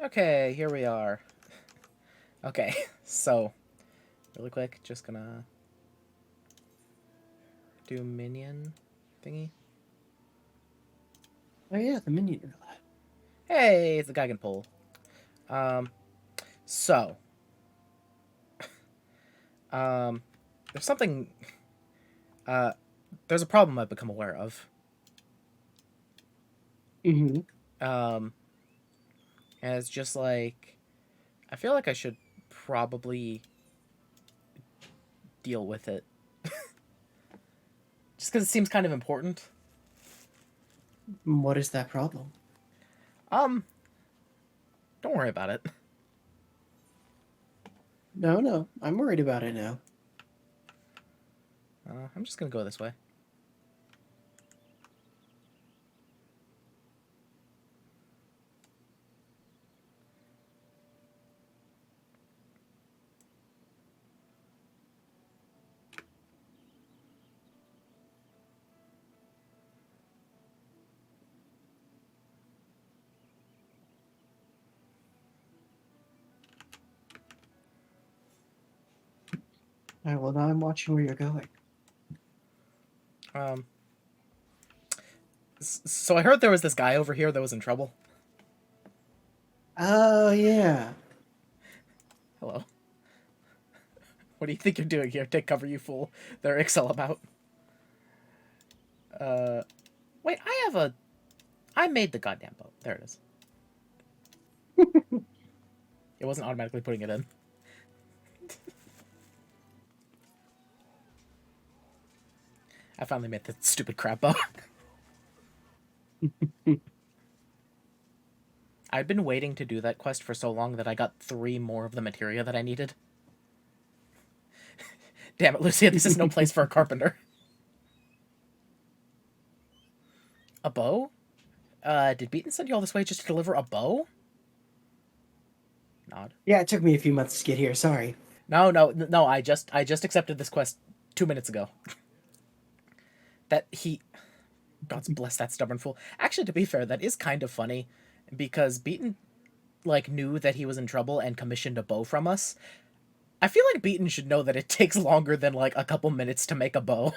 Okay, here we are. Okay, so, really quick, just gonna do minion thingy. Oh yeah, the minion roulette. Hey, it's the guy can pull. So, there's something, uh, there's a problem I've become aware of. Mm-hmm. And it's just like, I feel like I should probably deal with it. Just because it seems kind of important. What is that problem? Um, don't worry about it. No, I'm worried about it now. I'm just gonna go this way. All right, well now I'm watching where you're going. Um, so I heard there was this guy over here that was in trouble. Oh yeah. Hello. What do you think you're doing here? Take cover, you fool. They're Ixel about. Wait, I made the goddamn boat. There it is. It wasn't automatically putting it in. I finally made the stupid crap boat. I'd been waiting to do that quest for so long that I got 3 more of the materia that I needed. Damn it, Lucia, this is no place for a carpenter. A bow? Did Beaton send you all this way just to deliver a bow? Nod. Yeah, it took me a few months to get here. Sorry. No, I just accepted this quest 2 minutes ago. That he... God's bless that stubborn fool. Actually, to be fair, that is kind of funny, because Beaton, like, knew that he was in trouble and commissioned a bow from us. I feel like Beaton should know that it takes longer than, like, a couple minutes to make a bow.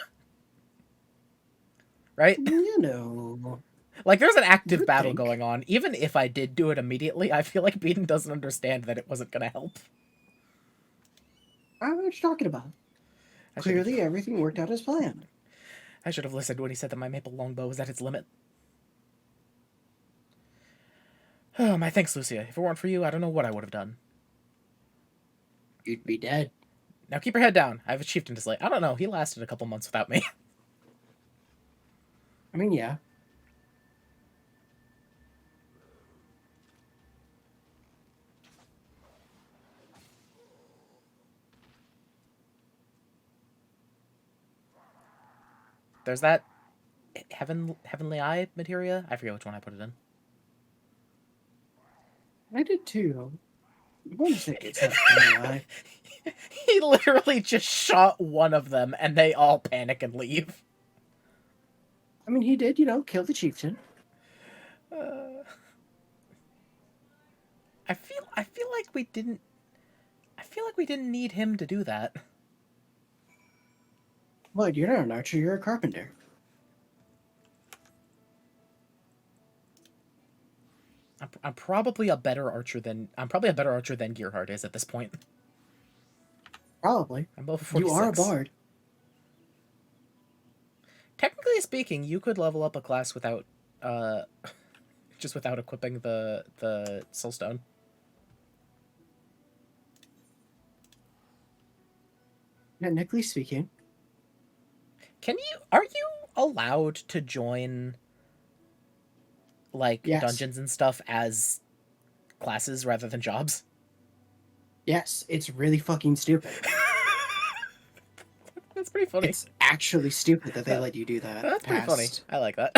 Right? You know. Like, there's an You active would battle think. going on. Even if I did do it immediately, I feel like Beaton doesn't understand that it wasn't gonna help. I don't know what you're talking about. Clearly, everything worked out as planned. I should have listened when he said that my maple longbow was at its limit. Oh, my thanks, Lucia. If it weren't for you, I don't know what I would have done. You'd be dead. Now keep your head down. I have a chieftain to slay. I don't know. He lasted a couple months without me. I mean, yeah. There's that heavenly eye materia. I forget which one I put it in. I did too. I want to say it's not. He literally just shot one of them, and they all panic and leave. I mean, he did, kill the chieftain. I feel like we didn't. I feel like we didn't need him to do that. Well, you're not an archer, you're a carpenter. I'm probably a better archer than Gearhart is at this point. Probably. I'm level 46. You are a bard. Technically speaking, you could level up a class without, just without equipping the soulstone. Technically speaking. Are you allowed to join, like, Yes. dungeons and stuff as classes rather than jobs? Yes, it's really fucking stupid. That's pretty funny. It's actually stupid that they let you do that. That's pretty funny. I like that.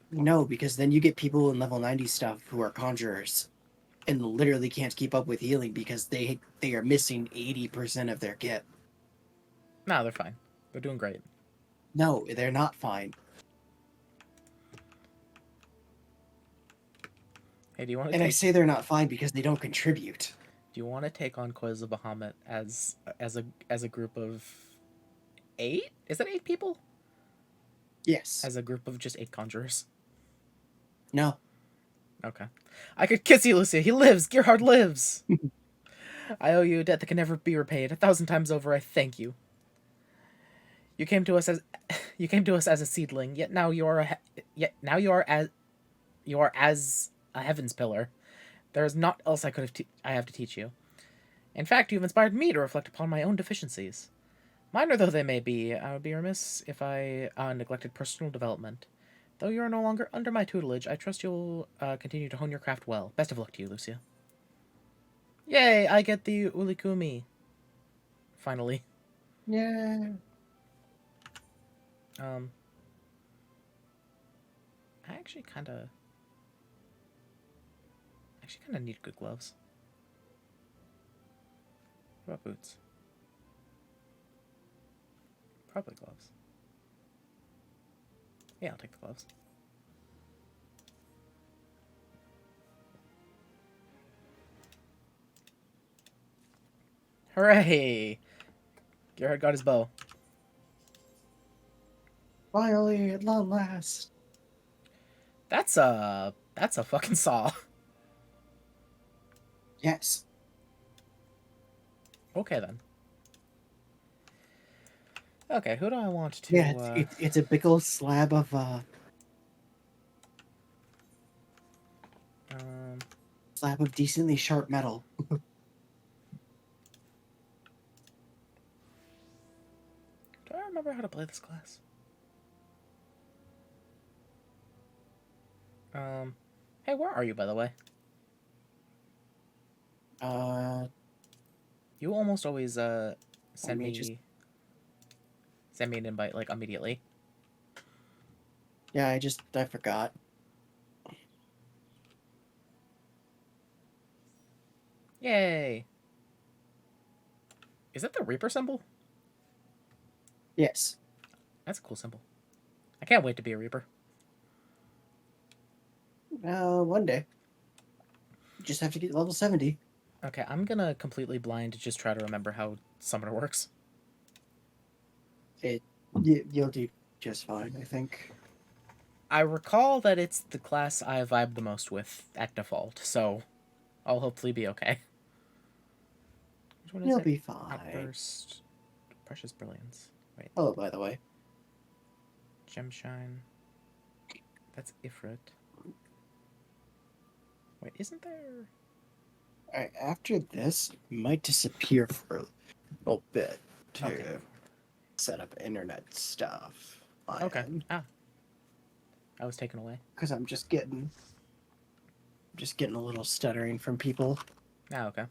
No, because then you get people in level 90 stuff who are conjurers and literally can't keep up with healing because they are missing 80% of their kit. No, they're fine. They're doing great. No, they're not fine. Hey, do you want to And I take? say they're not fine because they don't contribute. Do you want to take on Quiz of Bahamut as a group of 8? Is that 8 people? Yes. As a group of just 8 conjurers. No. Okay. I could kiss you, Lucia. He lives. Gerhard lives. I owe you a debt that can never be repaid. 1,000 times over, I thank you. You came to us as a seedling, yet now you are as a heaven's pillar. There is naught else I have to teach you. In fact, you've inspired me to reflect upon my own deficiencies. Minor though they may be, I would be remiss if I neglected personal development. Though you are no longer under my tutelage, I trust you'll continue to hone your craft well. Best of luck to you, Lucia. Yay, I get the Ulikumi. Finally. Yeah. I actually kind of need good gloves. What about boots? Probably gloves. Yeah, I'll take the gloves. Hooray! Gerhard got his bow. Finally, at long last. That's a fucking saw. Yes. Okay then. Okay, who do I want to? Yeah, it's a big old slab of decently sharp metal. Do I remember how to play this class? Hey, where are you, by the way? You almost always send me an invite like immediately. Yeah, I forgot. Yay! Is that the Reaper symbol? Yes. That's a cool symbol. I can't wait to be a Reaper. One day. You just have to get level 70. Okay, I'm gonna completely blind just try to remember how Summoner works. You'll do just fine, I think. I recall that it's the class I vibe the most with at default, so I'll hopefully be okay. Which one is You'll it? be fine. Outburst. Precious Brilliance. Wait. Oh, by the way. Gemshine. That's Ifrit. Wait, isn't there... Alright, after this, you might disappear for a little bit to set up internet stuff. Okay. I was taken away. Because I'm just getting a little stuttering from people. Okay.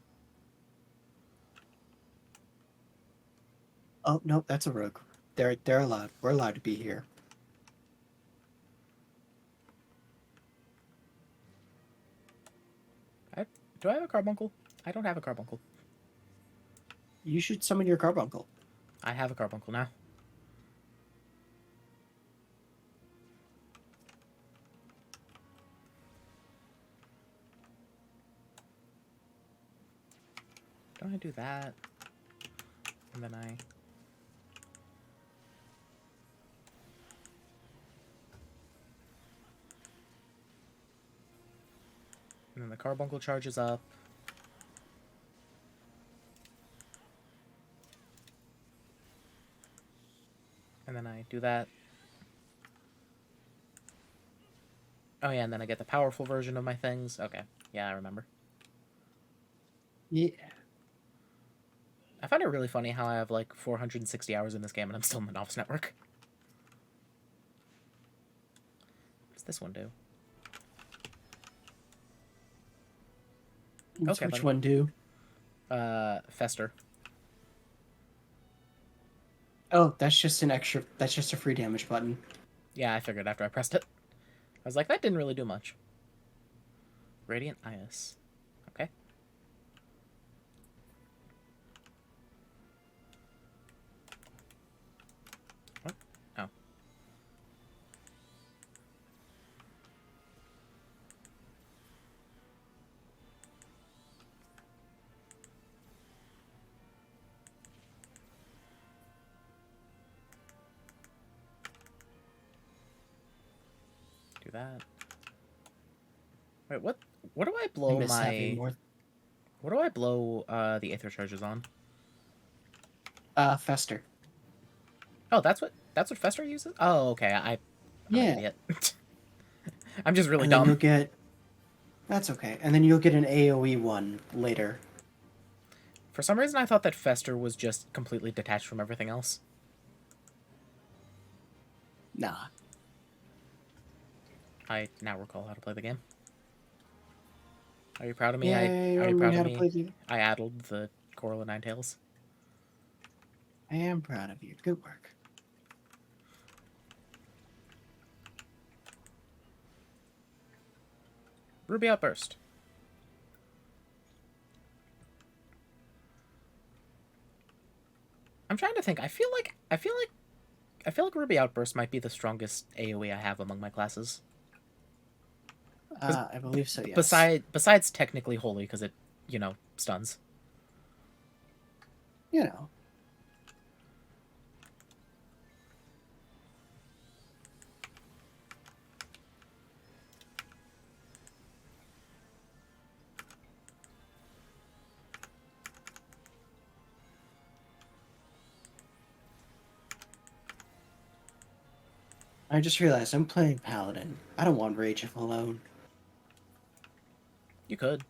Oh no, that's a rogue. They're allowed. We're allowed to be here. Do I have a carbuncle? I don't have a carbuncle. You should summon your carbuncle. I have a carbuncle now. Don't I do that? And then I... And then the carbuncle charges up. And then I do that. Oh yeah, and then I get the powerful version of my things. Okay. Yeah, I remember. Yeah. I find it really funny how I have like 460 hours in this game and I'm still in the Novice Network. What does this one do? Okay, which buddy. one do? Fester. Oh, that's just a free damage button. Yeah, I figured after I pressed it. I was like, that didn't really do much. Radiant Ice. Okay. What? Oh. that. Wait, what do I I blow miss having my... more What do I blow the Aether charges on? Fester. Oh, that's what Fester uses? Oh, okay. I'm an Yeah. idiot. I'm just really And then you'll dumb. get that's okay. And then you'll get an AoE one later. For some reason, I thought that Fester was just completely detached from everything else. Nah. I now recall how to play the game. Are you proud of me? Yay, Are you remembering proud how of to me? play the I addled the Coral of Ninetales. I am proud of you. Good work. Ruby Outburst. I'm trying to think. I feel like Ruby Outburst might be the strongest AoE I have among my classes. I believe so, yes. Besides technically Holy, because it, stuns. You know. I just realized I'm playing Paladin. I don't want Rage of Alone. You could.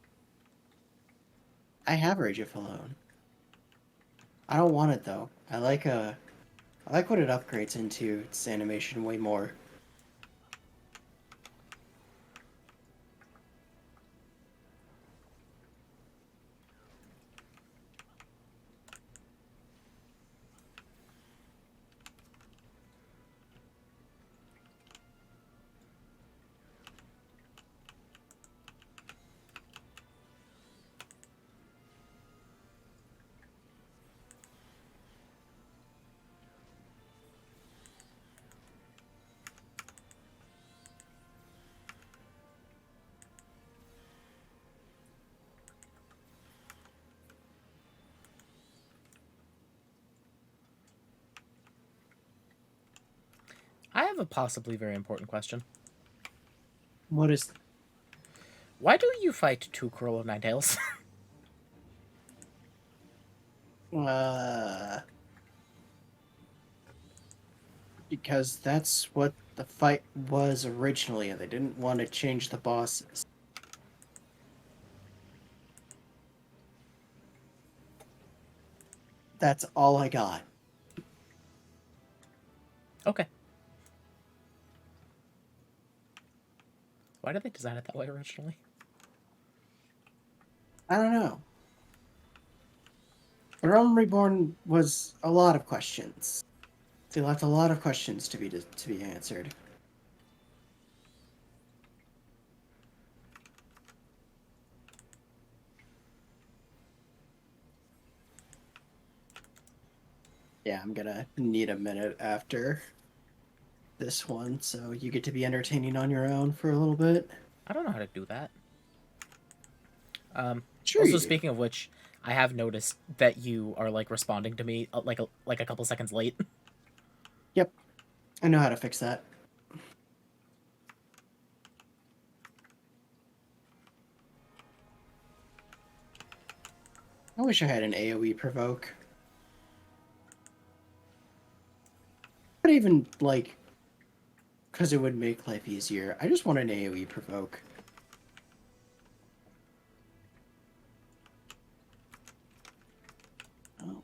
I have Rage of Alone. I don't want it though. I like what it upgrades into its animation way more. I have a possibly very important question. What is Why do you fight two Coral of Ninetales? uh because that's what the fight was originally and they didn't want to change the bosses. That's all I got. Okay. Why did they design it that way originally? I don't know. Realm Reborn was a lot of questions. They left a lot of questions to be answered. Yeah, I'm gonna need a minute after this one, so you get to be entertaining on your own for a little bit. I don't know how to do that. Sure Also, you do. speaking of which, I have noticed that you are like responding to me like a couple seconds late. Yep, I know how to fix that. I wish I had an AoE provoke. Not even like because it would make life easier. I just want an AoE provoke. Oh.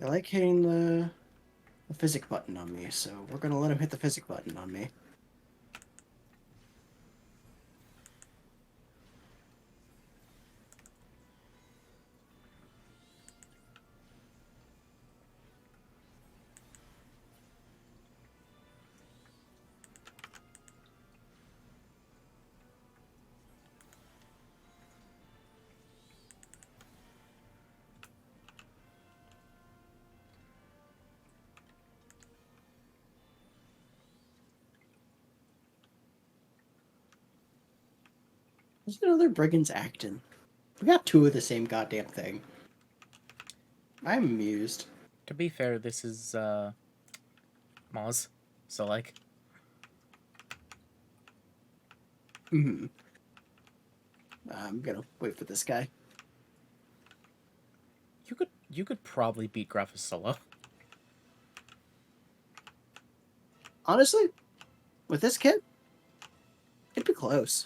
I like hitting the physic button on me, so we're gonna let him hit the physic button on me. There's another brigand's acting. We got two of the same goddamn thing. I'm amused. To be fair, this is Moz, so like, Mm-hmm. I'm gonna wait for this guy. You could probably beat Gruffus solo. Honestly, with this kit, it'd be close.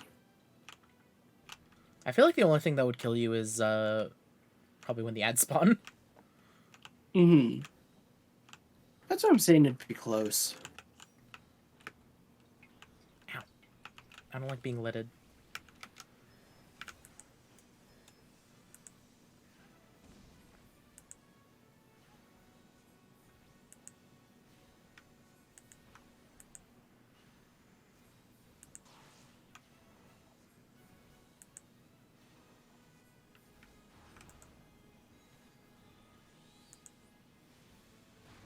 I feel like the only thing that would kill you is probably when the ads spawn. Mm-hmm. That's what I'm saying. It'd be close. Ow. I don't like being lidded.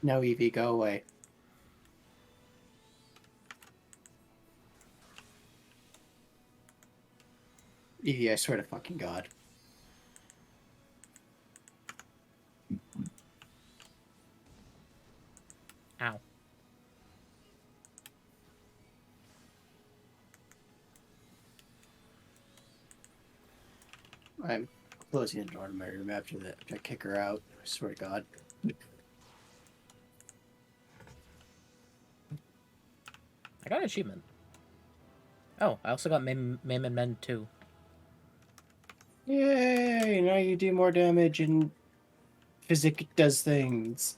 No, Evie, go away. Evie, I swear to fucking God. Ow. I'm closing the door to my room after that. I kick her out. I swear to God. I got an achievement. Oh, I also got Maim and Mend too. Yay! Now you do more damage and physic does things.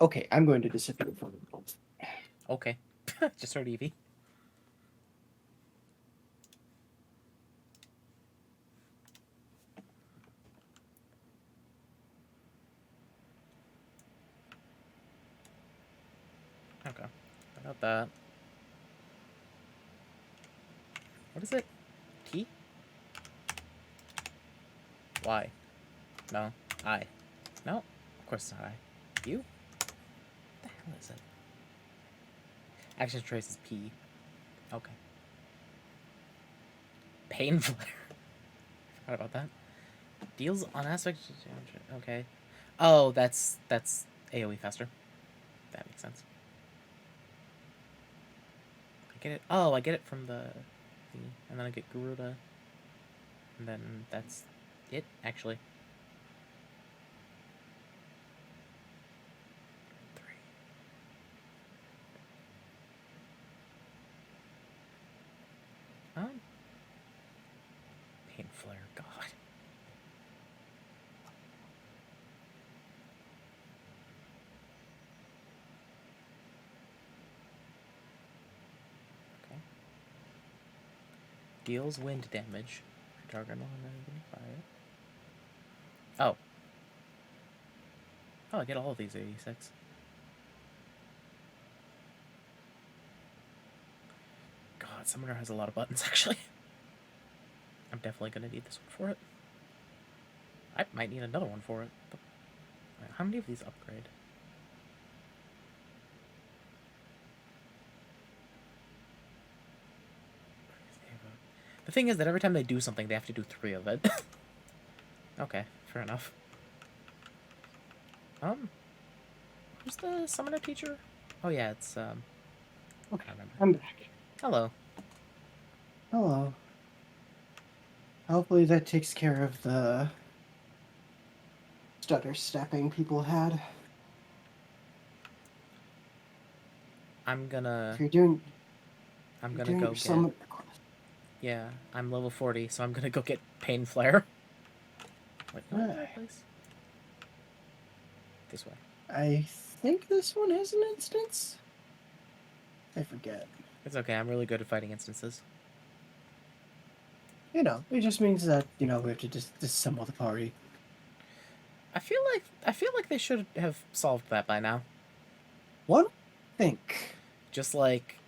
Okay, I'm going to disappear from the world. Okay. Just heard Eevee. Okay. I got that. What is it? T? Y. No. I. No. Of course it's not I. You? What the hell is it? Action trace is P. Okay. Pain flare. Forgot about that. Deals on aspect. Okay. Oh, that's AoE faster. That makes sense. I get it. Oh, I get it from the thingy, and then I get Garuda, and then that's it. Actually. 3. Pain flare. God. Deals wind damage. Target on enemy fire. Oh. Oh, I get all of these 86. God, Summoner has a lot of buttons, actually. I'm definitely going to need this one for it. I might need another one for it. But how many of these upgrade? The thing is that every time they do something, they have to do 3 of it. Okay, fair enough. Who's the summoner teacher? Oh yeah, it's Okay, I remember. I'm back. Hello. Hello. Hopefully that takes care of the stutter stepping people had. I'm gonna If you're doing go your get. summon. Yeah, I'm level 40, so I'm gonna go get Pain Flare. Wait, no, the right place? This way. I think this one has an instance. I forget. It's okay, I'm really good at fighting instances. You know, it just means that, you know, we have to just disassemble the party. I feel like they should have solved that by now. One think. Just like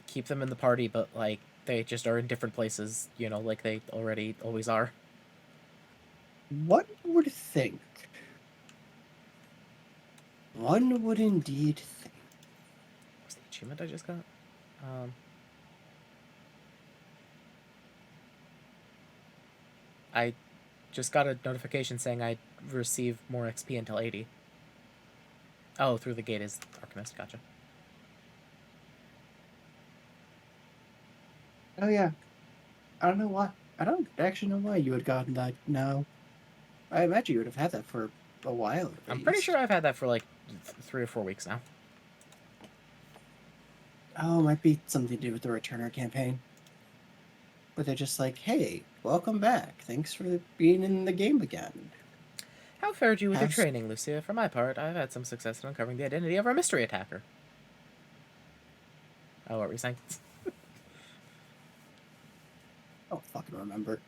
keep them in the party, but like they just are in different places, you know, like they already always are. One would think. One would indeed think. What's the achievement I just got? I just got a notification saying I received more XP until 80. Oh, through the gate is Arcanist. Gotcha. Oh yeah. I don't know why. I don't actually know why you had gotten that. No, I imagine you would have had that for a while at I'm pretty sure least. I've had that for like 3 or 4 weeks now. Oh, it might be something to do with the returner campaign. But they're just like, hey, welcome back. Thanks for being in the game again. How fared you with your Have s- training, Lucia? For my part, I've had some success in uncovering the identity of our mystery attacker. Oh, what were you saying? I don't fucking remember.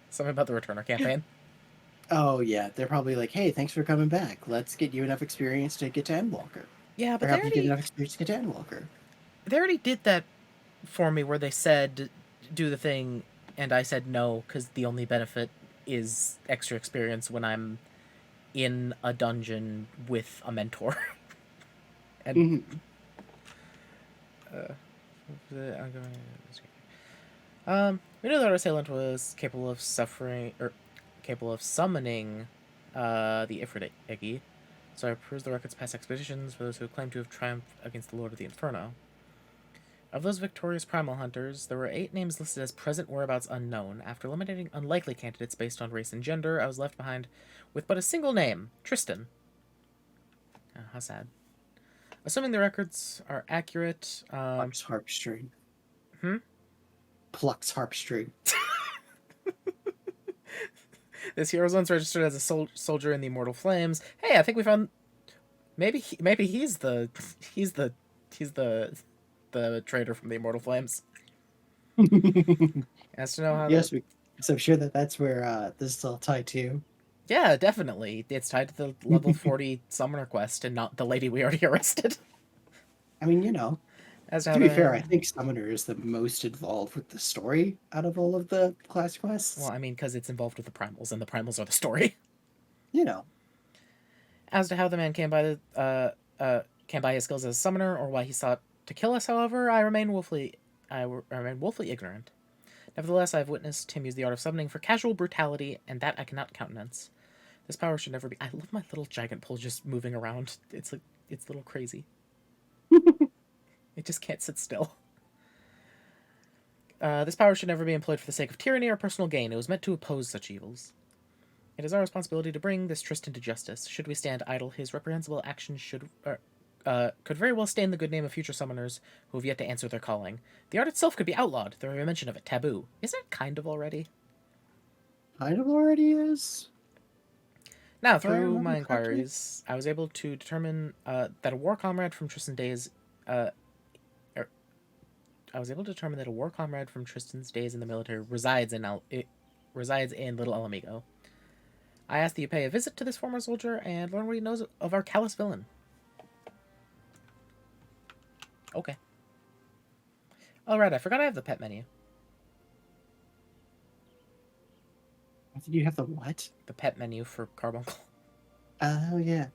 Something about the returner campaign. Oh yeah, they're probably like, hey, thanks for coming back. Let's get you enough experience to get to Endwalker. Yeah, Or but help you get enough experience to get to Endwalker. they already did that for me, where they said do the thing, and I said no because the only benefit is extra experience when I'm in a dungeon with a mentor. And Mm-hmm. we knew that our assailant was capable of suffering or capable of summoning the Ifrit Iggy, so I perused the records of past expeditions for those who claim to have triumphed against the Lord of the Inferno. Of those victorious primal hunters, there were 8 names listed as present whereabouts unknown. After eliminating unlikely candidates based on race and gender, I was left behind with but a single name, Tristan. Oh, how sad. Assuming the records are accurate, Plucks harpstring. hmm? Plucks harpstring. This hero was once registered as a soldier in the Immortal Flames. Hey, I think we found maybe he's the he's the traitor from the Immortal Flames. Has to know how to. Yes, so I'm sure that that's where this is all tied to. Yeah, definitely. It's tied to the level 40 summoner quest and not the lady we already arrested. I mean, you know, As to how to be fair, I to. think Summoner is the most involved with the story out of all of the class Well, quests. I mean, because it's involved with the primals, and the primals are the story. You know, As to how the man came by his skills as a summoner, or why he sought to kill us, however, I remain woefully ignorant. Nevertheless, I have witnessed him use the art of summoning for casual brutality, and that I cannot countenance. This power should never be. I love my little giant pole just moving around. It's a little crazy. It just can't sit still. This power should never be employed for the sake of tyranny or personal gain. It was meant to oppose such evils. It is our responsibility to bring this Tristan to justice. Should we stand idle, his reprehensible actions could very well stain the good name of future summoners who have yet to answer their calling. The art itself could be outlawed, the very mention of it taboo. Isn't it kind of already? kind of already is, Now, if I through remember my correctly. inquiries, I was able to determine that a war comrade from Tristan days, er, I was able to determine that a war comrade from Tristan's days in the military resides in Little Alamigo. I ask that you pay a visit to this former soldier and learn what he knows of our callous villain. Okay. Alright, I forgot I have the pet menu. I think you have the what? The pet menu for Carbuncle. Oh yeah.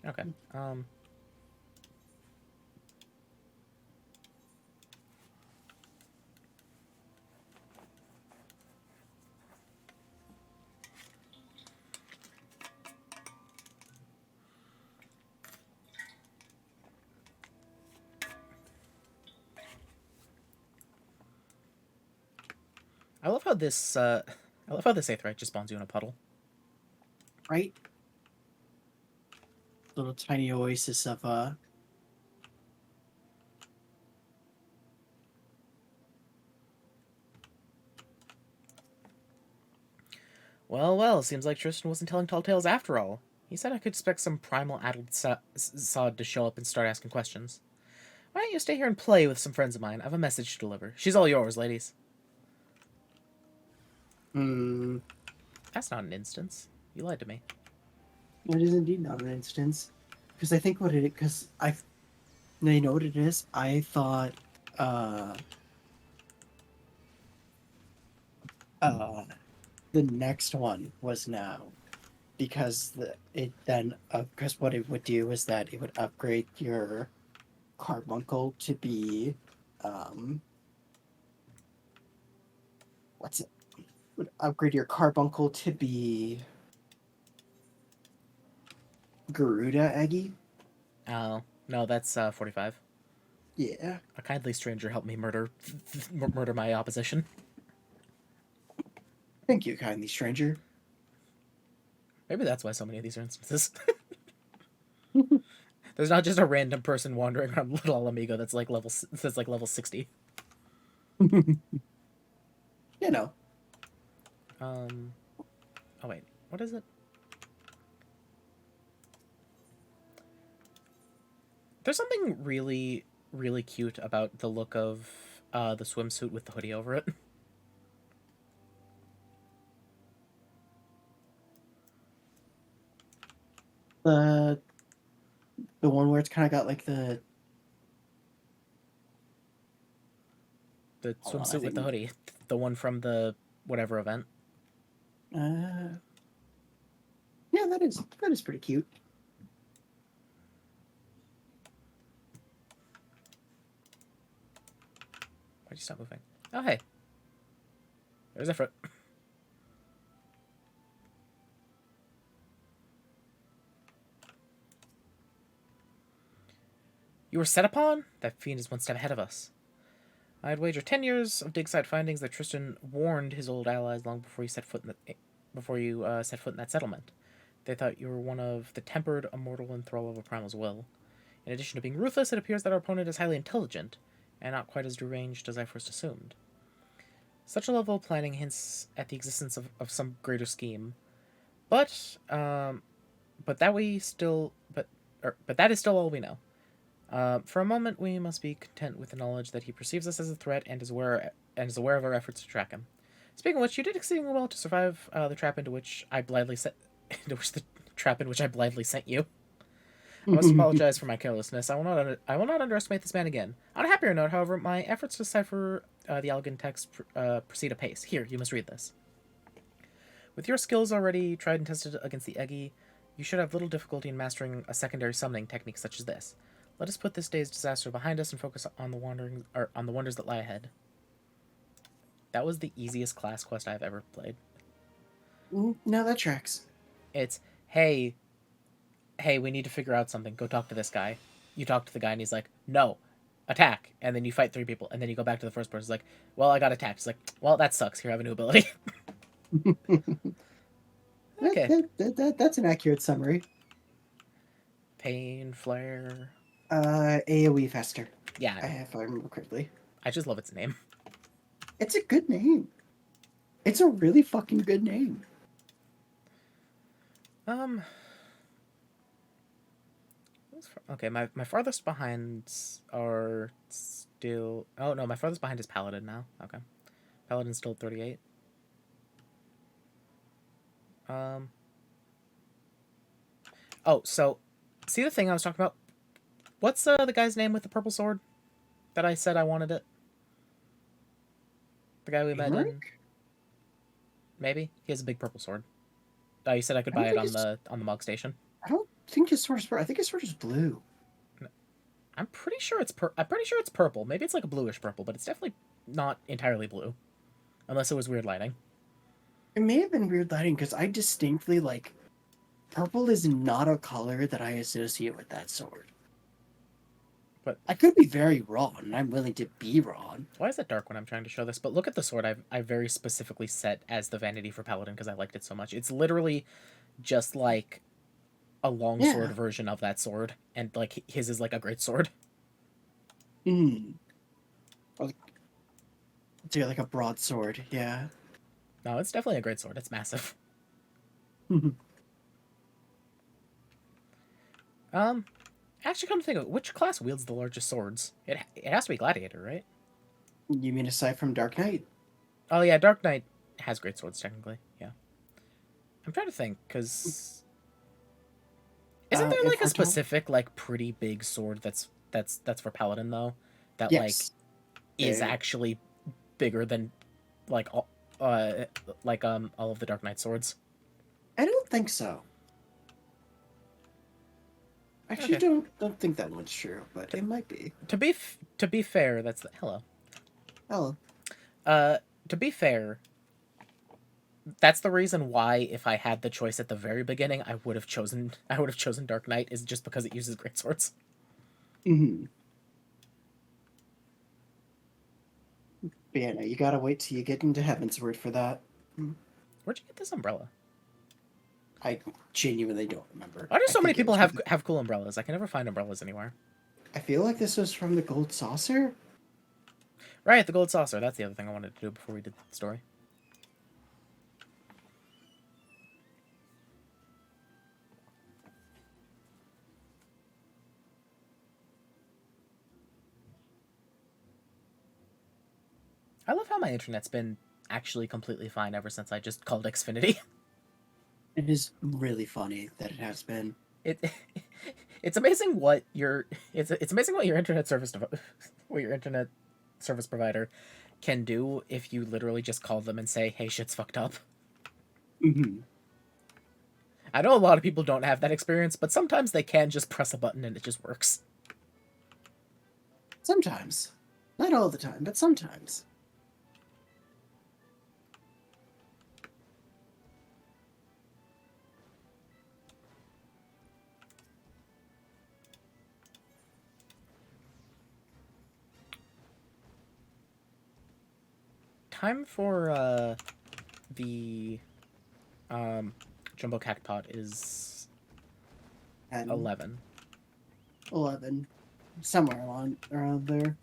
Okay. I love how this Aetheryte just spawns you in a puddle. Right. Little tiny oasis of Well, well, seems like Tristan wasn't telling tall tales after all. He said I could expect some primal addled sod to show up and start asking questions. Why don't you stay here and play with some friends of mine? I have a message to deliver. She's all yours, ladies. hmm. That's not an instance. You lied to me. It is indeed not an instance. Because I think what it because I now you know what it is? I thought uh uh the next one was now. Because it then because what it would do is that it would upgrade your carbuncle to be um what's it would upgrade your carbuncle to be Garuda Eggy. Oh, no, that's 45. Yeah. A kindly stranger helped me murder my opposition. Thank you, kindly stranger. Maybe that's why so many of these are instances. There's not just a random person wandering around Little Amigo that's like level 60. You know. Oh wait, what is it? There's something really, really cute about the look of the swimsuit with the hoodie over it. The one where it's kind of got like the The hold on, I swimsuit with the think hoodie. The one from the whatever event. yeah, that is pretty cute. Why'd you stop moving? Oh, hey. There's a fruit. You were set upon? That fiend is one step ahead of us. I'd wager 10 years of dig site findings that Tristan warned his old allies long before you set foot in that settlement. They thought you were one of the tempered, immortal, and thrall of a primal's will. In addition to being ruthless, it appears that our opponent is highly intelligent, and not quite as deranged as I first assumed. Such a level of planning hints at the existence of some greater scheme. But that is still all we know. For a moment, we must be content with the knowledge that he perceives us as a threat and is aware of our efforts to track him. Speaking of which, you did exceedingly well to survive the trap into which I blithely sent you. I must apologize for my carelessness. I will not underestimate this man again. On a happier note, however, my efforts to decipher the elegant text proceed apace. Here, you must read this. With your skills already tried and tested against the Eggy, you should have little difficulty in mastering a secondary summoning technique such as this. Let us put this day's disaster behind us and focus on the wonders that lie ahead. That was the easiest class quest I've ever played. No, that tracks. It's, hey, we need to figure out something. Go talk to this guy. You talk to the guy and he's like, no, attack. And then you fight 3 people. And then you go back to the first person. He's like, well, I got attacked. He's like, well, that sucks. Here, I have a new ability. Okay. That's an accurate summary. Pain, flare. AoE Fester. Yeah. If I remember correctly. I just love its name. It's a good name. It's a really fucking good name. Okay, my farthest behinds are still... Oh, no, my farthest behind is Paladin now. Okay. Paladin's still 38. Oh, so... See the thing I was talking about? What's the guy's name with the purple sword? That I said I wanted it? The guy we met in... Maybe? He has a big purple sword. Oh, you said I could buy it on the Mug Station? I don't think his sword is purple. I think his sword is blue. I'm pretty sure it's purple. Maybe it's like a bluish purple, but it's definitely not entirely blue. Unless it was weird lighting. It may have been weird lighting, because I distinctly, like... Purple is not a color that I associate with that sword. But I could be very wrong, and I'm willing to be wrong. Why is it dark when I'm trying to show this? But look at the sword I very specifically set as the vanity for Paladin because I liked it so much. It's literally just like a longsword version of that sword, and like his is like a great sword. Yeah, like a broadsword, yeah. No, it's definitely a great sword. It's massive. Actually, come to think of it, which class wields the largest swords? It has to be Gladiator, right? You mean aside from Dark Knight? Oh yeah, Dark Knight has great swords technically. Yeah, I'm trying to think because isn't there like a specific like pretty big sword that's for Paladin though? That like is actually bigger than like all of the Dark Knight swords. I don't think so. Actually, don't think that one's true, but it might be. To be fair, that's the hello. Hello. To be fair, that's the reason why if I had the choice at the very beginning, I would have chosen Dark Knight is just because it uses great swords. But yeah, no, you gotta wait till you get into Heaven's Word for that. Where'd you get this umbrella? I genuinely don't remember. Why do I so many think it people was have from have cool umbrellas? I can never find umbrellas anywhere. I feel like this was from the Gold Saucer. Right, the gold saucer. That's the other thing I wanted to do before we did the story. I love how my internet's been actually completely fine ever since I just called Xfinity. It is really funny that it has been. It it's amazing what your it's amazing what your internet what your internet service provider can do if you literally just call them and say, "Hey, shit's fucked up." Mm-hmm. I know a lot of people don't have that experience, but sometimes they can just press a button and it just works. Sometimes, not all the time, but sometimes. Time for the jumbo cactpot is And 11. 11, somewhere around there.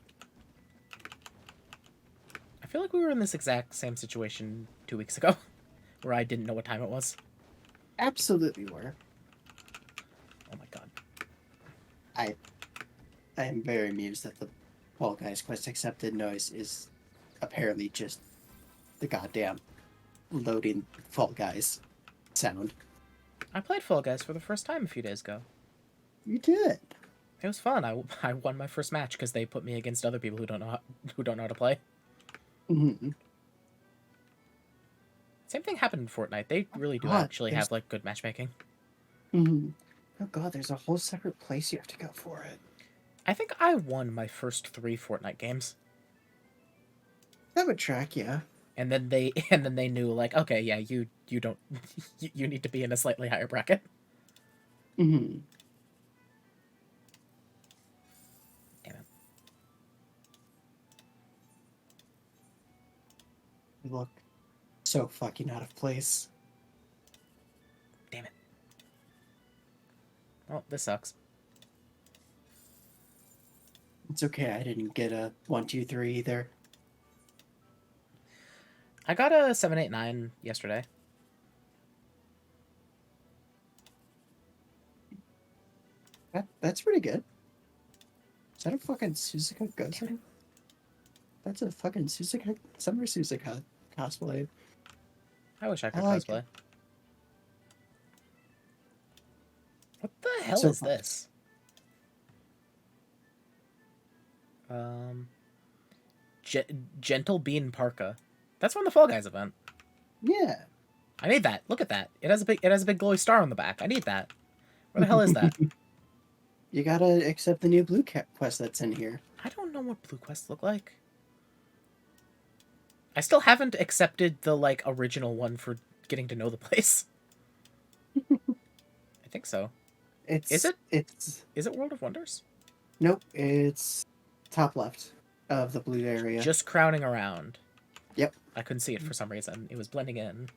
I feel like we were in this exact same situation 2 weeks ago, where I didn't know what time it was. Absolutely were. Oh my god. I am very amused that the Fall Guys quest accepted noise is apparently just the goddamn loading Fall Guys sound. I played Fall Guys for the first time a few days ago. You did. It was fun. I won my first match because they put me against other people who don't know how to play. Mm-hmm. Same thing happened in Fortnite. They really do God, actually have like good matchmaking. Mm-hmm. Oh god, there's a whole separate place you have to go for it. I think I won my first 3 Fortnite games. That would track, yeah. And then they knew like, okay, yeah, you don't you need to be in a slightly higher bracket. Mm-hmm. Damn it. You look so fucking out of place. Damn it. Oh, this sucks. It's okay, I didn't get a 1, 2, 3 either. I got a 789 yesterday. That's pretty good. Is that a fucking Suzuka Ghost? That's a fucking Suzuka, summer Suzuka cosplay. I wish I could like cosplay. it. What the hell So is fun. this? Um, Gentle Bean Parka. That's from the Fall Guys event. Yeah. I need that. Look at that. It has a big glowy star on the back. I need that. Where the hell is that? You gotta accept the new blue cat quest that's in here. I don't know what blue quests look like. I still haven't accepted the like original one for getting to know the place. I think so. Is it? It's Is it World of Wonders? nope. It's top left of the blue area. Just crowding around. Yep. I couldn't see it for some reason. It was blending in.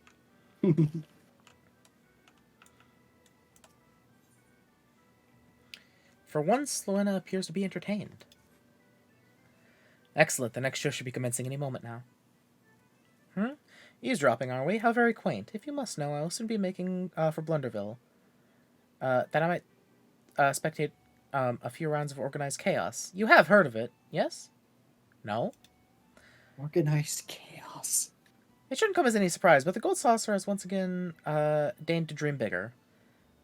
For once, Luena appears to be entertained. Excellent. The next show should be commencing any moment now. Eavesdropping, are we? How very quaint. If you must know, I will soon be making for Blunderville. That I might spectate a few rounds of organized chaos. You have heard of it, yes? No? Organized chaos. It shouldn't come as any surprise, but the Gold Saucer has once again deigned to dream bigger.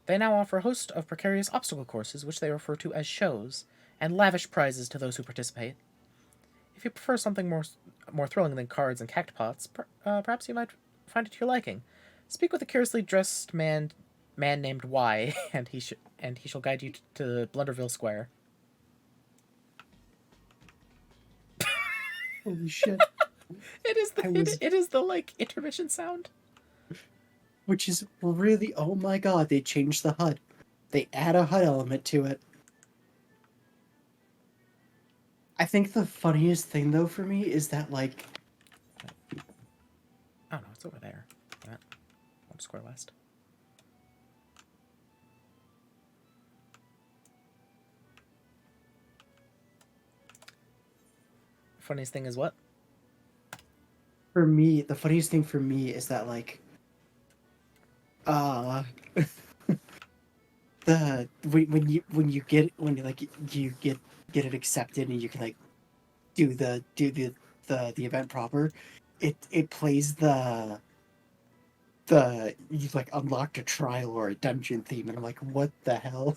They now offer a host of precarious obstacle courses, which they refer to as shows, and lavish prizes to those who participate. If you prefer something more thrilling than cards and cactipots, perhaps you might find it to your liking. Speak with a curiously dressed man named Y, and he shall guide you to Blunderville Square. Holy shit. It is the like intermission sound. Which is really, oh my god, they changed the HUD. They add a HUD element to it. I think the funniest thing though for me is that like Oh no, it's over there. Damn it. One square west. Funniest thing is what? for me, the funniest thing for me is that like uh the when you get it accepted and you can like do the event proper, it plays the you've like unlocked a trial or a dungeon theme and I'm like, what the hell?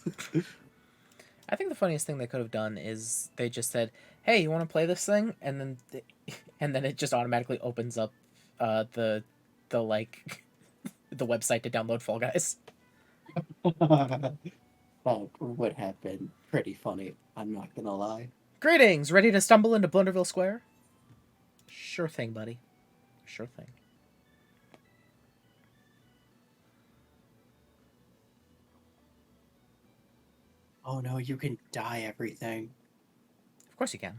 I think the funniest thing they could have done is they just said, "Hey, you want to play this thing?" And then, and then it just automatically opens up, the like, the website to download Fall Guys. That would have been pretty funny, I'm not gonna lie. Greetings, ready to stumble into Blunderville Square? Sure thing, buddy. Sure thing. Oh no, you can dye everything. Of course you can.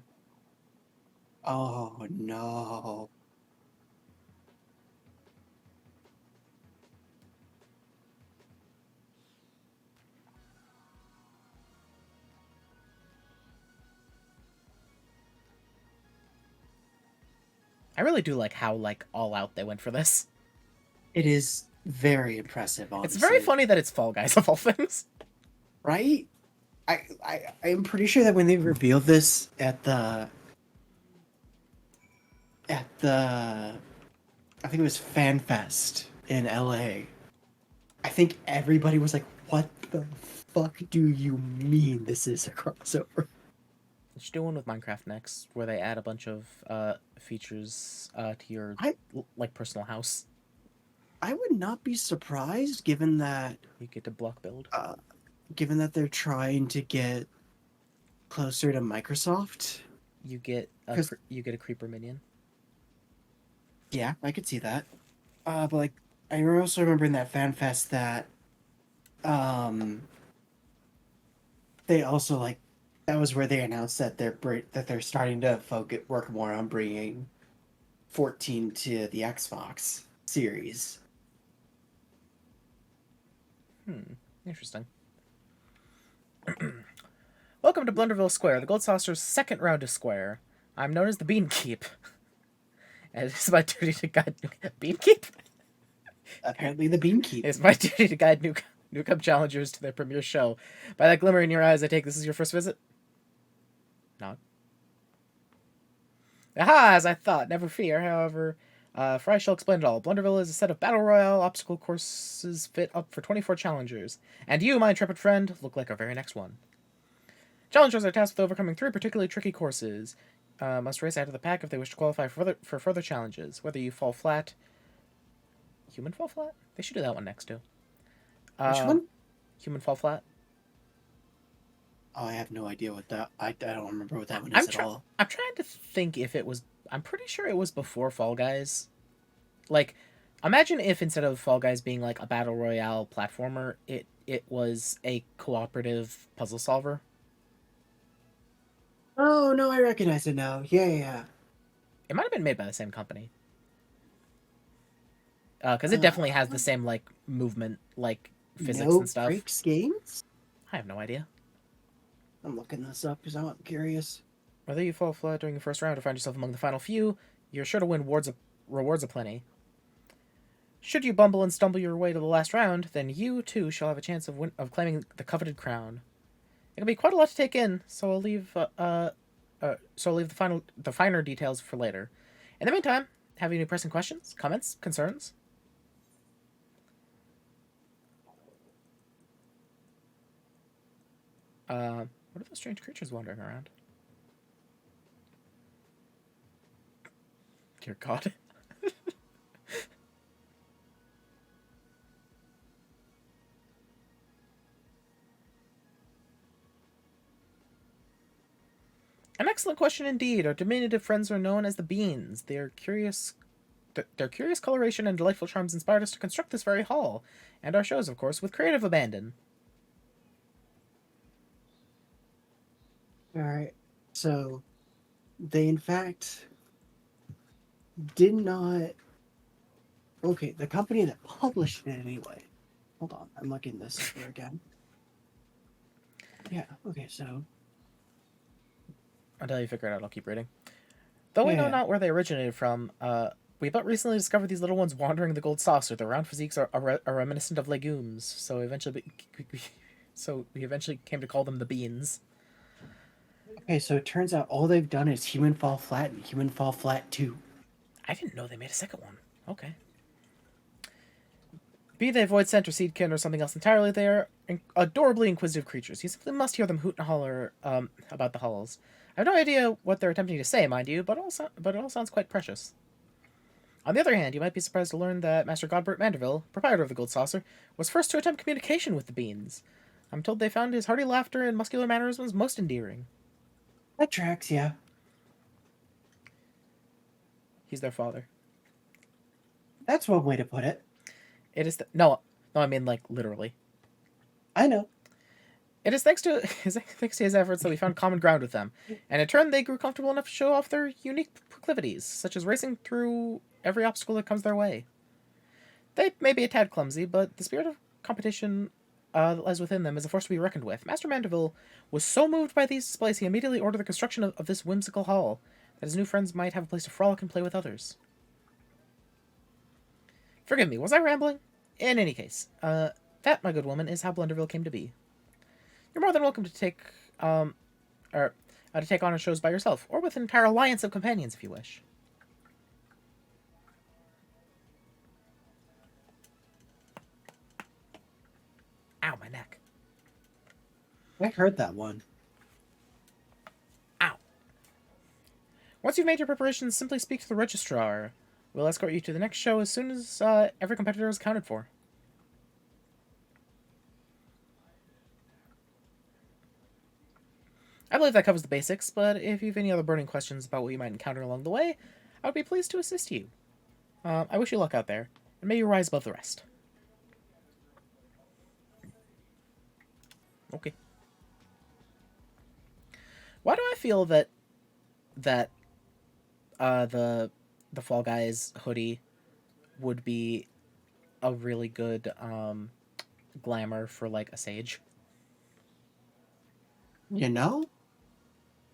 Oh no. I really do like how like all out they went for this. It is very impressive, It's very honestly. funny that it's Fall Guys of all things. Right? I'm pretty sure that when they revealed this at the I think it was FanFest in LA, I think everybody was like, what the fuck do you mean this is a crossover? They should do one with Minecraft next, where they add a bunch of features to your I like personal house. I would not be surprised given that You get to block build. uh given that they're trying to get closer to Microsoft. You you get a creeper minion. Yeah, I could see that. But like, I also remember in that fan fest that, um, they also like that was where they announced that they're starting to focus work more on bringing 14 to the Xbox series. Interesting. Welcome to Blunderville Square, the Gold Saucer's second round of Square. I'm known as the Beankeep. And it is my duty to guide Beankeep? Apparently, the Beankeep. It's my duty to guide newcome challengers to their premiere show. By that glimmer in your eyes, I take this is your first visit? Nod. Aha, as I thought. Never fear, however. For I shall explain it all. Blunderville is a set of battle royale obstacle courses fit up for 24 challengers. And you, my intrepid friend, look like our very next one. Challengers are tasked with overcoming 3 particularly tricky courses. Must race out of the pack if they wish to qualify for further challenges. Whether you fall flat... Human fall flat? They should do that one next, too. Which one? Human fall flat. Oh, I have no idea what that. I don't remember what that one I'm is at all. I'm trying to think if it was... I'm pretty sure it was before Fall Guys. Like, imagine if instead of Fall Guys being like a battle royale platformer, it was a cooperative puzzle solver. Oh no, I recognize it now. Yeah, yeah, yeah. It might have been made by the same company. Because it definitely has the same like movement, like physics No and stuff. Breaks Games. I have no idea. I'm looking this up because I'm curious. Whether you fall flat during the first round or find yourself among the final few, you're sure to win rewards aplenty. Should you bumble and stumble your way to the last round, then you too shall have a chance of claiming the coveted crown. It'll be quite a lot to take in, so I'll leave the finer details for later. In the meantime, have you any pressing questions, comments, concerns? What are those strange creatures wandering around? Dear God. An excellent question indeed. Our diminutive friends are known as the Beans. Their curious coloration and delightful charms inspired us to construct this very hall, and our shows, of course, with creative abandon. All right. So they in fact did not. Okay, the company that published it anyway. Hold on, I'm looking this over again. Yeah. Okay. So. Until you figure it out, I'll keep reading. Though we know Yeah. not where they originated from, we but recently discovered these little ones wandering the gold saucer. Their round physiques are reminiscent of legumes, so we eventually came to call them the beans. Okay, so it turns out all they've done is Human Fall Flat and Human Fall Flat 2. I didn't know they made a second one. Okay. Be they void scent or seedkin or something else entirely, they are adorably inquisitive creatures. You simply must hear them hoot and holler about the halls. I have no idea what they're attempting to say, mind you, but it all sounds quite precious. On the other hand, you might be surprised to learn that Master Godbert Manderville, proprietor of the Gold Saucer, was first to attempt communication with the beans. I'm told they found his hearty laughter and muscular mannerisms most endearing. That tracks, yeah. He's their father. That's one way to put it. It is no, I mean like literally. I know. It is thanks to his efforts that we found common ground with them, and in turn they grew comfortable enough to show off their unique proclivities, such as racing through every obstacle that comes their way. They may be a tad clumsy, but the spirit of competition that lies within them is a force to be reckoned with. Master Mandeville was so moved by these displays he immediately ordered the construction of this whimsical hall, that his new friends might have a place to frolic and play with others. Forgive me, was I rambling? In any case, that, my good woman, is how Blunderville came to be. You're more than welcome to take on shows by yourself, or with an entire alliance of companions if you wish. Ow, my neck. I heard that one. Ow. Once you've made your preparations, simply speak to the registrar. We'll escort you to the next show as soon as every competitor is accounted for. I believe that covers the basics, but if you have any other burning questions about what you might encounter along the way, I would be pleased to assist you. I wish you luck out there, and may you rise above the rest. Okay. Why do I feel that the Fall Guys hoodie would be a really good glamour for like a sage? You know?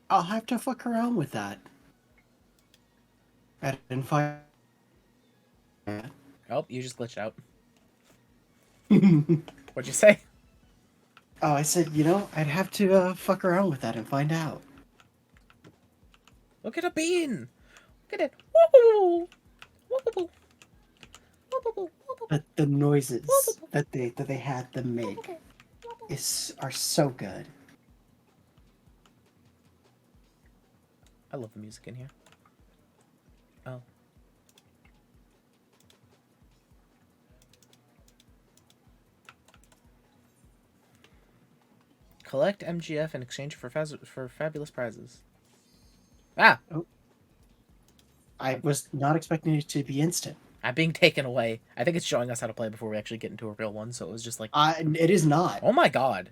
I'll have to fuck around with that. I didn't find. Oh, you just glitched out. Oh, What'd you say? I said, you know, I'd have to fuck around with that and find out. Look at a bean! Look at it! Woo-hoo! Woo-hoo! Woo-hoo! But the noises that they had them make are so good. I love the music in here. Oh. Collect MGF in exchange for fabulous prizes. Ah! Oh. I was not expecting it to be instant. I'm being taken away. I think it's showing us how to play before we actually get into a real one, so it was just like... It is not. Oh my god.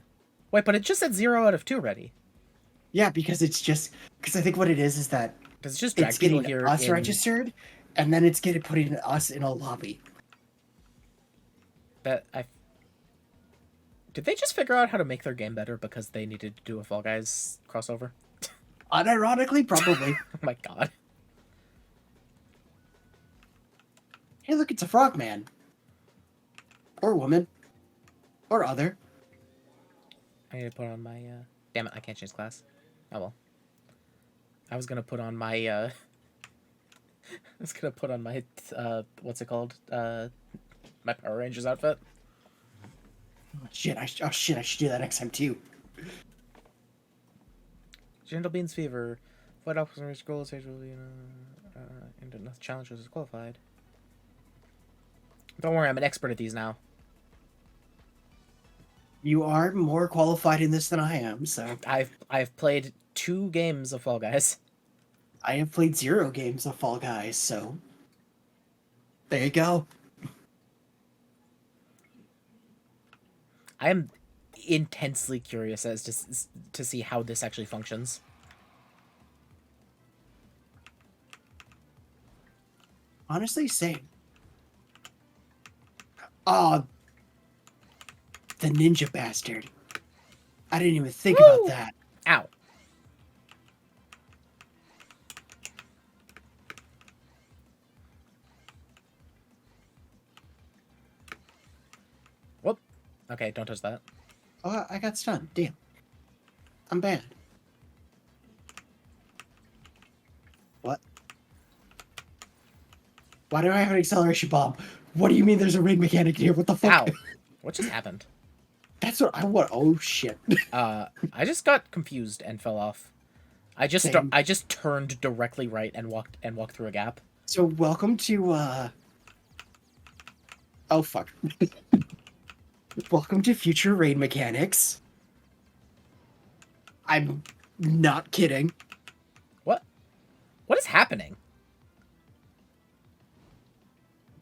Wait, but it just said 0 out of 2 ready. Yeah, because it's just... Because I think what it is that... Does it just drag it's people getting here us registered, and then it's putting us in a lobby. Did they just figure out how to make their game better because they needed to do a Fall Guys crossover? Unironically, probably. Oh my god. Hey, look, it's a frogman. Or woman. Or other. I need to put on my, Damn it, I can't change class. Oh well. I was gonna put on my, I was gonna put on my, what's it called? My Power Rangers outfit. Oh, shit, I should do that next time, too. Gentle Beans Fever. Fight off some reach goal stage will be, into enough challenges is qualified. Don't worry, I'm an expert at these now. You are more qualified in this than I am, so... I've played 2 games of Fall Guys. I have played 0 games of Fall Guys, so... There you go. I am intensely curious as to see how this actually functions. Honestly, same. Oh, the ninja bastard. I didn't even think about Woo! that. Ow. Whoop. Okay, don't touch that. Oh, I got stunned. Damn. I'm bad. What? Why do I have an acceleration bomb? What do you mean there's a raid mechanic here? What the fuck? Ow. What just happened? That's what I want. Oh, shit. I just got confused and fell off. Same. I just turned directly right and walked through a gap. So, welcome to, Oh, fuck. Welcome to future raid mechanics. I'm not kidding. What? What is happening?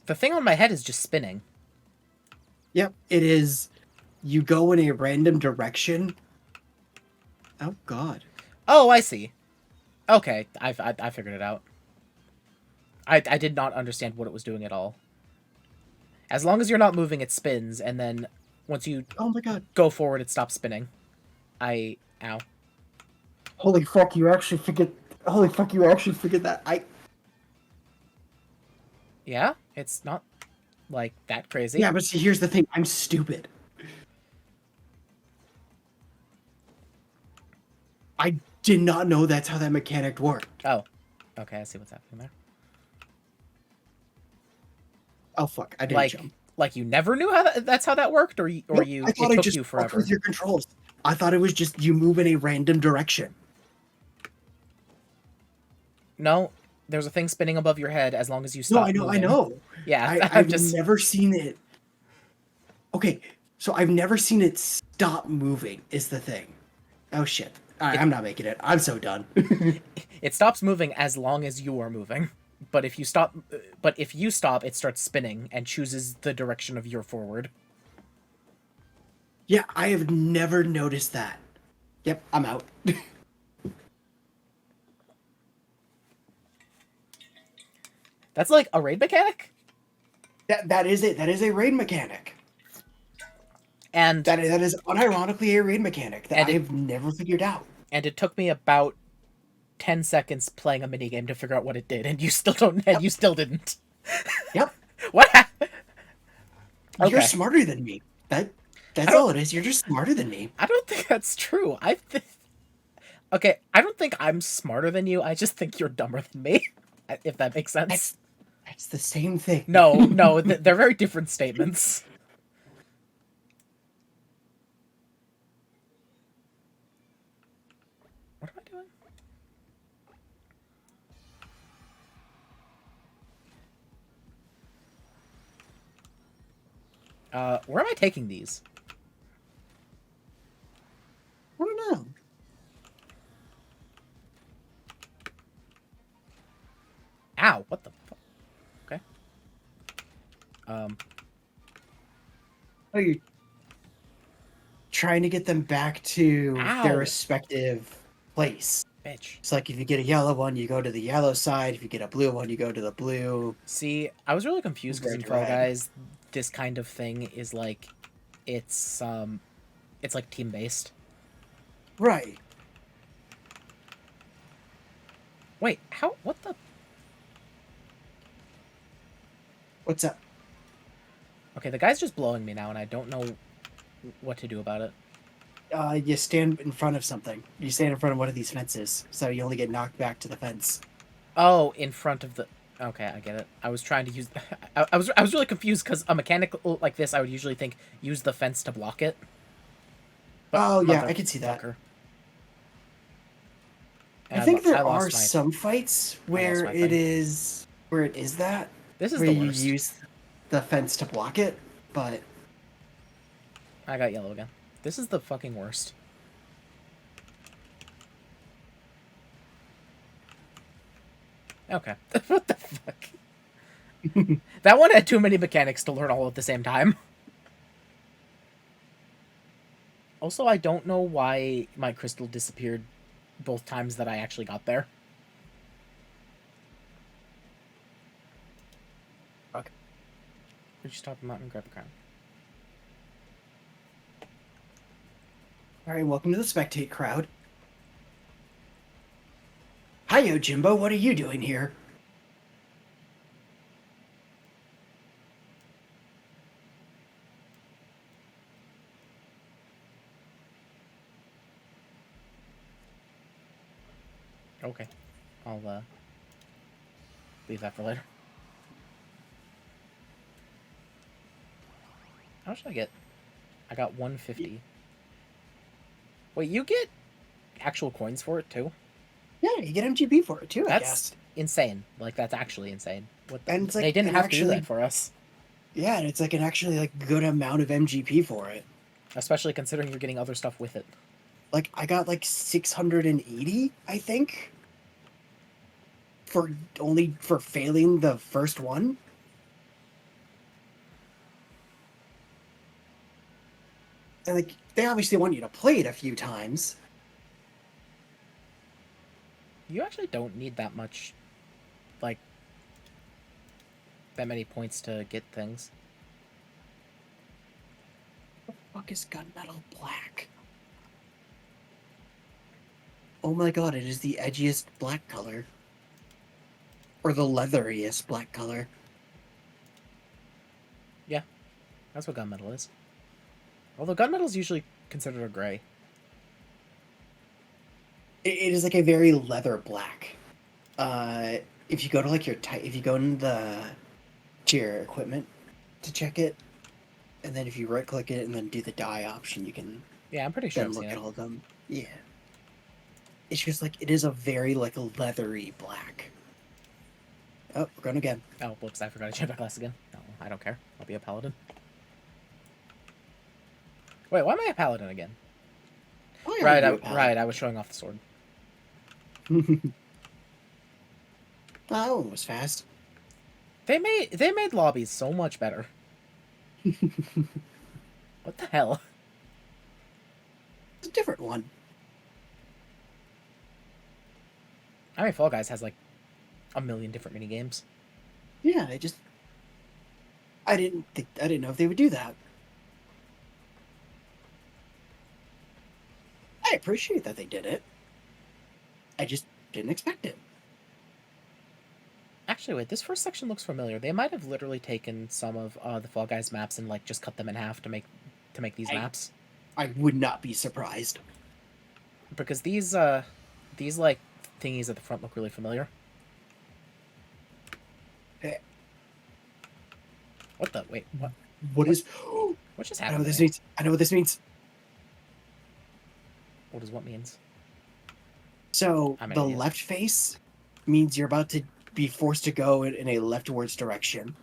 The thing on my head is just spinning. Yep, it is. You go in a random direction. Oh, God. Oh, I see. Okay, I figured it out. I did not understand what it was doing at all. As long as you're not moving, it spins, and then once you Oh, my God. go forward, it stops spinning. Ow. Holy fuck, you actually figured... Holy fuck, you actually figured that. Yeah, it's not, like, that crazy. Yeah, but see, here's the thing. I'm stupid. I did not know that's how that mechanic worked. Oh. Okay, I see what's happening there. Oh, fuck, I didn't jump. Like you never knew how that's how that worked, or Nope, it took you forever. With your controls. I thought it was just you move in a random direction. No, there's a thing spinning above your head as long as you stop. No, I moving. know. Yeah, I've just never seen it. Okay, so I've never seen it stop moving. Is the thing? Oh shit! I'm not making it. I'm so done. it stops moving as long as you are moving. But if you stop, it starts spinning and chooses the direction of your forward. Yeah, I have never noticed that. Yep, I'm out. That's like a raid mechanic. That is it. That is a raid mechanic. And that is unironically a raid mechanic that I've never figured out. And it took me about 10 seconds playing a minigame to figure out what it did, and you still don't. Yep. And you still didn't. Yep. What happened? Okay. You're smarter than me. That's all it is. You're just smarter than me. I don't think that's true. Okay, I don't think I'm smarter than you. I just think you're dumber than me. If that makes sense. That's the same thing. No, they're very different statements. What am I doing? Where am I taking these? I don't know. Ow, what the fuck? Okay. Are you trying to get them back to their respective place? Bitch. It's like if you get a yellow one, you go to the yellow side. If you get a blue one, you go to the blue. See, I was really confused because in Fall Guys, this kind of thing is like, it's like team-based. Right. Wait, how? What the? What's up? Okay, the guy's just blowing me now, and I don't know what to do about it. You stand in front of something. You stand in front of one of these fences, so you only get knocked back to the fence. Oh, in front of the... Okay, I get it. I was trying to use... I was really confused, because a mechanic like this, I would usually think, use the fence to block it. But oh, yeah, I can see that. I think there are some fights where it is that. This is where the worst. You use the fence to block it, but... I got yellow again. This is the fucking worst. Okay. What the fuck? That one had too many mechanics to learn all at the same time. Also, I don't know why my crystal disappeared both times that I actually got there. Okay. Reach the top of the mountain and grab the crown. All right, welcome to the spectate crowd. Hi, Yojimbo. What are you doing here? Okay. I'll leave that for later. How much did I get? I got 150. Wait, you get actual coins for it too? Yeah, you get MGP for it too, I That's guess. insane. Like, that's actually insane. What the? And it's like they didn't an have to do actually- that for us. Yeah, and it's like an actually like good amount of MGP for it. Especially considering you're getting other stuff with it. Like I got like 680, I think. For failing the first one. And like they obviously want you to play it a few times. You actually don't need that much, like, that many points to get things. What the fuck is gunmetal black? Oh my god, it is the edgiest black color. Or the leatheriest black color. Yeah, that's what gunmetal is. Although gunmetal is usually considered a gray. It is like a very leather black. If you go to like if you go to your equipment to check it, and then if you right click it and then do the dye option, you can Yeah, I'm pretty sure then I've look seen at it. all of them. Yeah. It's just like it is a very like leathery black. Oh, we're going again. Oh, whoops, I forgot to check my class again. No, I don't care. I'll be a paladin. Wait, why am I a paladin again? Oh, yeah, Right, you do a palette. right, I was showing off the sword. Oh, it was fast. They made lobbies so much better. What the hell? It's a different one. I mean, Fall Guys has like a million different mini games. Yeah, I didn't know if they would do that. I appreciate that they did it. I just didn't expect it. Actually, wait, this first section looks familiar. They might have literally taken some of the Fall Guys maps and like just cut them in half to make these maps. I would not be surprised. Because these like thingies at the front look really familiar. Eh. What the? Wait, what? What is? What just I know happened? what this there? means. I know what this means. What does what means? So I'm an the idiot. left face means you're about to be forced to go in a leftwards direction.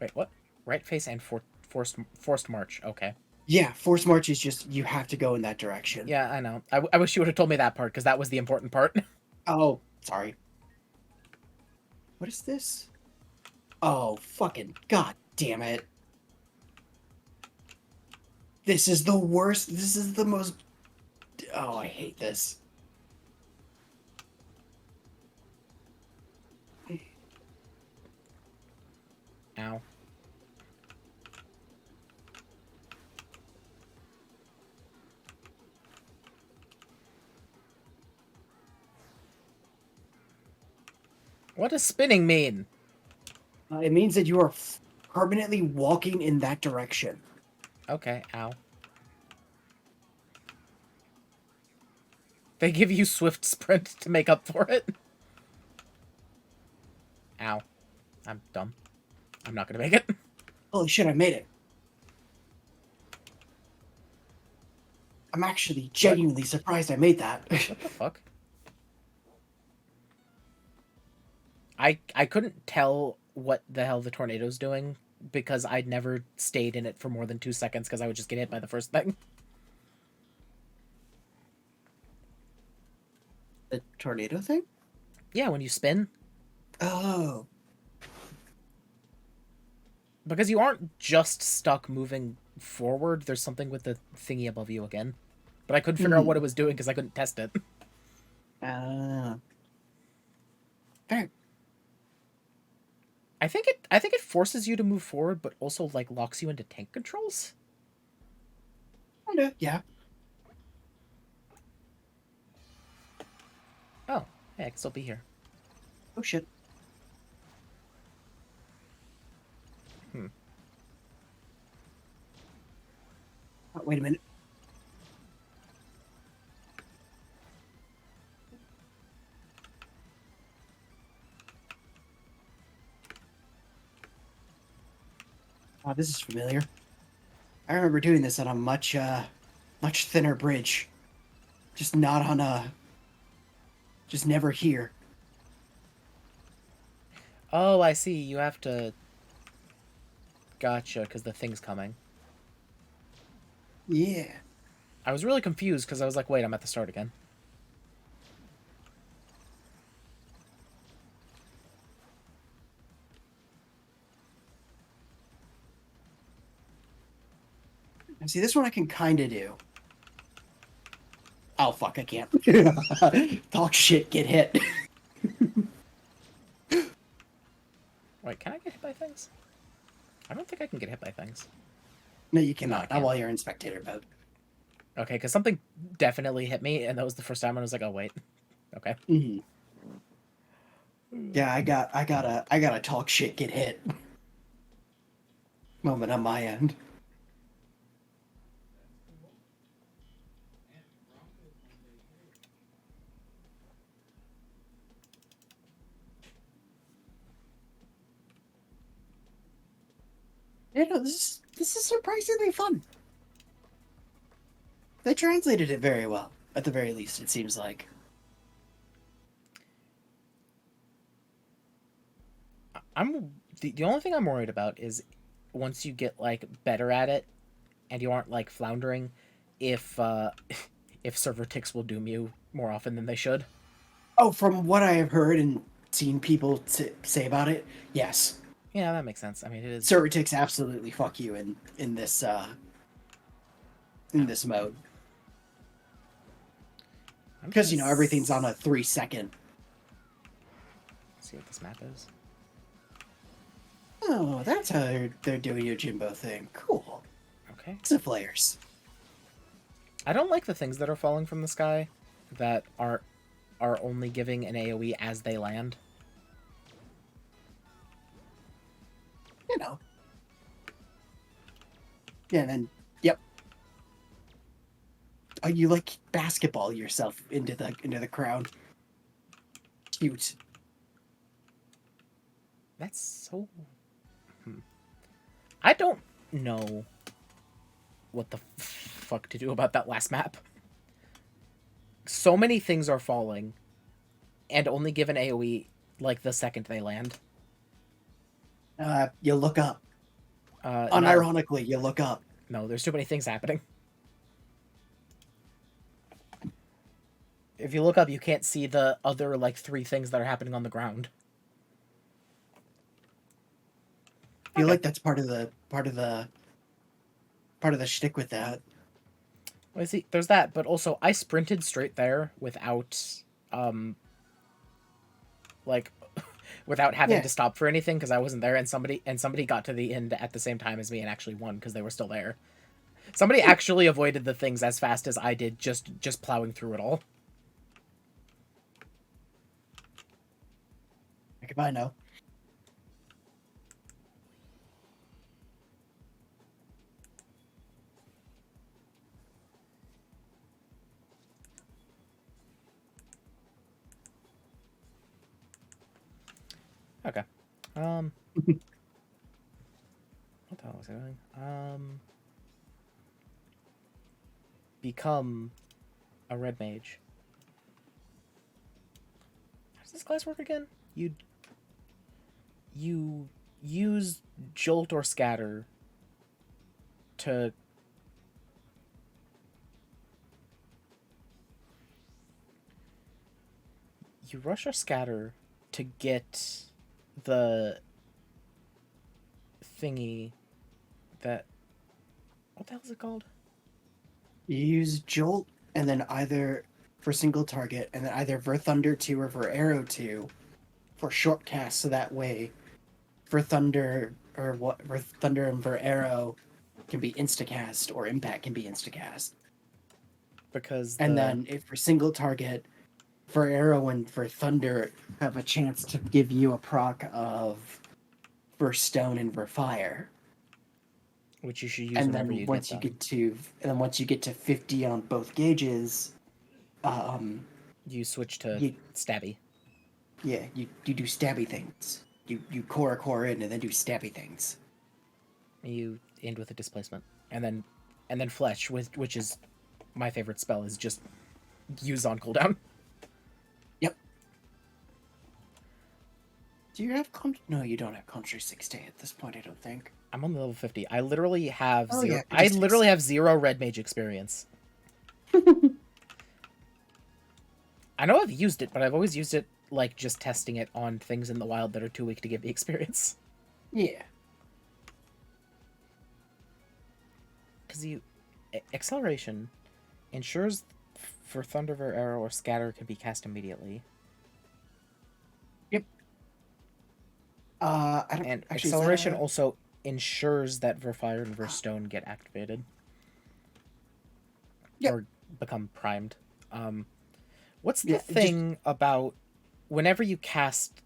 Wait, what? Right face and forced march. Okay. Yeah, forced march is just you have to go in that direction. Yeah, I know. I wish you would have told me that part because that was the important part. Oh, sorry. What is this? Oh, fucking god damn it. This is the worst. This is the most. Oh, I hate this. Ow. What does spinning mean? It means that you are permanently walking in that direction. Okay, ow. They give you swift sprint to make up for it. Ow. I'm dumb. I'm not gonna make it. Holy shit, I made it. I'm actually genuinely surprised I made that. What the fuck? I couldn't tell what the hell the tornado's doing because I'd never stayed in it for more than 2 seconds because I would just get hit by the first thing. The tornado thing? Yeah, when you spin. Oh. Because you aren't just stuck moving forward, there's something with the thingy above you again. But I couldn't figure out what it was doing because I couldn't test it. Fair. I think it forces you to move forward, but also like locks you into tank controls. Kinda, yeah. Oh, hey, I can still be here. Oh shit. Hmm. Oh, wait a minute. Oh, this is familiar. I remember doing this on a much thinner bridge. Just not on a. Just never here. Oh, I see. You have to. Gotcha, because the thing's coming. Yeah. I was really confused because I was like, wait, I'm at the start again. See, this one I can kind of do. Oh, fuck, I can't. Talk shit, get hit. Wait, can I get hit by things? I don't think I can get hit by things. No, you No, I cannot. Not can't. while you're in spectator mode. Okay, because something definitely hit me, and that was the first time I was like, oh, wait. Okay. Mm-hmm. Yeah, I gotta talk shit, get hit. Moment on my end. You know, this is surprisingly fun. They translated it very well, at the very least, it seems like. The only thing I'm worried about is once you get like better at it and you aren't like floundering, if if server ticks will doom you more often than they should. Oh, from what I have heard and seen people say about it, yes. Yeah, that makes sense. I mean, it is. Server ticks absolutely fuck you in this mode. Because, you know, everything's on a 3-second. See what this map is. Oh, that's how they're doing your Jimbo thing. Cool. Okay. It's the flares. I don't like the things that are falling from the sky that are only giving an AoE as they land. You know. Yeah, and then, yep. Oh, you like basketball yourself into the crowd. Cute. That's so. I don't know what the fuck to do about that last map. So many things are falling, and only give an AoE like the second they land. You look up. No. Unironically, you look up. No, there's too many things happening. If you look up, you can't see the other like 3 things that are happening on the ground. I feel like that's part of the shtick with that. Well, see, there's that, but also I sprinted straight there without like without having to stop for anything because I wasn't there, and somebody got to the end at the same time as me and actually won because they were still there. Somebody actually avoided the things as fast as I did, just plowing through it all. Like if I know. Okay. What the hell was I doing? Become a red mage. How does this class work again? You use jolt or scatter to you rush or scatter to get the thingy that what the hell is it called? You use jolt and then either for single target, and then either Ver Thunder 2 or Ver Arrow 2 for short cast, so that way Ver Thunder Ver Thunder and Ver Arrow can be instacast or Impact can be instacast. Because And then if for single target, Ver Arrow and Ver Thunder have a chance to give you a proc of Ver Stone and Ver Fire. which you should use And whenever then you once get you them. once you get to 50 on both gauges, You switch to you, stabby. yeah, you do stabby things. You core in and then do stabby things. You end with a displacement, and then fletch, which is my favorite spell, is just use on cooldown. Yep. Do you have No, you don't have Conjure 6 at this point, I don't think. I'm on level 50. I literally have Oh, zero. yeah, I just literally have 0 red mage experience. I know I've used it, but I've always used it like just testing it on things in the wild that are too weak to give me experience. Yeah. Because acceleration ensures for Thunderver Arrow or Scatter can be cast immediately. Yep. I don't. And Actually, acceleration also ensures that Verfire and Verstone get activated. Yep. Or become primed. What's the Yeah, thing about whenever you cast,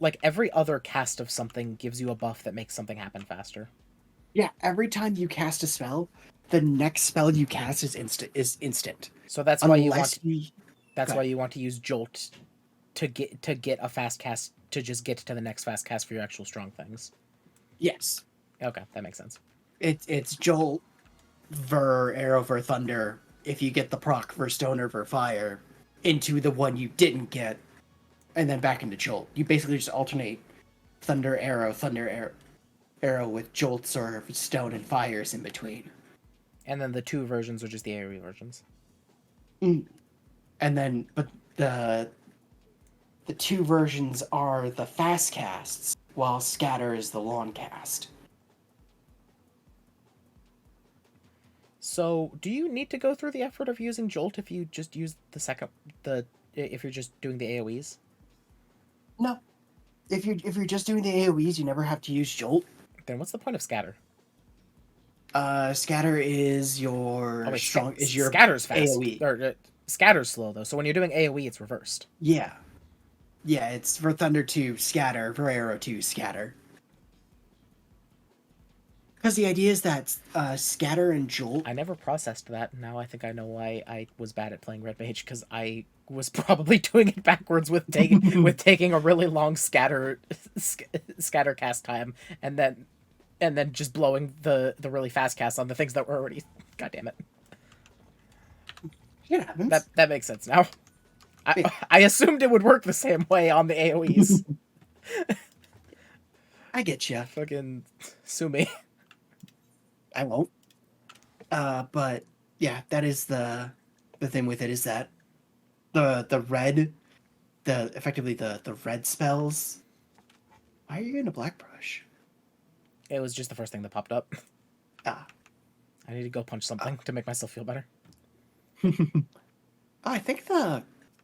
like every other cast of something gives you a buff that makes something happen faster? Yeah, every time you cast a spell, the next spell you cast is instant. So that's why you want. That's why you want to use Jolt to get a fast cast, to just get to the next fast cast for your actual strong things. Yes. Okay, that makes sense. It's Jolt, Ver Arrow, Ver Thunder. If you get the proc Ver Stone or Ver Fire into the one you didn't get, and then back into Jolt. You basically just alternate Thunder Arrow with Jolts or Stone and Fires in between. And then the 2 versions are just the AoE versions. And then, but the 2 versions are the fast casts, while Scatter is the long cast. So, do you need to go through the effort of using Jolt if you just use if you're just doing the AoEs? No. If you're just doing the AoEs, you never have to use Jolt. Then what's the point of Scatter? Scatter is your Scatter's fast. AoE. Or, Scatter's slow though. So when you're doing AoE, it's reversed. Yeah. Yeah, it's for Thunder 2 Scatter, for Arrow 2 Scatter. Because the idea is that Scatter and Jolt... I never processed that. Now I think I know why I was bad at playing Red Mage, because I was probably doing it backwards with taking a really long scatter cast time, and then just blowing the really fast cast on the things that were already... God damn it. It happens. That makes sense now. I assumed it would work the same way on the AoEs. I get you. Fucking sue me. I won't. But yeah, that is the thing with it, is that the red, effectively the red spells. Why are you in a black brush? It was just the first thing that popped up. Ah. I need to go punch something to make myself feel better. I think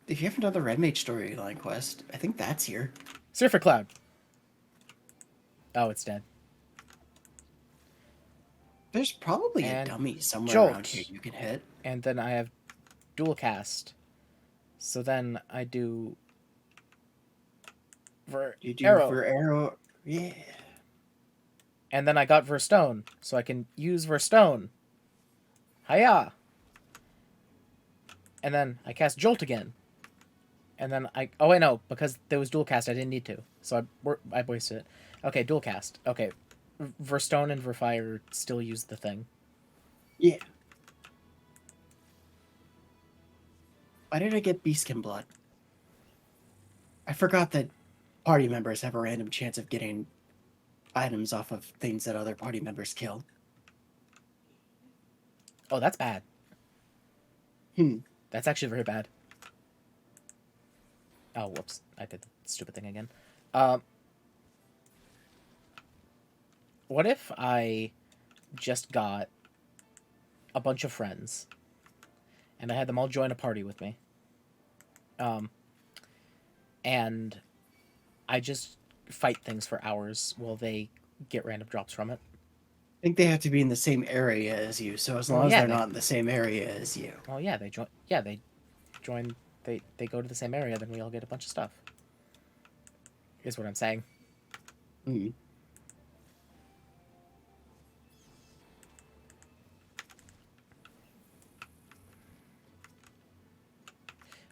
if you haven't done the Red Mage storyline quest, I think that's here. Surfer Cloud. Oh, it's dead. There's probably a dummy somewhere around here you can hit. And then I have dual cast. So then I do Arrow. For Arrow, yeah. And then I got Verstone, so I can use Verstone. Hiya! And then I cast Jolt again. And then oh wait, no, because there was dual cast, I didn't need to. So I wasted it. Okay, dual cast. Okay. Verstone and Verfire still use the thing. Yeah. Why did I get Beastkin Blood? I forgot that party members have a random chance of getting items off of things that other party members kill. Oh, that's bad. That's actually very bad. Oh, whoops. I did the stupid thing again. What if I just got a bunch of friends and I had them all join a party with me. And I just fight things for hours while they get random drops from it. I think they have to be in the same area as you, so as long as they're not in the same area as you. Well, yeah, they join. Yeah, they join. They go to the same area, then we all get a bunch of stuff. Is what I'm saying. Mm.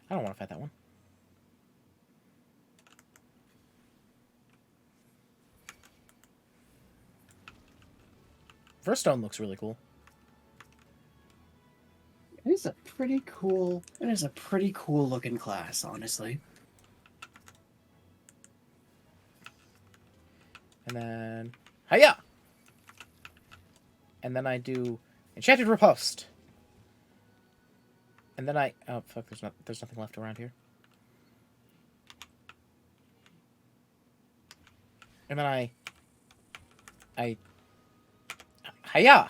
I don't want to fight that one. Verstone looks really cool. It is a pretty cool. It is a pretty cool looking class, honestly. And then, hiya! And then I do Enchanted Riposte. And then oh fuck, there's nothing left around here. And then I hiya!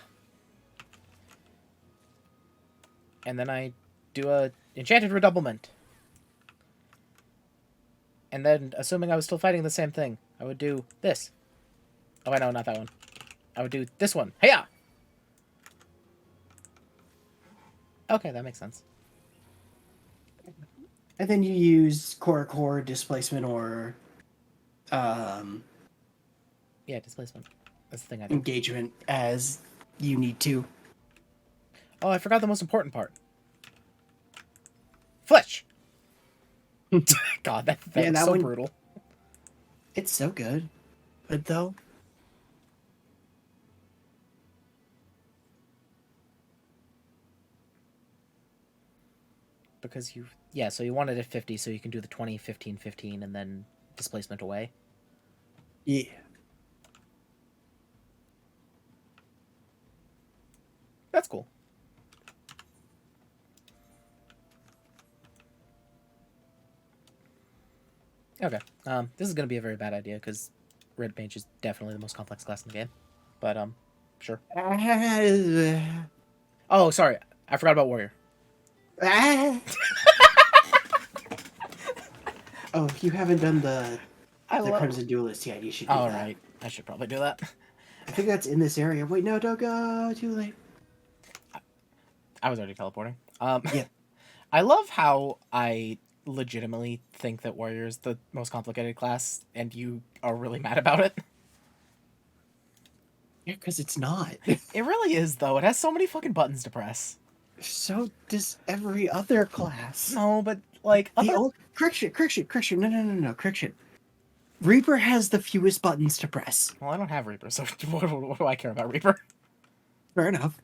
And then I do a Enchanted Redoublement. And then, assuming I was still fighting the same thing, I would do this. Oh, I know, not that one. I would do this one. Hiya! Okay, that makes sense. And then you use core displacement or Yeah, displacement. That's the thing I do. engagement as you need to. Oh, I forgot the most important part. Fletch! God, that was so brutal. It's so good. But though. Because yeah, so you want it at 50, so you can do the 20, 15, 15, and then displacement away. Yeah. That's cool. Okay, this is going to be a very bad idea, because Red Mage is definitely the most complex class in the game. But, sure. Oh, sorry, I forgot about Warrior. Oh, if you haven't done the Crimson Duelist yet, you should do that. All right, I should probably do that. I think that's in this area. Wait, no, don't go. Too late. I was already teleporting. Yeah. I love how I legitimately think that Warrior is the most complicated class, and you are really mad about it. Yeah, because it's not. It really is, though. It has so many fucking buttons to press. So does every other class. No, but, like, Correction. No. Correction. Reaper has the fewest buttons to press. Well, I don't have Reaper, so what do I care about Reaper? Fair enough.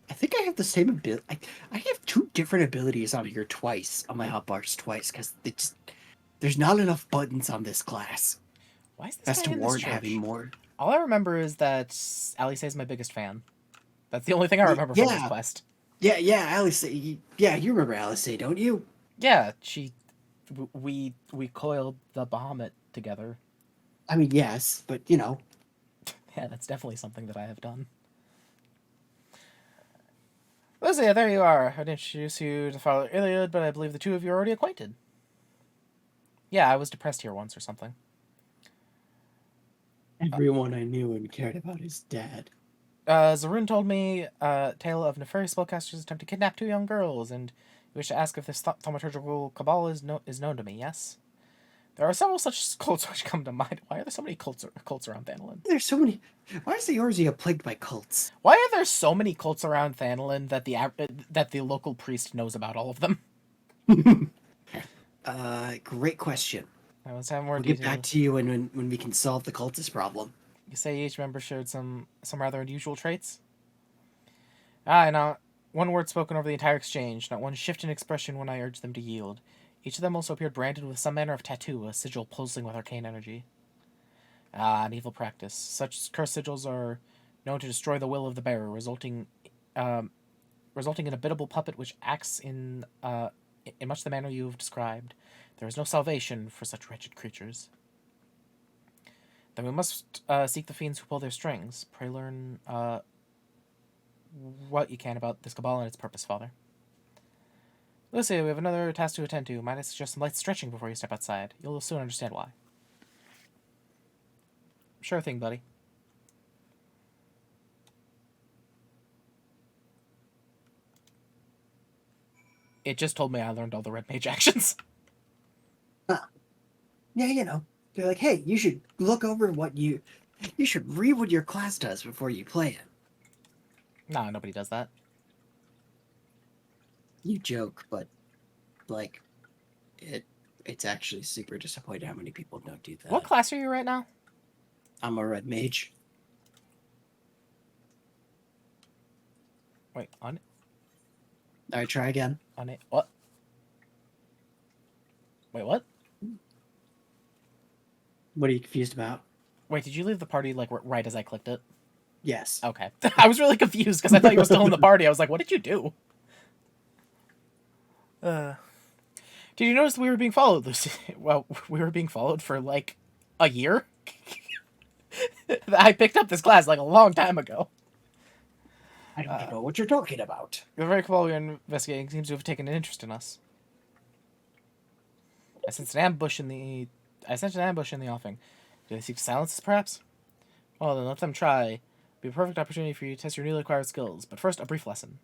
I think I have the same ability. I have two different abilities on here twice, on my hotbars twice, because there's not enough buttons on this class. Why is this That's guy to in warrant this church? having more. All I remember is that Alice is my biggest fan. That's the only thing I remember from this quest. Yeah, Alice. Yeah, you remember Alice, don't you? Yeah, we coiled the Bahamut together. I mean, yes, but you know. Yeah, that's definitely something that I have done. Lizzie, there you are. I'd introduce you to Father Iliad, but I believe the two of you are already acquainted. Yeah, I was depressed here once or something. Everyone I knew and cared about is dead. Zaroon told me a tale of nefarious spellcasters attempt to kidnap two young girls, and you wish to ask if this thaumaturgical cabal is known to me, yes? There are several such cults which come to mind. Why are there so many cults around Thanalin? There's so many. Why is the Eorzea plagued by cults? Why are there so many cults around Thanalin that the local priest knows about all of them? Great question. Let's have more We'll details. get back to you when we can solve the cultist problem. You say each member showed some rather unusual traits? Not one word spoken over the entire exchange, not one shift in expression when I urged them to yield. Each of them also appeared branded with some manner of tattoo, a sigil pulsing with arcane energy. An evil practice. Such cursed sigils are known to destroy the will of the bearer, resulting in a biddable puppet which acts in much the manner you have described. There is no salvation for such wretched creatures. Then we must seek the fiends who pull their strings. Pray learn what you can about this cabal and its purpose, Father. Lucy, we have another task to attend to. Might I suggest some light stretching before you step outside? You'll soon understand why. Sure thing, buddy. It just told me I learned all the red mage actions. Yeah, you know, they're like, hey, you should look over you should read what your class does before you play it. Nah, nobody does that. You joke, but like, it's actually super disappointing how many people don't do that. What class are you right now? I'm a red mage. Wait, on it? All right, try again. On it? What? Wait, what? What are you confused about? Wait, did you leave the party, like, right as I clicked it? Yes. Okay. I was really confused because I thought you were still in the party. I was like, what did you do? Did you notice we were being followed, Lucy? Well, we were being followed for, like, a year? I picked up this class, like, a long time ago. I don't know what you're talking about. The very cabal we are investigating seems to have taken an interest in us. I sensed an ambush in the offing. Do they seek to silence us, perhaps? Well, then let them try. It'll be a perfect opportunity for you to test your newly acquired skills. But first, a brief lesson.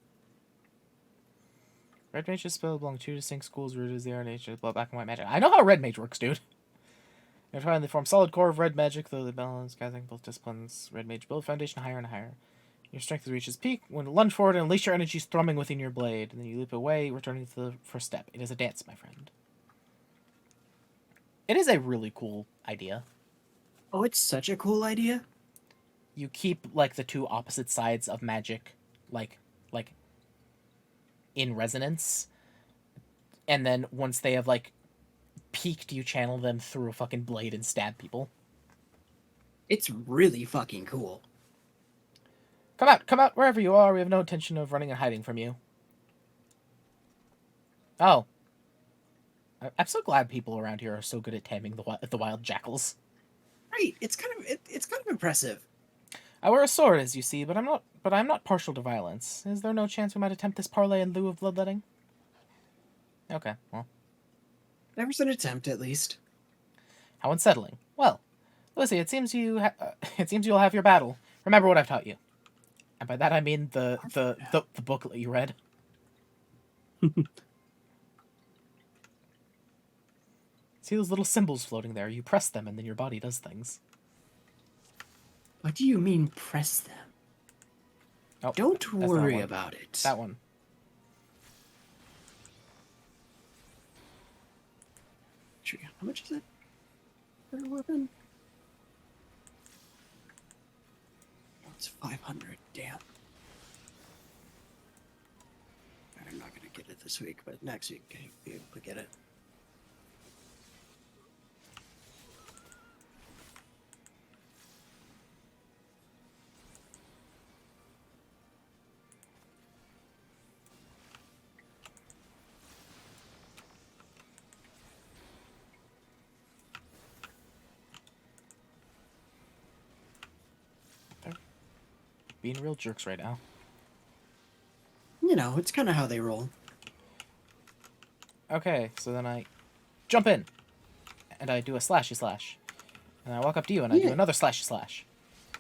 Red Mage's spell belong to 2 distinct schools rooted as they are in nature to blow black and white magic. I know how Red Mage works, dude. They're trying to form solid core of red magic, though they balance gathering both disciplines. Red Mage build foundation higher and higher. Your strength reaches peak when you lunge forward and unleash your energies thrumming within your blade, and then you leap away, returning to the first step. It is a dance, my friend. It is a really cool idea. Oh, it's such a cool idea. You keep, like, the two opposite sides of magic, like in resonance, and then once they have, like, peaked, you channel them through a fucking blade and stab people. It's really fucking cool. Come out, wherever you are. We have no intention of running and hiding from you. Oh. I'm so glad people around here are so good at taming the wild jackals. Right, it's kind of impressive. I wear a sword, as you see, but I'm not partial to violence. Is there no chance we might attempt this parlay in lieu of bloodletting? Okay, well. There's an attempt, at least. How unsettling. Well, Lucy, it seems you'll have your battle. Remember what I've taught you. And by that I mean the booklet you read. See those little symbols floating there? You press them and then your body does things. What do you mean press them? Oh, don't worry about it. That one. How much is it for a weapon? Oh, it's 500. Damn. I'm not gonna get it this week, but next week I'll be able to get it. Being real jerks right now. You know, it's kind of how they roll. Okay, so then I jump in, and I do a slashy slash, and I walk up to you and I do another slashy slash,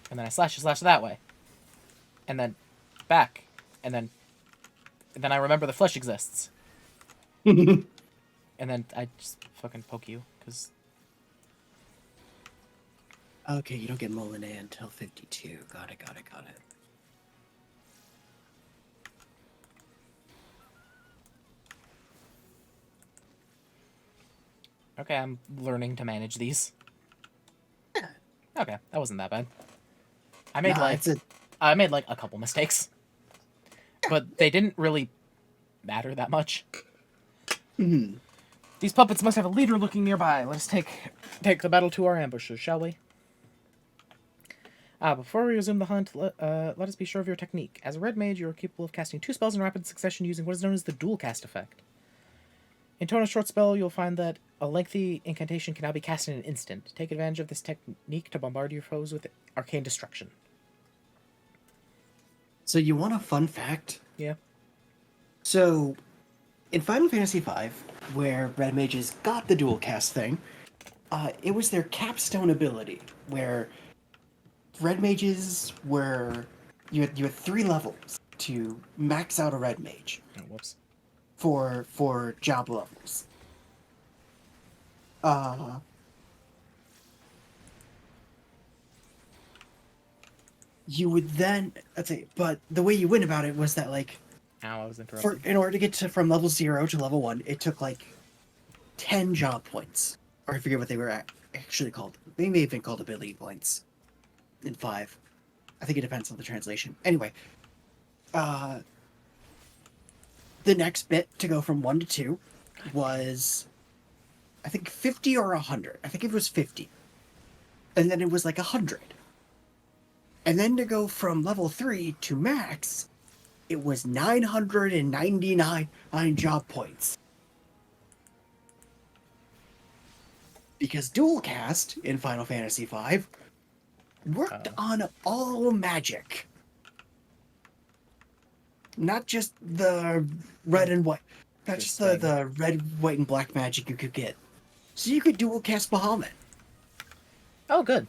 and then I slashy slash that way, and then back, and then I remember the flesh exists, and then I just fucking poke you because. Okay, you don't get Molinet until 52. Got it. Okay, I'm learning to manage these. Yeah. Okay, that wasn't that bad. I made like a couple mistakes, but they didn't really matter that much. Mm-hmm. These puppets must have a leader looking nearby. Let us take the battle to our ambushers, shall we? Before we resume the hunt, let us be sure of your technique. As a red mage, you are capable of casting 2 spells in rapid succession using what is known as the dual cast effect. In Tona's short spell, you'll find that a lengthy incantation can now be cast in an instant. Take advantage of this technique to bombard your foes with arcane destruction. So you want a fun fact? Yeah. So in Final Fantasy V, where red mages got the dual cast thing, it was their capstone ability, where red mages were you had 3 levels to max out a red mage Oh, whoops. for job levels. Uh, you would then let's say, but the way you went about it was that like Ow, I was interrupted. in order to get to from level 0 to level 1, it took like 10 job points, or I forget what they were actually called. They may have been called ability points in 5. I think it depends on the translation. Anyway, the next bit to go from 1 to 2 was, I think, 50 or 100. I think it was 50. And then it was like 100. And then to go from level 3 to max, it was 999 job points. Because dual cast in Final Fantasy V worked on all magic. Not just the red and white. Not just the red, white, and black magic you could get. So you could dual cast Bahamut. Oh, good.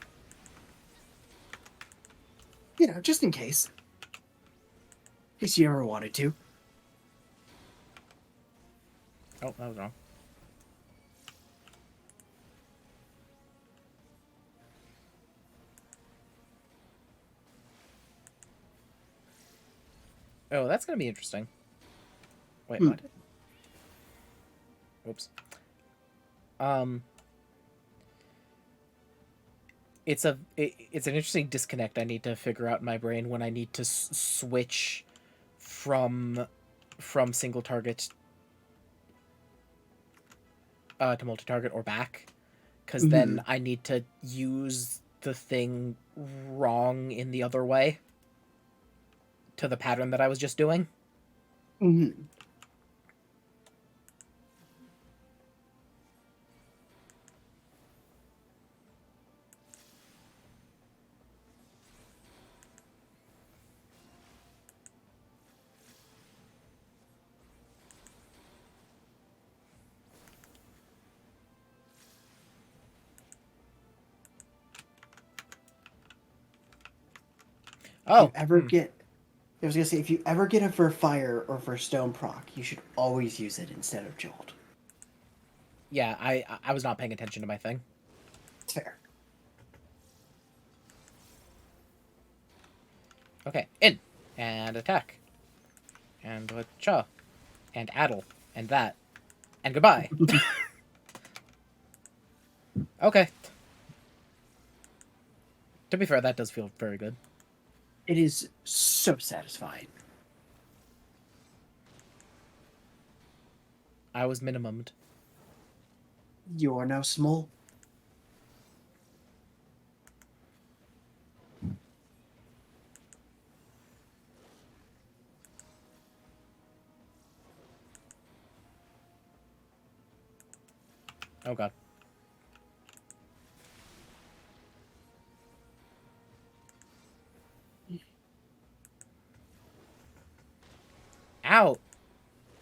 You know, just in case. In case you ever wanted to. Oh, that was wrong. Oh, that's gonna be interesting. Wait, what? Whoops. It's an interesting disconnect I need to figure out in my brain when I need to switch from single target to multi-target or back, because then I need to use the thing wrong in the other way to the pattern that I was just doing. Mm-hmm. Oh, If you ever get, I was gonna say, if you ever get a for fire or for stone proc, you should always use it instead of jolt. yeah, I was not paying attention to my thing. It's fair. Okay, in and attack, and cha, and addle, and that, and goodbye. Okay. To be fair, that does feel very good. It is so satisfying. I was minimumed. You are now small. Oh god. Ow!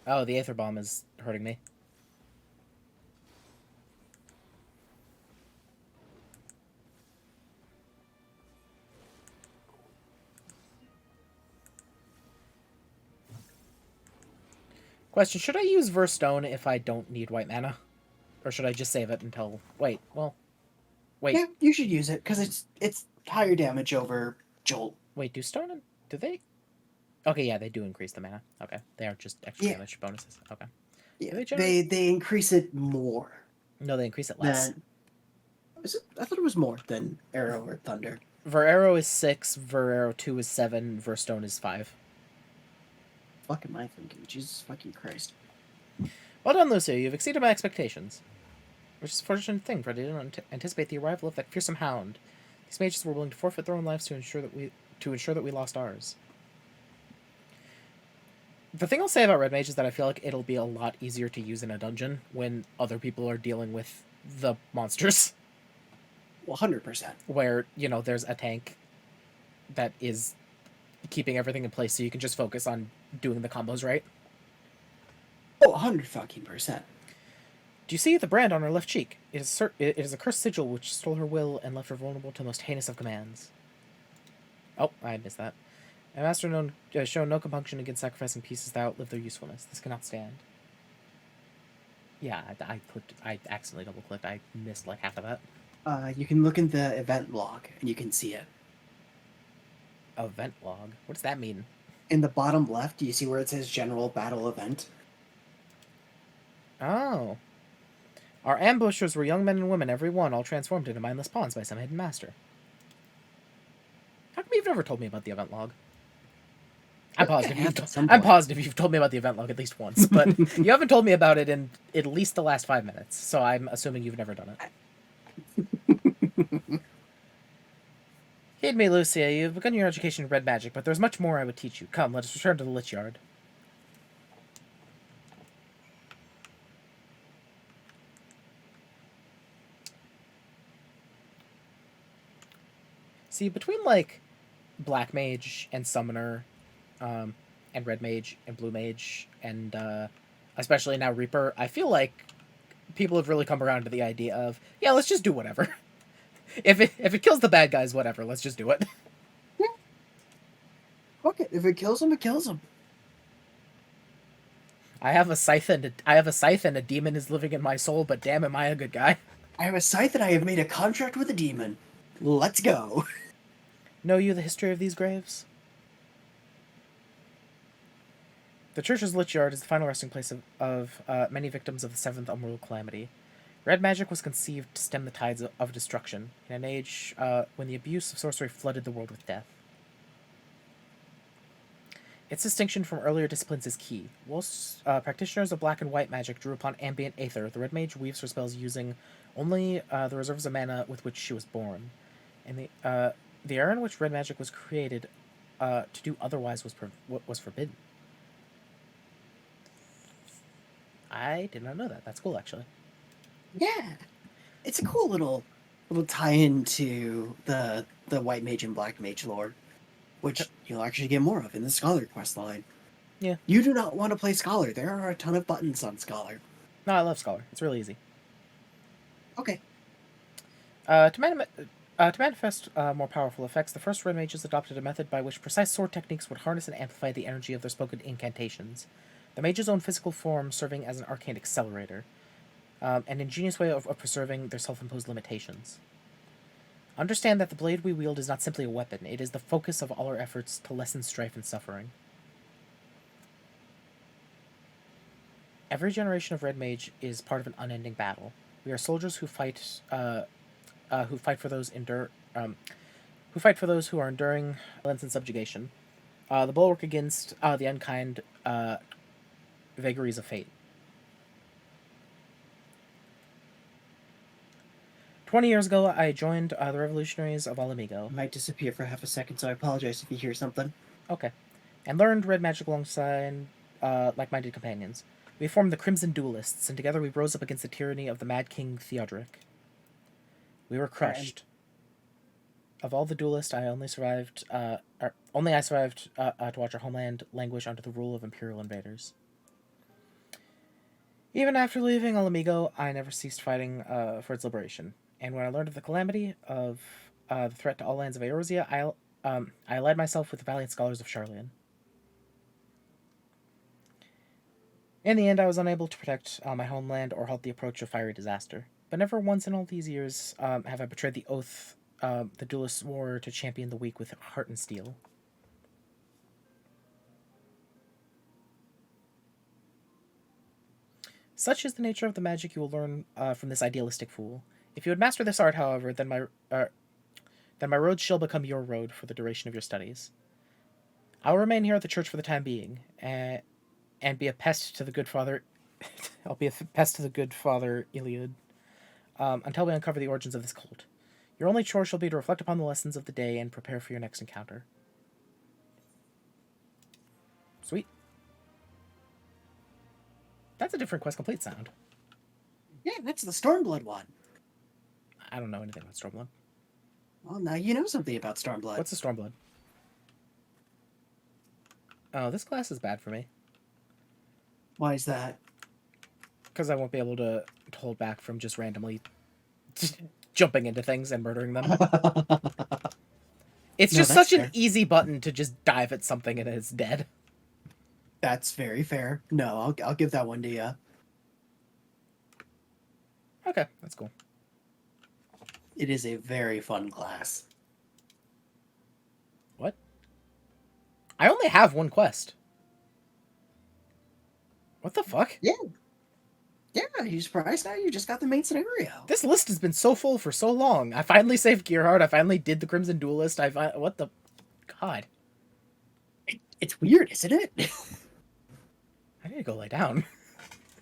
Oh, the Aether Bomb is hurting me. Question, should I use Verse Stone if I don't need white mana? Or should I just save it until... Wait, well... Wait. Yeah, you should use it, because it's higher damage over jolt. Wait, do Stone... And, do they... Okay, yeah, they do increase the mana. Okay, they aren't just extra damage bonuses. Okay. Yeah, they increase it more. No, they increase it less. I thought it was more than Arrow or Thunder. Ver Arrow is 6, Ver Arrow 2 is 7, Ver Stone is 5. Fuck am I thinking? Jesus fucking Christ. Well done, Lucio. You've exceeded my expectations. Which is a fortunate thing, for I didn't anticipate the arrival of that fearsome hound. These mages were willing to forfeit their own lives to ensure that we lost ours. The thing I'll say about Red Mage is that I feel like it'll be a lot easier to use in a dungeon when other people are dealing with the monsters. Well, 100%. Where, you know, there's a tank that is keeping everything in place so you can just focus on doing the combos right. Oh, 100%. Do you see the brand on her left cheek? It is a cursed sigil which stole her will and left her vulnerable to the most heinous of commands. Oh, I missed that. A master known shown no compunction against sacrificing pieces that outlive their usefulness. This cannot stand. Yeah, I accidentally double clicked. I missed like half of that. You can look in the event log and you can see it. Event log. What does that mean? In the bottom left, do you see where it says General Battle Event? Oh. Our ambushers were young men and women, every one, all transformed into mindless pawns by some hidden master. How come you've never told me about the event log? I'm positive you've told me about the event log at least once, but you haven't told me about it in at least the last 5 minutes, so I'm assuming you've never done it. Heed me, Lucia. You've begun your education in red magic, but there's much more I would teach you. Come, let us return to the Lich Yard. See, between, like, Black Mage and Summoner, and Red Mage and Blue Mage, and especially now Reaper, I feel like people have really come around to the idea of, yeah, let's just do whatever. If it kills the bad guys, whatever, let's just do it. Yeah. Fuck it. If it kills him, it kills him. I have a scythe and a demon is living in my soul, but damn, am I a good guy? I have a scythe and I have made a contract with a demon. Let's go. Know you the history of these graves? The church's Lich Yard is the final resting place of many victims of the 7th Umral Calamity. Red magic was conceived to stem the tides of destruction, in an age when the abuse of sorcery flooded the world with death. Its distinction from earlier disciplines is key. Whilst practitioners of black and white magic drew upon ambient aether, the red mage weaves her spells using only the reserves of mana with which she was born. And the era in which red magic was created to do otherwise was forbidden. I did not know that. That's cool, actually. Yeah, it's a cool little tie-in to the white mage and black mage lore, which you'll actually get more of in the Scholar quest line. Yeah. You do not want to play Scholar. There are a ton of buttons on Scholar. No, I love Scholar. It's really easy. Okay. To manifest more powerful effects, the first red mages adopted a method by which precise sword techniques would harness and amplify the energy of their spoken incantations. The mage's own physical form serving as an arcane accelerator, an ingenious way of preserving their self-imposed limitations. Understand that the blade we wield is not simply a weapon, it is the focus of all our efforts to lessen strife and suffering. Every generation of red mage is part of an unending battle. We are soldiers who fight for those who are enduring violence and subjugation. The bulwark against the unkind vagaries of fate. 20 years ago, I joined the revolutionaries of Alamigo. I might disappear for half a second, so I apologize if you hear something. Okay. And learned red magic alongside like-minded companions. We formed the Crimson Duelists, and together we rose up against the tyranny of the Mad King Theodoric. We were crushed. Of all the duelists, I survived to watch our homeland languish under the rule of imperial invaders. Even after leaving Alamigo, I never ceased fighting for its liberation. And when I learned of the calamity of the threat to all lands of Eorzea, I allied myself with the valiant scholars of Charlian. In the end, I was unable to protect my homeland or halt the approach of fiery disaster. But never once in all these years have I betrayed the oath the duelists swore to champion the weak with heart and steel. Such is the nature of the magic you will learn from this idealistic fool. If you would master this art, however, then my road shall become your road for the duration of your studies. I will remain here at the church for the time being, and be a pest to the good father. I'll be a pest to the good father Iliad, until we uncover the origins of this cult. Your only chore shall be to reflect upon the lessons of the day and prepare for your next encounter. Sweet. That's a different quest complete sound. Yeah, that's the Stormblood one. I don't know anything about Stormblood. Well, now you know something about Stormblood. What's a Stormblood? Oh, this class is bad for me. Why is that? Because I won't be able to hold back from just randomly jumping into things and murdering them. It's No, just that's such an fair. easy button to just dive at something and it's dead. That's very fair. No, I'll give that one to you. Okay, that's cool. It is a very fun class. What? I only have one quest. What the fuck? Yeah. Yeah, are you surprised now? You just got the main scenario. This list has been so full for so long. I finally saved Gearhart. I finally did the Crimson Duelist. What the... God. It's weird, isn't it? I need to go lay down.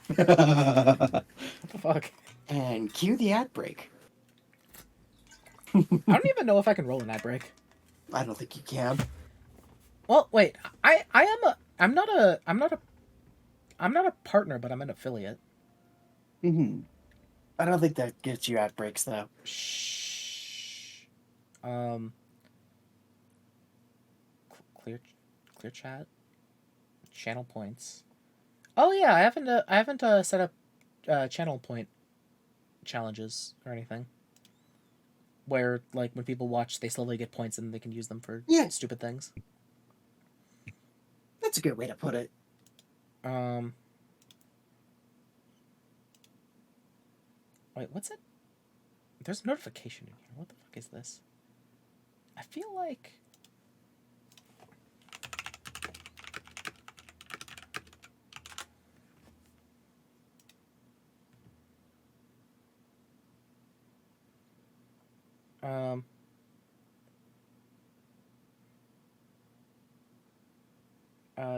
What the fuck? And cue the ad break. I don't even know if I can roll an ad break. I don't think you can. Well, wait. I'm not a partner, but I'm an affiliate. Mm-hmm. I don't think that gets you ad breaks though. Shh. Clear chat. Channel points. Oh yeah, I haven't set up channel point challenges or anything. Where like when people watch, they slowly get points and they can use them for stupid things. That's a good way to put it. Wait, what's it? There's a notification in here. What the fuck is this? I feel like...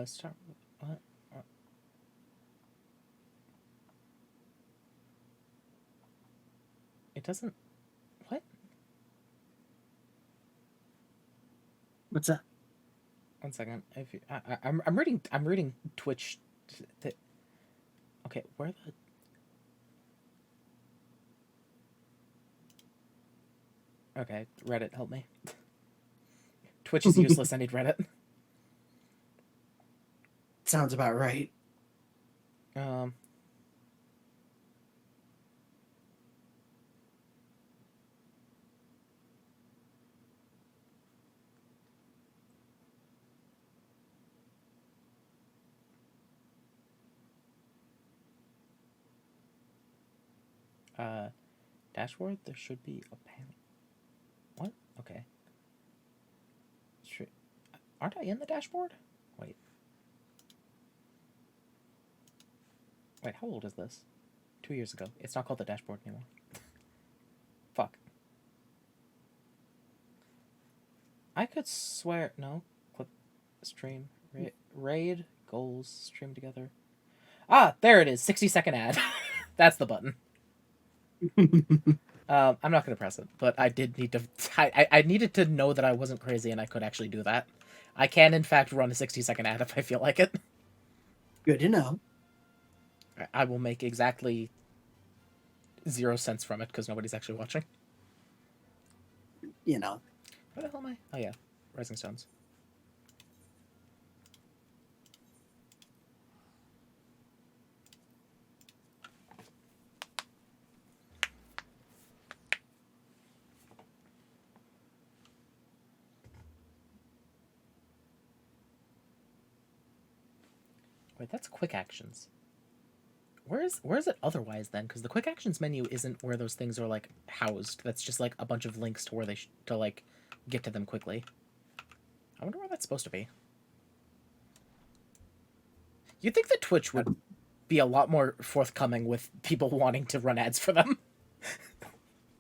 Start... What? It doesn't... What? What's that? 1 second. If you, I'm reading Twitch. Okay, where the... Okay, Reddit, help me. Twitch is useless. I need Reddit. Sounds about right. Dashboard. There should be a panel. What? Okay. Aren't I in the dashboard? Wait. Wait, how old is this? 2 years ago. It's not called the dashboard anymore. Fuck. I could swear... No. Click stream. Raid. Goals. Stream together. Ah, there it is. 60-second ad. That's the button. I'm not going to press it, but I did need to... I needed to know that I wasn't crazy and I could actually do that. I can, in fact, run a 60-second ad if I feel like it. Good to know. I will make exactly 0 cents from it because nobody's actually watching. You know. Where the hell am I? Oh, yeah. Rising Stones. Wait, that's quick actions. Where is it otherwise then? Because the quick actions menu isn't where those things are like housed. That's just like a bunch of links to where they to like get to them quickly. I wonder where that's supposed to be. You'd think that Twitch would be a lot more forthcoming with people wanting to run ads for them.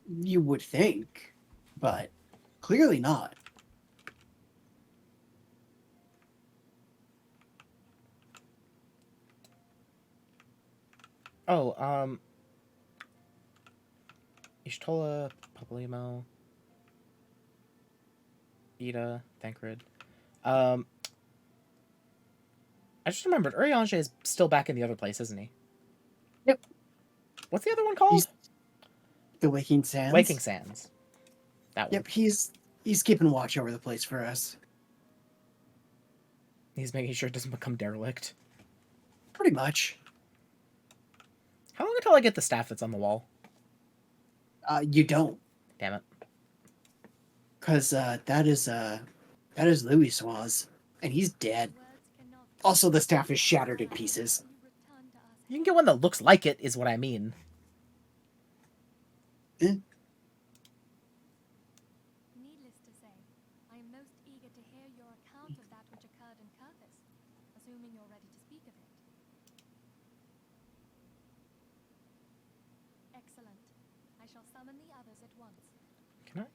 You would think, but clearly not. Oh, Ishtola, Pablimo, Ida, Thancred. I just remembered, Urianger is still back in the other place, isn't he? Yep. What's the other one called? The Waking Sands. Waking Sands. That one. Yep, he's keeping watch over the place for us. He's making sure it doesn't become derelict. Pretty much. How long until I get the staff that's on the wall? You don't, Damn it. because that is Louis Swaz, and he's dead. Also, the staff is shattered in pieces. You can get one that looks like it, is what I mean. Eh? Needless to say, I am most eager to hear your account of that which occurred in Curthis, assuming you're ready to speak of it. Excellent. I shall summon the others at once. Can I...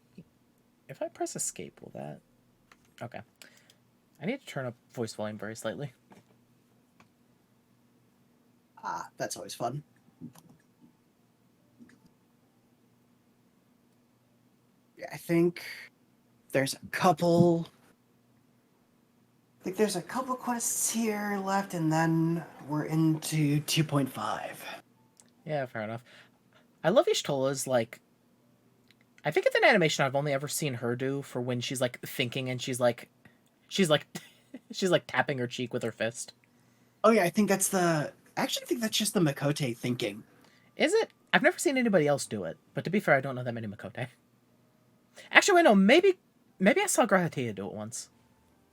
If I press escape, will that... Okay. I need to turn up voice volume very slightly. That's always fun. Yeah, I think there's a couple quests here left, and then we're into 2.5. Yeah, fair enough. I love Ishtola's, like... I think it's an animation I've only ever seen her do for when she's, like, thinking and she's like... She's like tapping her cheek with her fist. Oh yeah, I think that's the... I actually think that's just the Makote thinking. Is it? I've never seen anybody else do it. But to be fair, I don't know that many Makote. Actually, wait, no. Maybe I saw Grahatea do it once.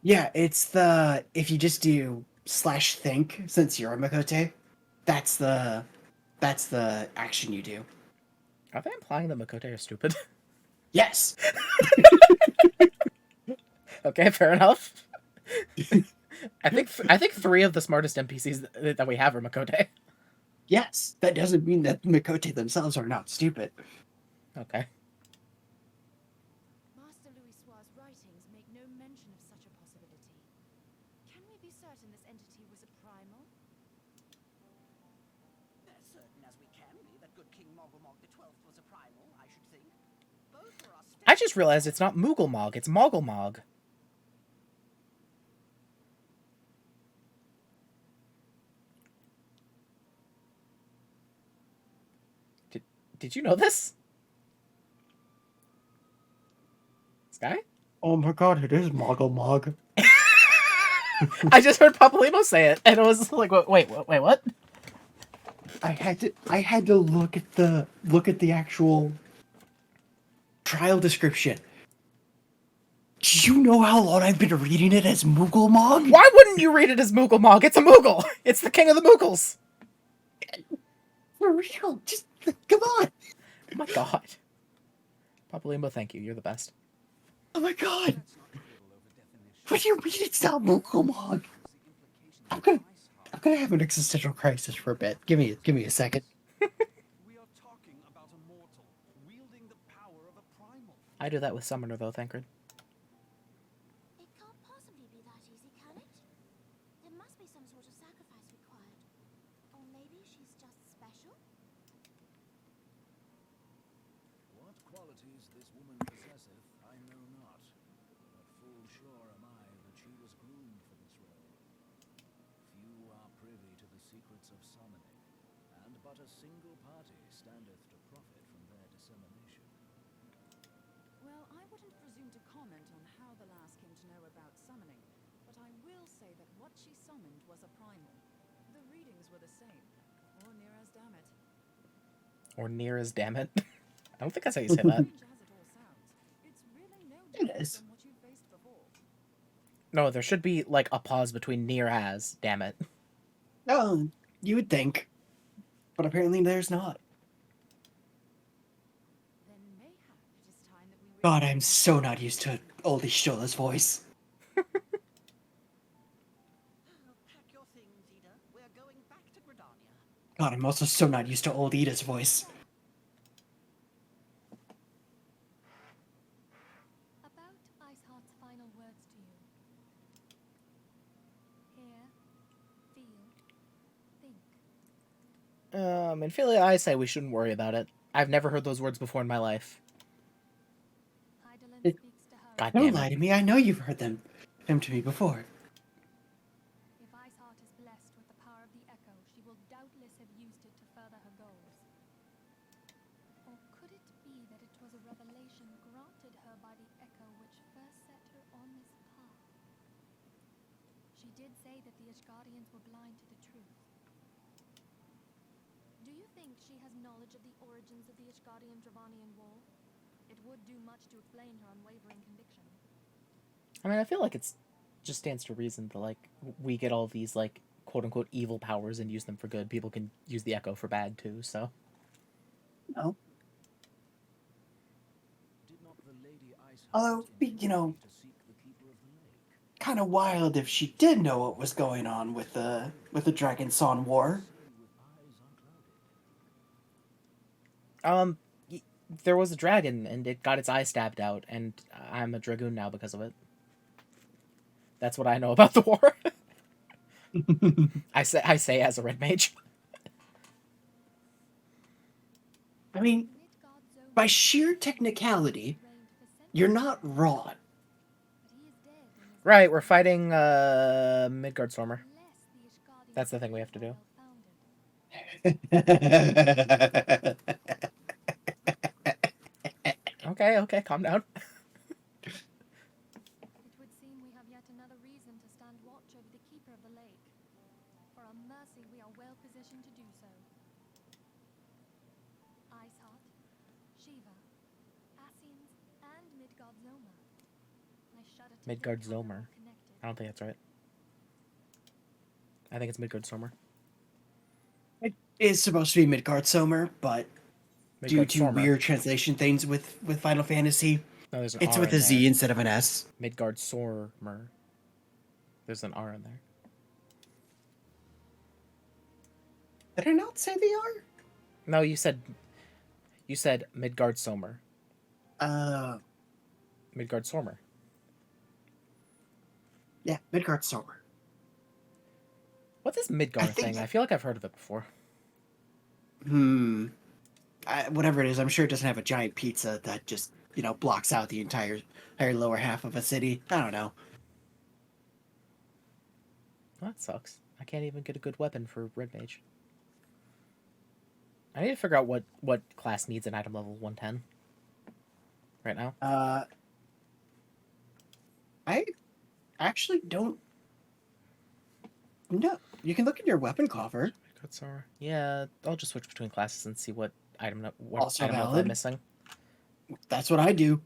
Yeah, it's the... If you just do /think, since you're a Makote, that's the action you do. Are they implying that Makote are stupid? Yes! Okay, fair enough. I think 3 of the smartest NPCs that we have are Makote. Yes! That doesn't mean that Makote themselves are not stupid. Okay. Master Louis Soir's writings make no mention of such a possibility. Can we be certain this entity was a primal? As certain as we can be that good King Mogulmog the 12th was a primal, I should think. Both are I just realized it's not Mooglmog, it's Mogglemog. Did you know this? Sky? Oh my god, it is Mogglemog. I just heard Papalimo say it, and it was like, wait, what? I had to look at the actual trial description. Do you know how long I've been reading it as Mooglemog? Why wouldn't you read it as Mooglemog? It's a Moogle! It's the king of the Moogles! For real, just come on. Oh my god. Papalimo, thank you. You're the best. Oh my god. What do you mean it's not Mooglemog? I'm gonna have an existential crisis for a bit. Give me a second. We are talking about a mortal wielding the power of a primal. I do that with Summoner, though, Thancred. It can't possibly be that easy, can it? There must be some sort of sacrifice required. Or maybe she's just special? What qualities this woman possesseth, I know not, but full sure am I that she was groomed for this role. Few are privy to the secrets of summoning, and but a single party standeth to profit from their dissemination. Well, I wouldn't presume to comment on how the lass came to know about summoning, but I will say that what she summoned was a primal. The readings were the same, or near as damn it. Or near as damn it. I don't think that's how you say that. Strange as it all sounds, it's really no different is. from what you faced before. No, there should be, like, a pause between near as, damn it. Oh, you would think, but apparently there's not. Then mayhap it is time that we God, I'm so not used to old Ishtola's voice. Oh, pack your things, Ida. We're going back to Gridania. God, I'm also so not used to old Ida's voice. About Iceheart's final words to you. Hear, feel, think. In Philly, I say we shouldn't worry about it. I've never heard those words before in my life. Hydaelyn It- speaks to her. God Don't damn lie it. to me, I know you've heard them to me before. If Iceheart is blessed with the power of the Echo, she will doubtless have used it to further her goals. Or could it be that it was a revelation granted her by the Echo which first set her on this path? She She did say that the Ishgardians were blind to the truth. Do you think she has knowledge of the origins of the Ishgardian-Dravanian War? It would do much to explain her unwavering conviction. I mean, I feel like it's just stands to reason that like we get all these like quote unquote evil powers and use them for good. People can use the Echo for bad too. So No. Did not the Lady Iceheart Although, intend you know, to seek the Keeper of the Lake? kind of wild if she did know what was going on with the Dragon Song War. See with eyes unclouded. there was a dragon and it got its eye stabbed out, and I'm a dragoon now because of it. That's what I know about the war. I say as a red mage. I mean, Midgard's own by sheer technicality, reigned for centuries, you're not wrong. but he is dead and is Right, we're fighting Midgard Stormer. unless the Ishgardian That's the thing we have to do. well-founded. Okay, calm down. It would seem we have yet another reason to stand watch over the Keeper of the Lake. For a mercy, we are well positioned to do so. Iceheart, Shiva, Ascians, and Midgard Zoma. I shudder to Midgard think how they're all Zomer. connected. I don't think that's right. I think it's Midgard Stormer. It is supposed to be Midgard Sommer, but due Midgard to Stormer. weird translation things with Final Fantasy, No, there's an it's R with in a Z there. instead of an S. Midgard Stormer. There's an R in there. Did I not say the R? No, you said Midgard Somer. Midgard Stormer. Yeah, Midgard Sommer. What's this Midgard think- thing? I feel like I've heard of it before. Whatever it is, I'm sure it doesn't have a giant pizza that just, blocks out the entire lower half of a city. I don't know. Well, that sucks. I can't even get a good weapon for Red Mage. I need to figure out what class needs an item level 110 right now. I actually don't know. You can look in your weapon cover. Midgard Somer. Yeah, I'll just switch between classes and see what item level Also I'm valid. missing. That's what I do.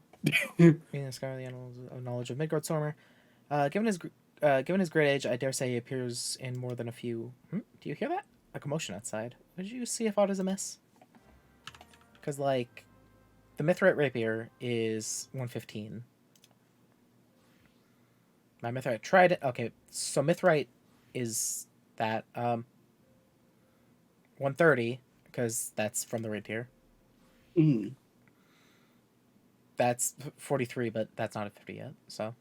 Being a scholar of the annals of knowledge of Midgard Somer. Given his great age, I dare say he appears in more than a few. Do you hear that? A commotion outside. Would you see if aught is amiss? Because like, the Mithrite rapier is 115. My Mithrite trident. Okay, so Mithrite is that 130 because that's from the rapier. Mm. That's 43, but that's not a 50 yet. So,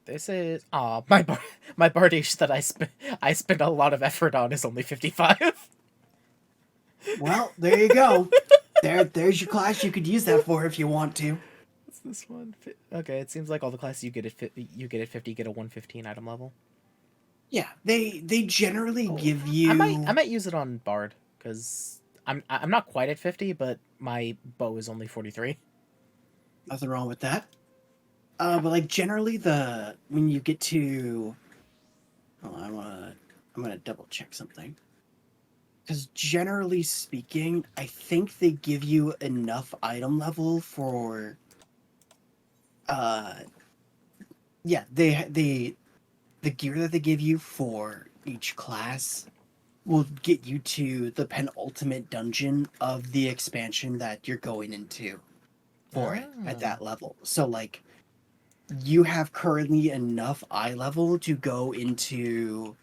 this is my Bardish that I spent a lot of effort on is only 55. Well, there you go. There's your class you could use that for if you want to. What's this one? Okay, it seems like all the classes you get at 50 get a 115 item level. Yeah, they generally give you. I might use it on Bard because I'm not quite at 50, but my bow is only 43. Nothing wrong with that. But like generally when you get to, I'm gonna double check something. Because generally speaking, I think they give you enough item level for. The gear that they give you for each class will get you to the penultimate dungeon of the expansion that you're going into for it at that level. So like you have currently enough eye level to go into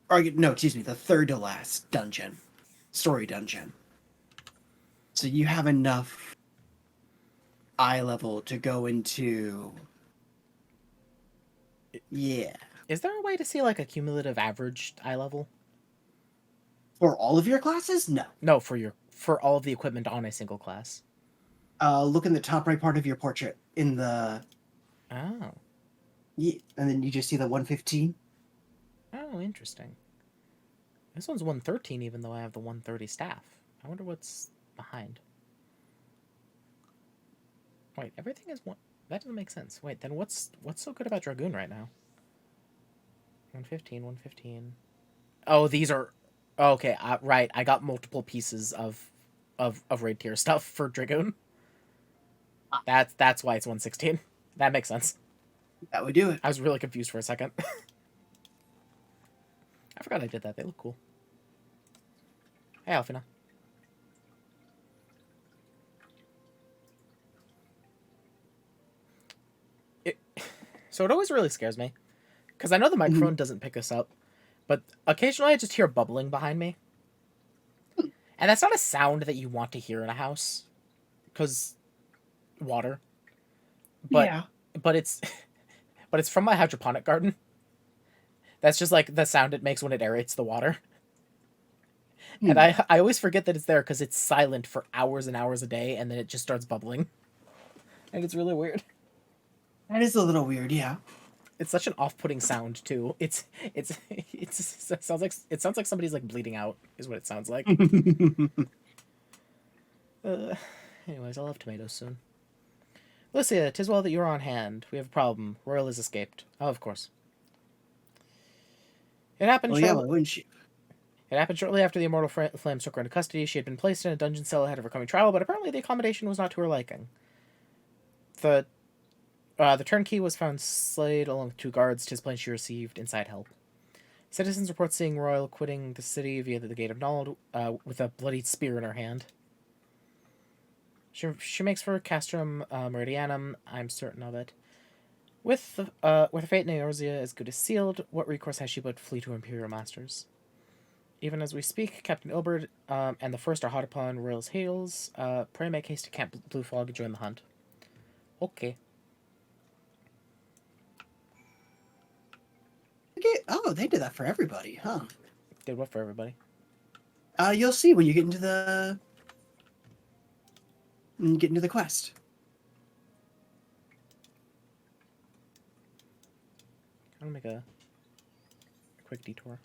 the third to last dungeon, story dungeon. So you have enough eye level to go into. Yeah. Is there a way to see like a cumulative average eye level? For all of your classes? No. No, for all of the equipment on a single class. Look in the top right part of your portrait in the. Oh. Yeah, and then you just see the 115. Oh, interesting. This one's 113 even though I have the 130 staff. I wonder what's behind. Wait, everything is one. That doesn't make sense. Wait, then what's so good about Dragoon right now? 115, 115. Oh, these are... Oh, okay, right. I got multiple pieces of raid tier stuff for Dragoon. That's why it's 116. That makes sense. That would do it. I was really confused for a second. I forgot I did that. They look cool. Hey, Alfina. So it always really scares me. Because I know the microphone doesn't pick us up. But occasionally I just hear bubbling behind me. And that's not a sound that you want to hear in a house. Because water. But, yeah. But it's... But it's from my hydroponic garden. That's just like the sound it makes when it aerates the water. And I always forget that it's there because it's silent for hours and hours a day, and then it just starts bubbling. And it's really weird. That is a little weird, yeah. It's such an off-putting sound too. It sounds like somebody's like bleeding out, is what it sounds like. Anyways, I'll have tomatoes soon. Lucia, 'tis well that you are on hand. We have a problem. Royal has escaped. Oh, of course. It happened. Well, yeah, why wouldn't she? It happened shortly after the Immortal Flame took her into custody. She had been placed in a dungeon cell ahead of her coming trial, but apparently the accommodation was not to her liking. The turnkey was found slayed along with 2 guards. 'Tis plain she received inside help. Citizens report seeing Royal quitting the city via the Gate of Nald with a bloodied spear in her hand. She makes for Castrum Meridianum, I'm certain of it. With her fate in Eorzea as good as sealed, what recourse has she but flee to Imperial masters? Even as we speak, Captain Ilberd and the first are hot upon Royal's heels. Pray make haste to Camp Blue Fog and join the hunt. Okay. Okay. Oh, they did that for everybody, huh? Did what for everybody? You'll see when you get into the quest. I'll make a quick detour.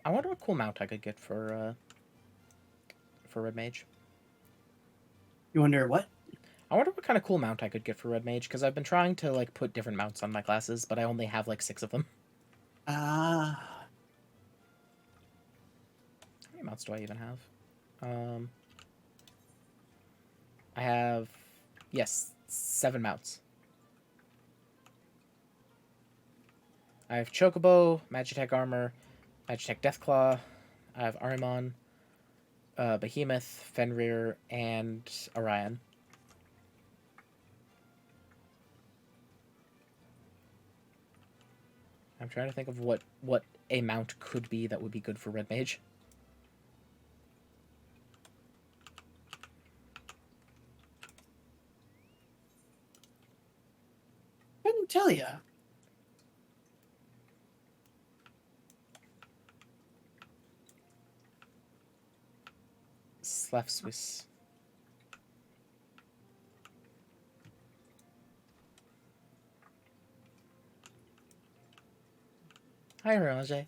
I wonder what cool mount I could get for Red Mage. You wonder what? I wonder what kind of cool mount I could get for Red Mage, because I've been trying to like put different mounts on my classes, but I only have like 6 of them. How many mounts do I even have? I have, yes, 7 mounts. I have Chocobo, Magitech Armor, Magitech Deathclaw, I have Arimon, Behemoth, Fenrir, and Orion. I'm trying to think of what a mount could be that would be good for Red Mage. Couldn't tell you. Slav Swiss. Hi, Roger.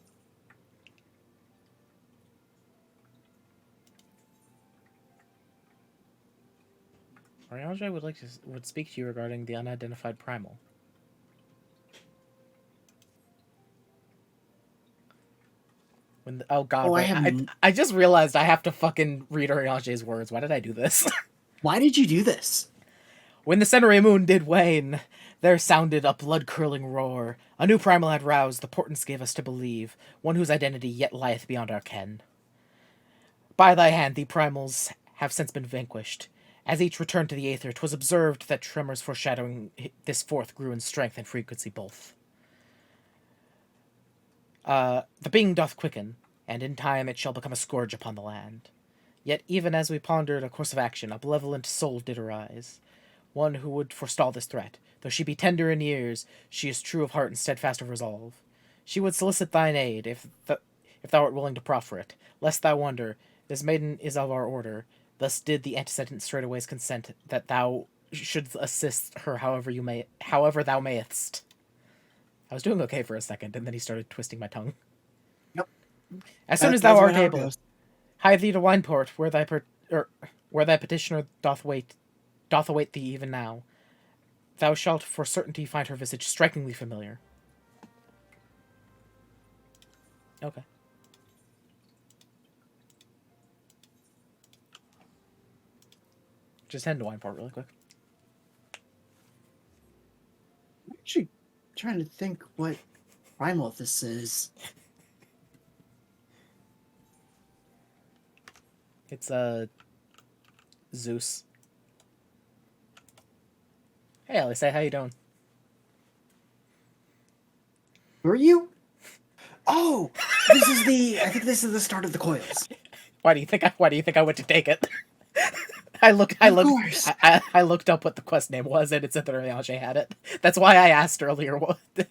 Ariange would speak to you regarding the unidentified primal. Oh god, wait, I just realized I have to fucking read Ariange's words. Why did I do this? Why did you do this? When the centenary moon did wane, there sounded a blood-curdling roar. A new primal had roused, the portents gave us to believe, one whose identity yet lieth beyond our ken. By thy hand the primals have since been vanquished. As each returned to the aether, 'twas observed that tremors foreshadowing this fourth grew in strength and frequency both. The being doth quicken, and in time it shall become a scourge upon the land. Yet even as we pondered a course of action, a benevolent soul did arise. One who would forestall this threat. Though she be tender in years, she is true of heart and steadfast of resolve. She would solicit thine aid, if thou art willing to proffer it. Lest thou wonder, this maiden is of our order. Thus did the antecedent straightways consent that thou should assist her however thou mayest. I was doing okay for a second, and then he started twisting my tongue. Nope. As soon as That's thou art how it able, goes. hie thee to Wineport, where thy petitioner doth await thee even now. Thou shalt for certainty find her visage strikingly familiar. Okay. Just head to Wineport really quick. I'm actually trying to think what primal this is. It's Zeus. Hey, Alice, how you doing? Were you? Oh, this is the. I think this is the start of the coils. Why do you think I went to take it? Of course. I looked up what the quest name was, and it said that Urianger had it. That's why I asked earlier.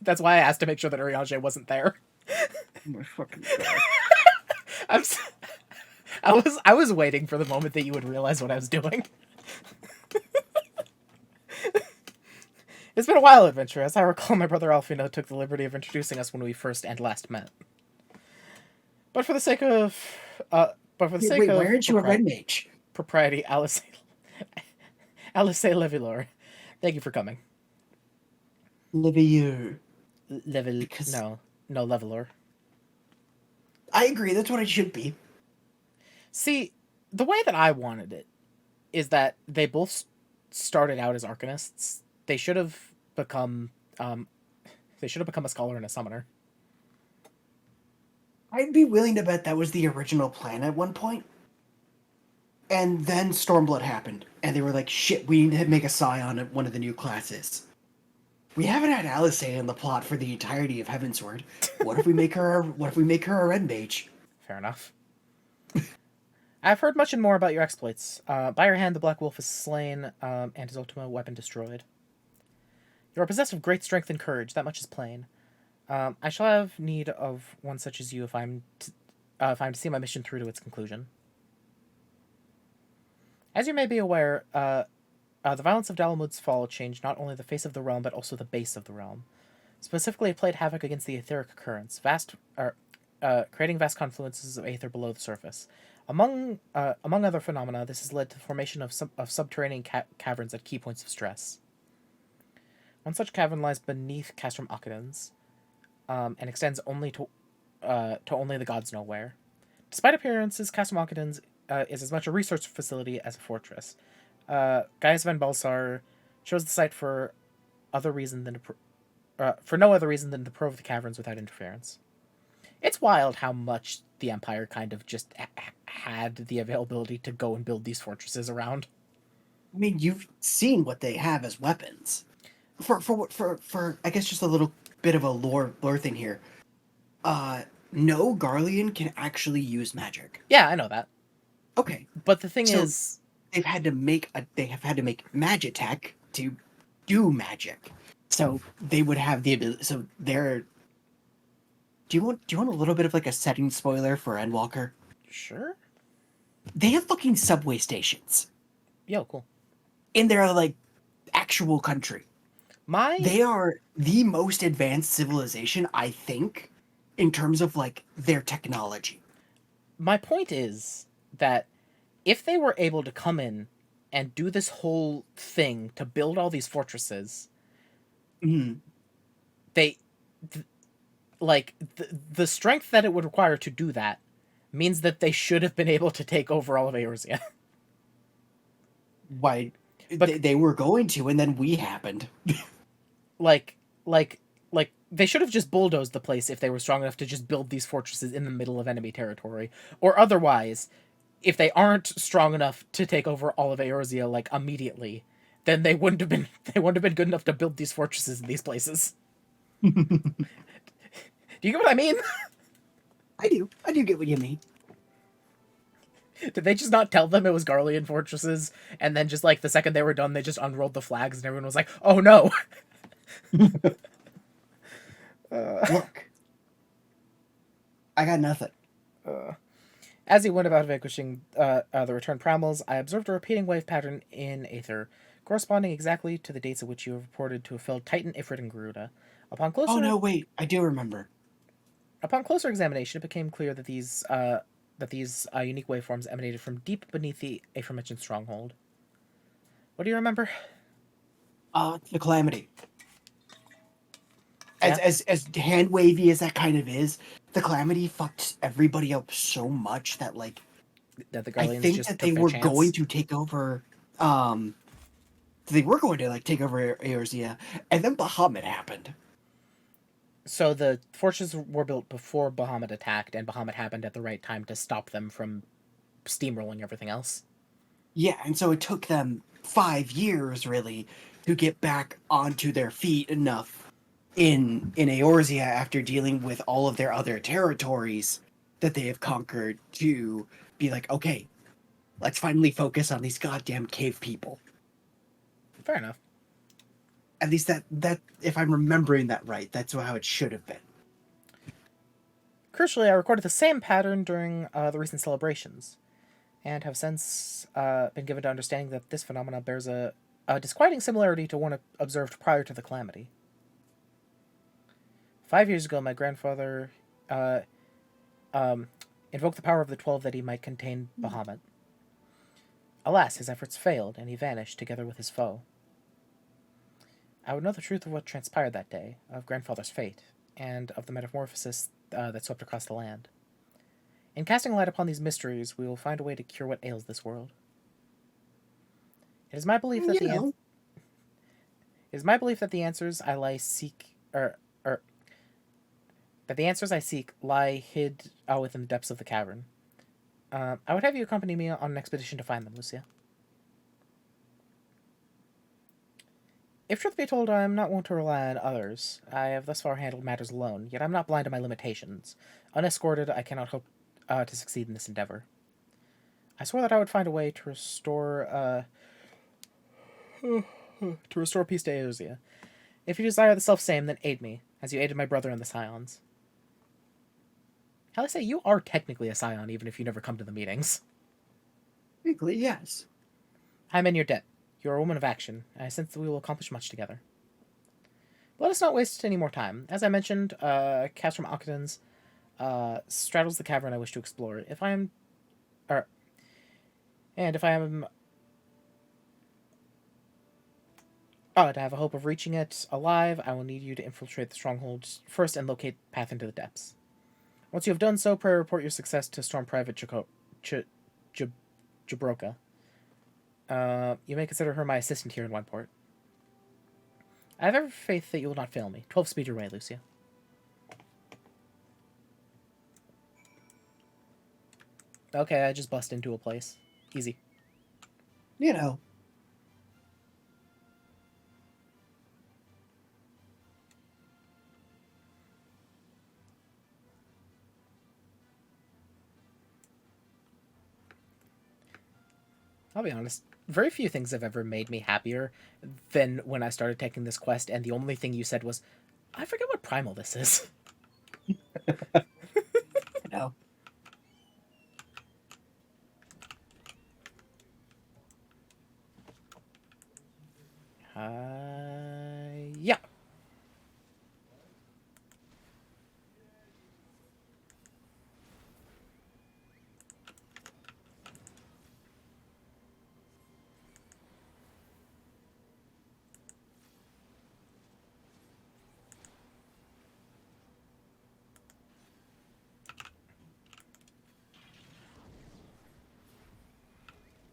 That's why I asked to make sure that Urianger wasn't there. Oh my fucking god. I was waiting for the moment that you would realize what I was doing. It's been a while, adventure. As I recall, my brother Alfino took the liberty of introducing us when we first and last met. But for the sake of, Wait, why aren't you a red mage? Propriety, Alice Levilor. Thank you for coming. Livier. No, Levelor. I agree. That's what it should be. See, the way that I wanted it is that they both started out as arcanists. They should have become a scholar and a summoner. I'd be willing to bet that was the original plan at one point. And then Stormblood happened, and they were like, "Shit, we need to make a scion of one of the new classes." We haven't had Alice in the plot for the entirety of Heavensward. What if we make her a red mage? Fair enough. I've heard much and more about your exploits. By your hand, the Black Wolf is slain, and his ultimate weapon destroyed. You are possessed of great strength and courage. That much is plain. I shall have need of one such as you if I'm to see my mission through to its conclusion. As you may be aware, the violence of Dalamud's fall changed not only the face of the realm, but also the base of the realm. Specifically, it played havoc against the etheric currents, creating vast confluences of aether below the surface. Among other phenomena, this has led to the formation of subterranean caverns at key points of stress. One such cavern lies beneath Castrum Occadens, and extends only to only the gods know where. Despite appearances, Castrum Occadens is as much a research facility as a fortress. Gaius van Balsar chose the site for no other reason than to probe the caverns without interference. It's wild how much the Empire kind of just had the availability to go and build these fortresses around. I mean, you've seen what they have as weapons. For I guess just a little bit of a lore thing here. No Garlean can actually use magic. Yeah, I know that. Okay, But the thing is, they have had to make Magitech to do magic. So they would have the ability. So they're. Do you want a little bit of like a setting spoiler for Endwalker? sure. They have fucking subway stations Yo, cool. in their like actual country. They are the most advanced civilization, I think, in terms of like their technology. My point is that if they were able to come in and do this whole thing to build all these fortresses, Mm. the strength that it would require to do that means that they should have been able to take over all of Eorzea. Why? But- They were going to, and then we happened. like they should have just bulldozed the place if they were strong enough to just build these fortresses in the middle of enemy territory, or otherwise, if they aren't strong enough to take over all of Eorzea like immediately, then they wouldn't have been good enough to build these fortresses in these places. Do you get what I mean? I do get what you mean. Did they just not tell them it was Garlean fortresses, and then just like the second they were done, they just unrolled the flags and everyone was like, "Oh no!" Look, I got nothing. As he went about vanquishing the returned primals, I observed a repeating wave pattern in Aether, corresponding exactly to the dates at which you have reported to have felled Titan, Ifrit, and Garuda. Upon Oh closer no, wait, I do remember. Upon closer examination, it became clear that these unique waveforms emanated from deep beneath the aforementioned stronghold. What do you remember? The Calamity. Yeah. As hand wavy as that kind of is, the Calamity fucked everybody up so much that like That the I Garleans think just that they took their were chance. going to take over. They were going to like take over Eorzea, and then Bahamut happened. So the fortresses were built before Bahamut attacked, and Bahamut happened at the right time to stop them from steamrolling everything else. Yeah, and so it took them 5 years really to get back onto their feet enough in Eorzea after dealing with all of their other territories that they have conquered to be like, okay, let's finally focus on these goddamn cave people. Fair enough. At least that if I'm remembering that right, that's how it should have been. Crucially, I recorded the same pattern during the recent celebrations, and have since been given to understanding that this phenomenon bears a disquieting similarity to one observed prior to the calamity. 5 years ago, my grandfather invoked the power of the 12 that he might contain Bahamut. Alas, his efforts failed, and he vanished together with his foe. I would know the truth of what transpired that day, of grandfather's fate, and of the metamorphosis that swept across the land. In casting light upon these mysteries, we will find a way to cure what ails this world. It is my belief that it is my belief that the answers I seek lie hid within the depths of the cavern. I would have you accompany me on an expedition to find them, Lucia. If truth be told, I am not wont to rely on others. I have thus far handled matters alone, yet I am not blind to my limitations. Unescorted, I cannot hope to succeed in this endeavor. I swore that I would find a way to restore peace to Eorzea. If you desire the self-same, then aid me, as you aided my brother and the Scions. How I say, you are technically a Scion, even if you never come to the meetings. Technically, yes. I am in your debt. You are a woman of action, and I sense that we will accomplish much together. Let us not waste any more time. As I mentioned, Castrum Occupants straddles the cavern I wish to explore. If I am to have a hope of reaching it alive, I will need you to infiltrate the strongholds first and locate path into the depths. Once you have done so, pray report your success to Storm Private Jabroka. You may consider her my assistant here in Wineport. I have every faith that you will not fail me. 12 speed your way, Lucia. Okay, I just bust into a place. Easy. You know. I'll be honest. Very few things have ever made me happier than when I started taking this quest, and the only thing you said was, I forget what primal this is. You know. Yeah.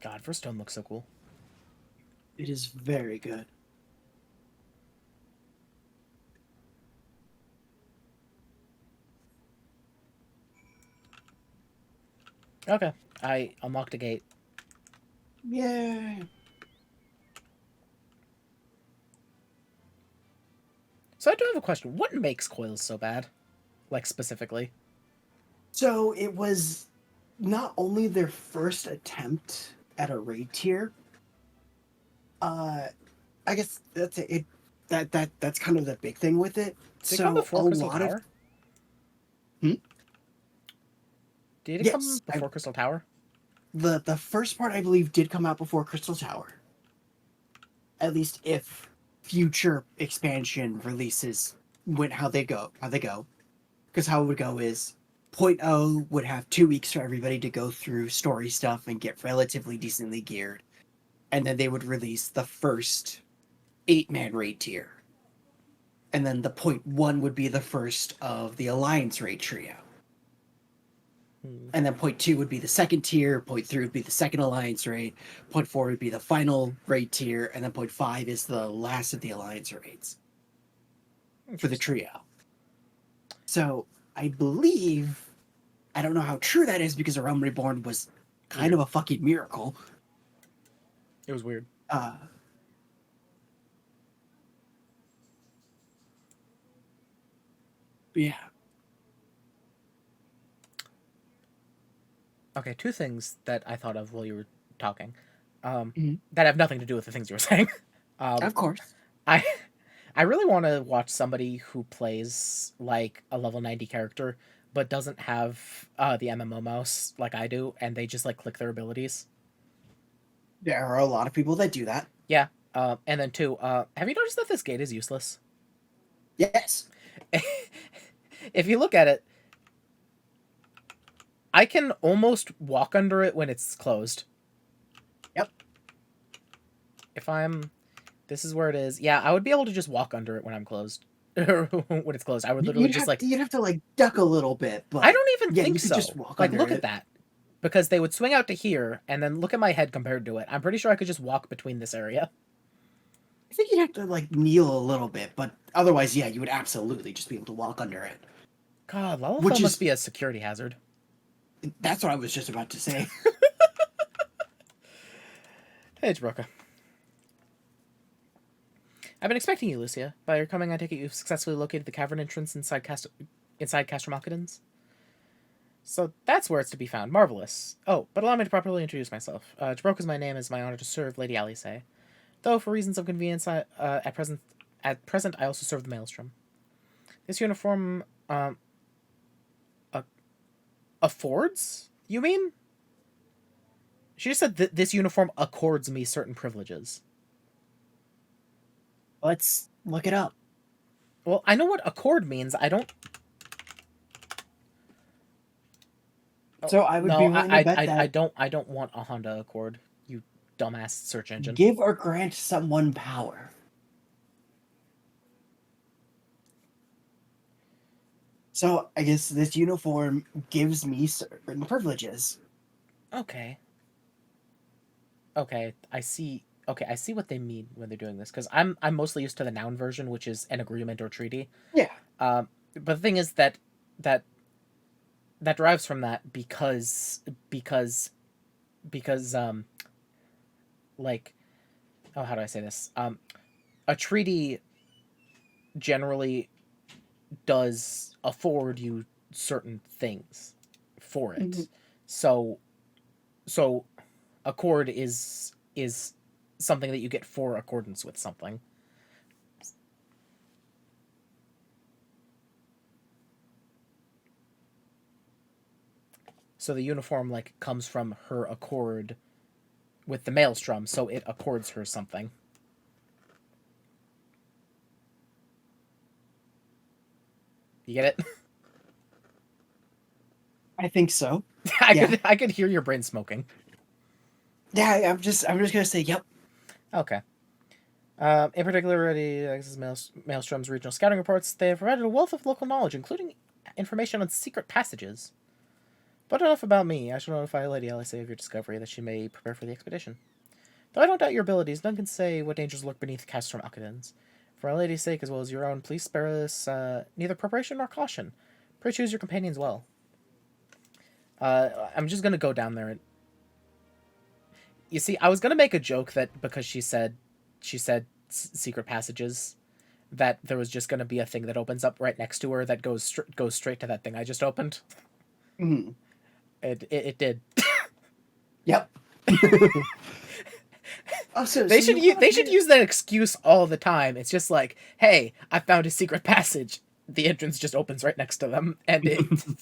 God, first stone looks so cool. It is very good. Okay, I unlocked a gate. Yay. So I do have a question. What makes coils so bad? Like, specifically? So it was not only their first attempt at a raid tier. I guess that's it. That's kind of the big thing with it. Did it So come before a Crystal lot Tower? of Hmm? Did it Yes, come before I- Crystal Tower? the first part I believe did come out before Crystal Tower. at least if future expansion releases went how they go, because how it would go is point O would have 2 weeks for everybody to go through story stuff and get relatively decently geared, and then they would release the first 8-man raid tier, and then the point 1 would be the first of the alliance raid trio. And then point 2 would be the second tier, point 3 would be the second alliance raid, point 4 would be the final raid tier, and then point 5 is the last of the alliance raids for the trio. So I believe, I don't know how true that is because A Realm Reborn was kind of a fucking miracle. It was weird. Yeah. Okay, 2 things that I thought of while you were talking, Mhm. that have nothing to do with the things you were saying. Of course. I really want to watch somebody who plays like a level 90 character but doesn't have the MMO mouse like I do, and they just like click their abilities. There are a lot of people that do that. Yeah. And then 2, have you noticed that this gate is useless? Yes. If you look at it, I can almost walk under it when it's closed. Yep. If I'm... This is where it is. Yeah, I would be able to just walk under it when I'm closed. When it's closed. I would literally You'd have to like duck a little bit, but I don't even yeah, think you could so. just walk Like, under look it. at that. Because they would swing out to here, and then look at my head compared to it. I'm pretty sure I could just walk between this area. I think you'd have to like kneel a little bit, but otherwise, yeah, you would absolutely just be able to walk under it. God, level Which must is- be a security hazard. That's what I was just about to say. Hey, Jabroka. I've been expecting you, Lucia. By your coming, I take it you've successfully located the cavern entrance inside Castro Malkadens. So that's where it's to be found. Marvelous. Oh, but allow me to properly introduce myself. Jabroka is my name. It's my honor to serve Lady Alice. Though for reasons of convenience, at present I also serve the Maelstrom. This uniform, affords? You mean? She just said that this uniform accords me certain privileges. Let's look it up. Well, I know what accord means. I don't. So I would be willing to bet that I don't want a Honda Accord. You dumbass search engine. give or grant someone power. So I guess this uniform gives me certain privileges. Okay. Okay, I see. Okay, I see what they mean when they're doing this, because I'm mostly used to the noun version, which is an agreement or treaty. Yeah. But the thing is that derives from that because like, oh, how do I say this? A treaty generally does afford you certain things for it. Mhm. So accord is something that you get for accordance with something. So the uniform like comes from her accord with the Maelstrom, so it accords her something. You get it? I think so. I could hear your brain smoking. Yeah, I'm just gonna say yep. Okay. In particular, already access Maelstrom's regional scouting reports. They have provided a wealth of local knowledge, including information on secret passages. But enough about me. I shall notify Lady Alice of your discovery, that she may prepare for the expedition. Though I don't doubt your abilities, none can say what dangers lurk beneath Castrum Alcadens. For Our Lady's sake, as well as your own, please spare us neither preparation nor caution. Pray choose your companions well. I'm just gonna go down there and... You see, I was gonna make a joke that because she said secret passages, that there was just gonna be a thing that opens up right next to her that goes straight to that thing I just opened. Mm. It did. Yep. Oh, They should use that excuse all the time. It's just like, hey, I found a secret passage. The entrance just opens right next to them, and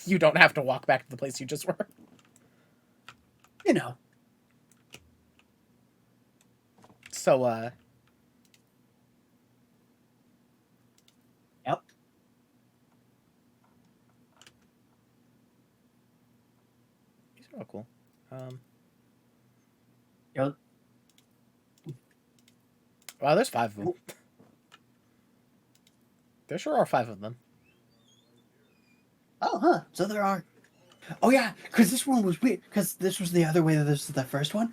you don't have to walk back to the place you just were. You know. So, Oh, cool. Yo, Wow, there's 5 of them. There sure are 5 of them. oh, huh. So there are. Oh, yeah, because this one was weird. Because this was the other way that this is the first one.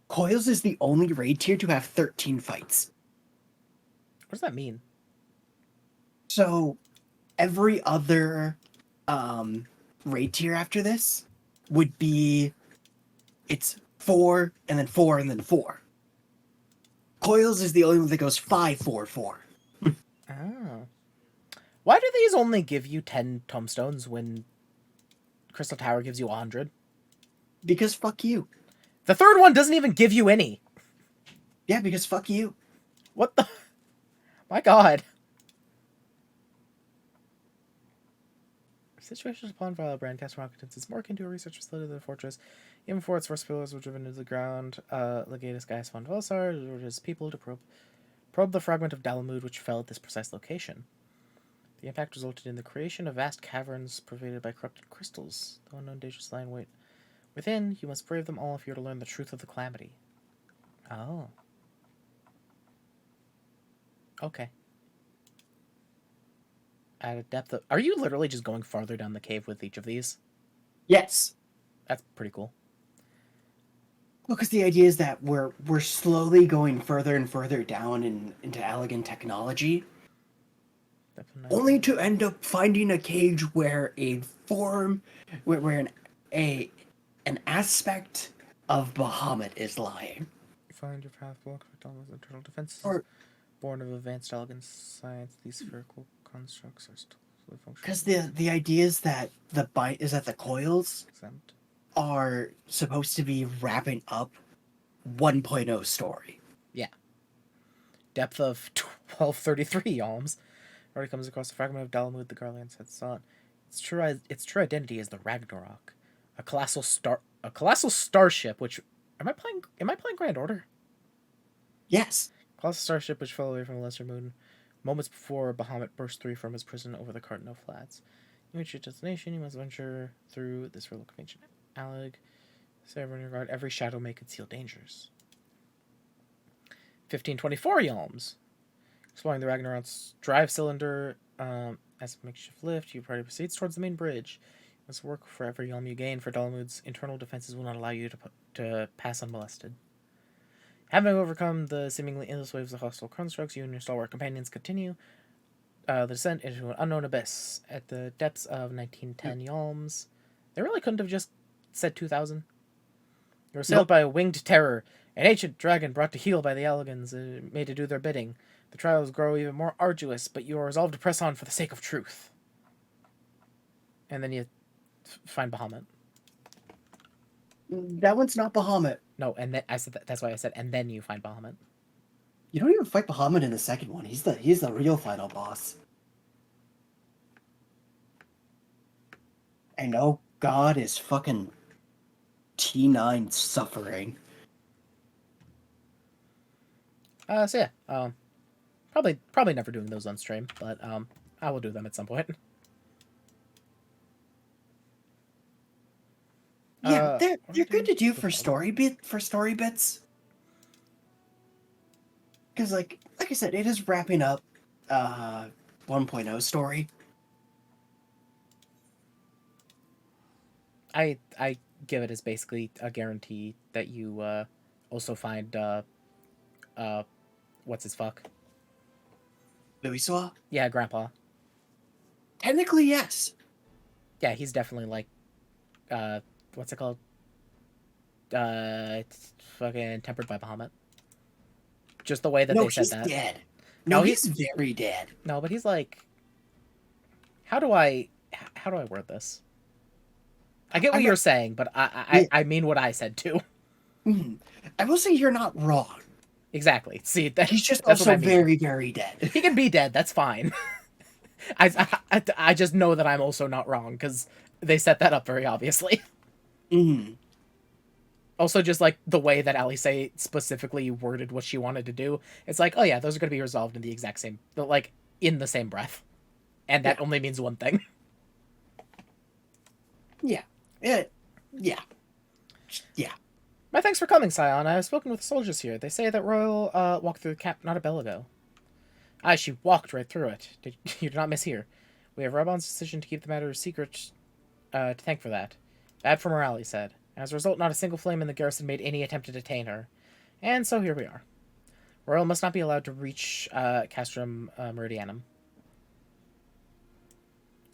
Coils is the only raid tier to have 13 fights. What does that mean? So every other raid tier after this would be it's 4 and then 4 and then 4. Coils is the only one that goes 5, 4, 4. Oh. Why do these only give you 10 tombstones when Crystal Tower gives you 100? Because fuck you. The third one doesn't even give you any. Yeah, because fuck you. What the? My god. Situations upon Violet Brand cast from Occupants is more akin to a research facility than a fortress. Even before its first pillars were driven into the ground, Legatus Gaius von Velsar ordered his people to probe the fragment of Dalamud which fell at this precise location. The impact resulted in the creation of vast caverns pervaded by corrupted crystals. The unknown dangers lie in wait. Within, you must brave them all if you are to learn the truth of the calamity. Oh. Okay. At a depth of... Are you literally just going farther down the cave with each of these? Yes. That's pretty cool. Well, because the idea is that we're slowly going further and further down into elegant technology, only to end up finding a cage where where an aspect of Bahamut is lying. Find your path, block for Dalma's internal defenses. Or born of advanced elegant science, these spherical constructs are still fully functional. because the idea is that the coils Exempt. are supposed to be wrapping up 1.0 story. Yeah. Depth of 1233 yalms. Already comes across the fragment of Dalamud the Garlands had sought. Its true identity is the Ragnarok, a colossal starship. Which am I playing Grand Order? Yes. Colossal starship which fell away from the lesser moon moments before Bahamut burst free from his prison over the Cardinal Flats. You reach your destination. You must venture through this relic of ancient Alleg. Save in your guard. Every shadow may conceal dangers. 1524 yalms. Exploring the Ragnarok's drive cylinder as a makeshift lift, your party proceeds towards the main bridge. You must work for every yalm you gain, for Dalamud's internal defenses will not allow you to pass unmolested. Having overcome the seemingly endless waves of hostile constructs, you and your stalwart companions continue the descent into an unknown abyss at the depths of 1910 yalms. They really couldn't have just said 2,000. You're assailed by a winged terror, an ancient dragon brought to heel by the Allegans, made to do their bidding. The trials grow even more arduous, but you are resolved to press on for the sake of truth. And then you find Bahamut. That one's not Bahamut. No, and then I said that's why I said, and then you find Bahamut. You don't even fight Bahamut in the second one. He's the real final boss. I know God is fucking T9 suffering. So yeah, probably never doing those on stream, but I will do them at some point. Yeah, they're good to do for story bits. Because like I said, it is wrapping up 1.0 story. I give it as basically a guarantee that you also find what's his fuck? Louis. Yeah, Grandpa. Technically, yes. Yeah, he's definitely like what's it called? It's fucking tempered by Bahamut. Just the way that they said that. He's dead. No, he's very dead. No, but he's like, how do I word this? I get what you're saying, but I mean what I said too. I will say you're not wrong. Exactly. See, he's just that's also what I mean. very, very dead. He can be dead. That's fine. I just know that I'm also not wrong because they set that up very obviously. Also, just like the way that Alice specifically worded what she wanted to do, it's like, oh yeah, those are going to be resolved in the exact same, like in the same breath, and that only means one thing. Yeah, Yeah. Yeah. My thanks for coming, Scion. I have spoken with the soldiers here. They say that Royal walked through the cap not a bell ago. Aye, she walked right through it. You did not mishear. We have Rabon's decision to keep the matter secret to thank for that. Bad for morale, he said. As a result, not a single flame in the garrison made any attempt to detain her. And so here we are. Royal must not be allowed to reach Castrum Meridianum.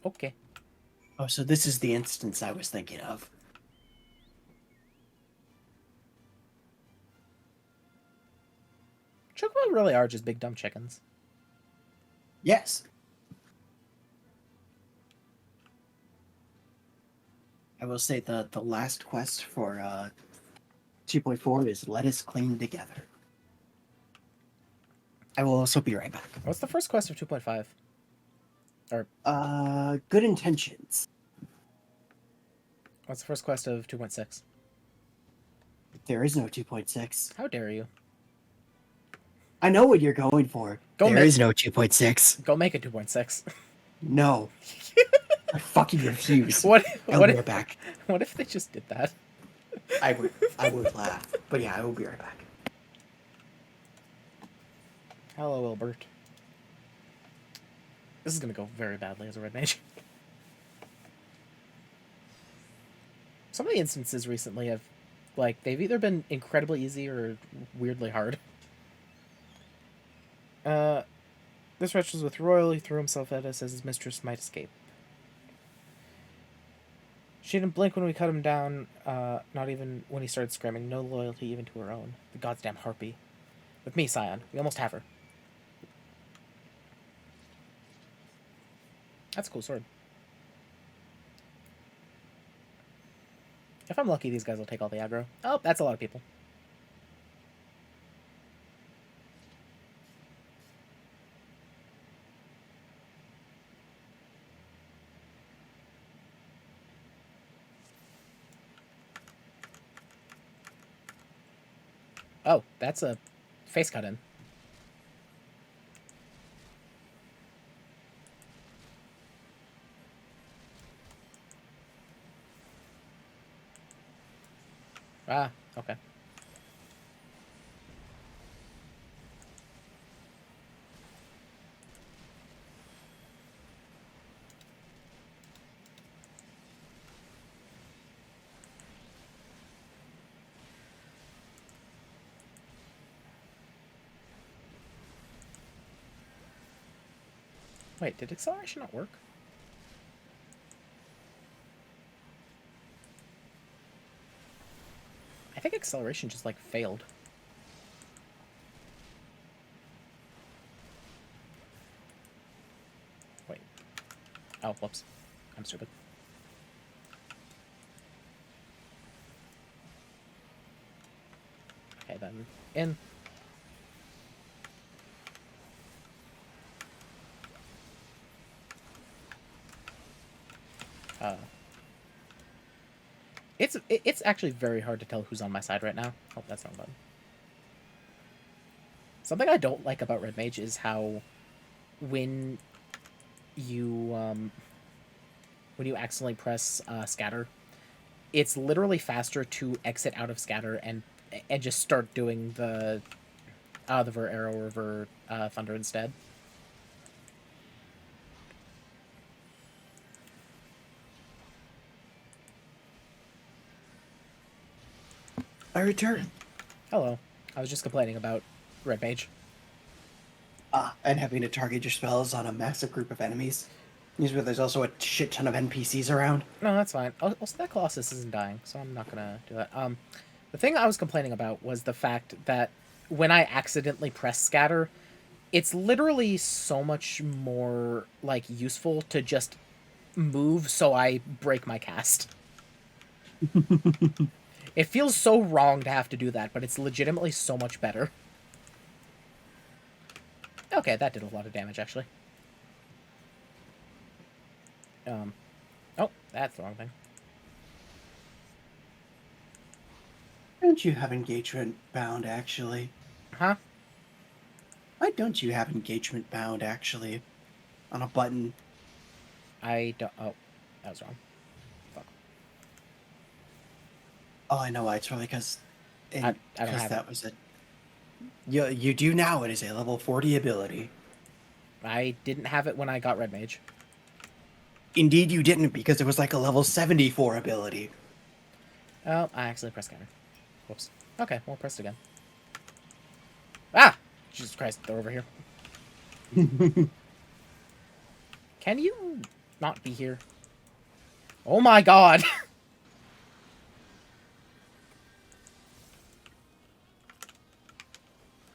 Okay. Oh, so this is the instance I was thinking of. Chocobo really are just big dumb chickens. Yes. I will say the last quest for 2.4 is Let Us Cling Together. I will also be right back. What's the first quest of 2.5? Good Intentions. What's the first quest of 2.6? There is no 2.6. How dare you? I know what you're going for. There is no 2.6. Go make a 2.6. No. I fucking refuse. What I'll be right back. What if they just did that? I would laugh. But yeah, I will be right back. Hello, Wilbert. This is gonna go very badly as a red mage. Some of the instances recently have, like, they've either been incredibly easy or weirdly hard. This wretch was with Royal. He threw himself at us as his mistress might escape. She didn't blink when we cut him down, not even when he started screaming. No loyalty even to her own. The goddamn harpy. With me, Scion. We almost have her. That's a cool sword. If I'm lucky, these guys will take all the aggro. Oh, that's a lot of people. Oh, that's a face cut in. Ah, okay. Wait, did acceleration not work? I think acceleration just, like, failed. Wait. Oh, whoops. I'm stupid. Okay, then. In. It's actually very hard to tell who's on my side right now. Oh, that's not a button. Something I don't like about Red Mage is how when you accidentally press scatter, it's literally faster to exit out of scatter and just start doing the Ver Arrow or Ver Thunder instead. I return. Hello. I was just complaining about Red Mage. And having to target your spells on a massive group of enemies. Usually there's also a shit ton of NPCs around. No, that's fine. Also, that Colossus isn't dying, so I'm not gonna do that. The thing I was complaining about was the fact that when I accidentally press scatter, it's literally so much more, like, useful to just move so I break my cast. It feels so wrong to have to do that, but it's legitimately so much better. Okay, that did a lot of damage, actually. Oh, that's the wrong thing. Don't you have engagement bound, actually? Huh? Why don't you have engagement bound, actually? On a button. I don't... Oh, that was wrong. Fuck. Oh, I know why. It's probably because I don't have that it. was a you do now. It is a level 40 ability. I didn't have it when I got Red Mage. Indeed, you didn't because it was like a level 74 ability. Oh, I accidentally pressed counter. Whoops. Okay, we'll press it again. Ah! Jesus Christ, they're over here. Can you not be here? Oh my god!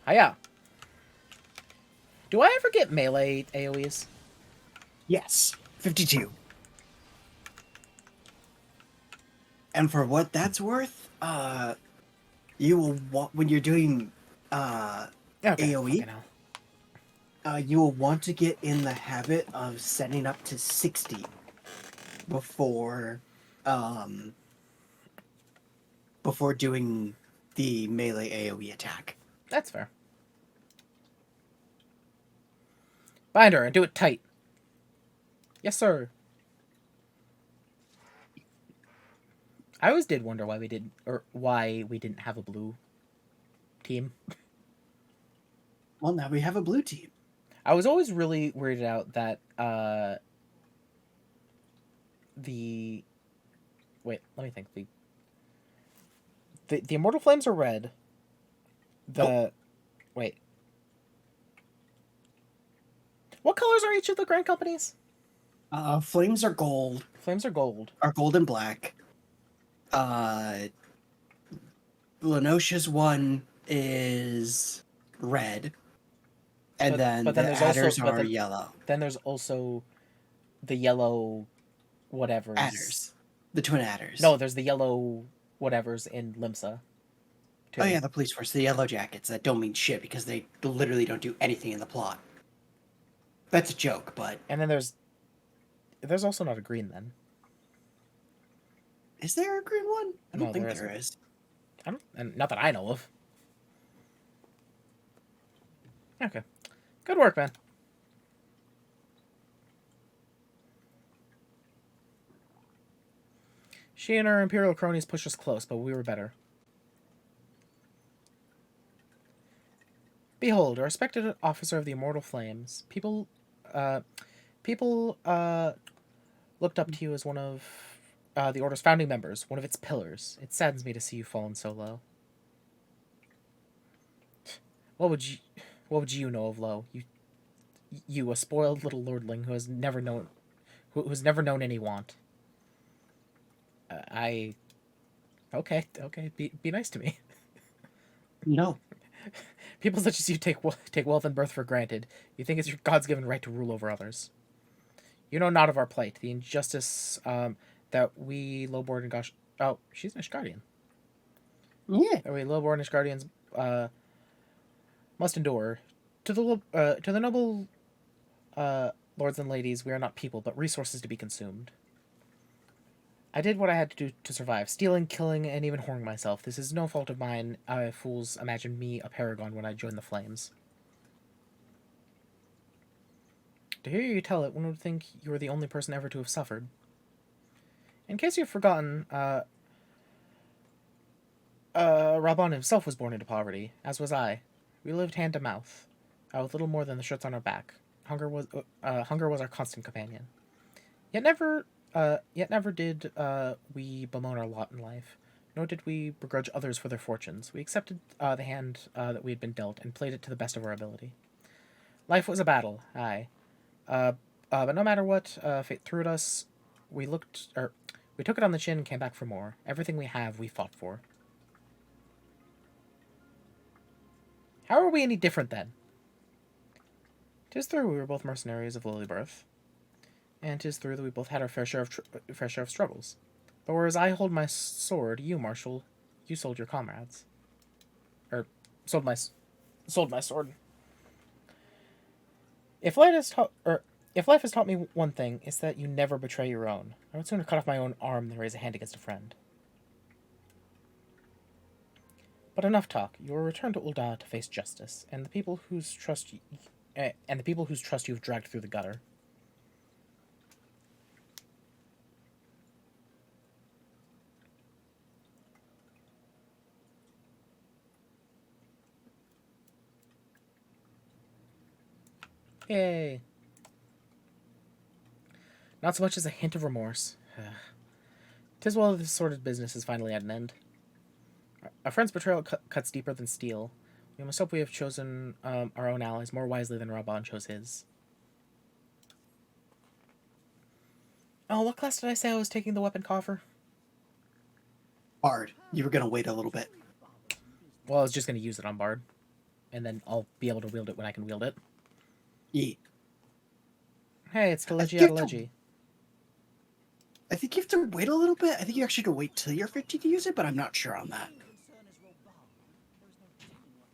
Hiya! Do I ever get melee AoEs? Yes, 52. And for what that's worth, you will when you're doing Okay, AoE, fucking hell. you will want to get in the habit of setting up to 60 before um before doing the melee AoE attack. That's fair. Bind her and do it tight. Yes, sir. I always did wonder why we didn't have a blue team. Well, now we have a blue team. I was always really weirded out that the wait, let me think. The Immortal Flames are red. Wait. What colors are each of the Grand Companies? Flames are gold. Flames are gold. Are gold and black. Lenosha's one is red. And then but the there's adders also are yellow. Then there's also the yellow whatevers. Adders. The twin adders. No, there's the yellow whatevers in Limsa. Too. Oh yeah, the police force, the yellow jackets that don't mean shit because they literally don't do anything in the plot. That's a joke, but And then there's also not a green then. is there a green one? I don't think there there is. And not that I know of. Okay. Good work, man. She and her Imperial cronies pushed us close, but we were better. Behold, a respected officer of the Immortal Flames. People looked up to you as one of the Order's founding members, one of its pillars. It saddens me to see you fallen so low. What would you know of low? You a spoiled little lordling who has never known any want. Okay, be nice to me. No. People such as you take wealth and birth for granted. You think it's your God's given right to rule over others. You know not of our plight, the injustice that we lowborn and oh, she's an Ishgardian. Yeah. That we lowborn Ishgardians must endure. To the noble lords and ladies, we are not people, but resources to be consumed. I did what I had to do to survive, stealing, killing, and even whoring myself. This is no fault of mine. Fools imagined me a paragon when I joined the Flames. To hear you tell it, one would think you were the only person ever to have suffered. In case you've forgotten, Raban himself was born into poverty, as was I. We lived hand to mouth, with little more than the shirts on our back. Hunger was our constant companion. Yet never did we bemoan our lot in life, nor did we begrudge others for their fortunes. We accepted the hand that we had been dealt and played it to the best of our ability. Life was a battle, aye. But no matter what fate threw at us, we took it on the chin and came back for more. Everything we have, we fought for. How are we any different then? 'Tis true we were both mercenaries of lowly birth, and 'tis true that we both had our fair share of struggles. But whereas I hold my sword, you, Marshal, you sold your comrades. Sold my sword. If life has taught me one thing, it's that you never betray your own. I would sooner cut off my own arm than raise a hand against a friend. But enough talk. You will return to Ul'dah to face justice, and the people whose trust you have dragged through the gutter. Yay. Not so much as a hint of remorse. 'Tis well this sordid business is finally at an end. Our friend's betrayal cuts deeper than steel. We must hope we have chosen our own allies more wisely than Raban chose his. Oh, what class did I say I was taking the weapon coffer? Bard, you were gonna wait a little bit. Well, I was just going to use it on Bard. And then I'll be able to wield it when I can wield it. Yeah. Hey, it's the I Leggy think out you of have to- Leggy. I think you have to wait a little bit. I think you actually have to wait till you're 50 to use it, but I'm not sure on that. Concern is Roban. There is no telling what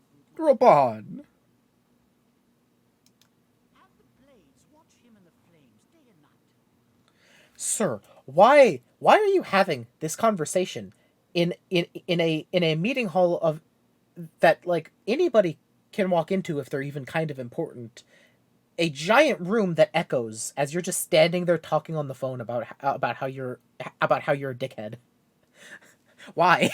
Raban! Have the blades watch him in the flames day and night. Sir, why are you having this conversation in a meeting hall of that like anybody can walk into if they're even kind of important? A giant room that echoes as you're just standing there talking on the phone about how you're a dickhead. Why?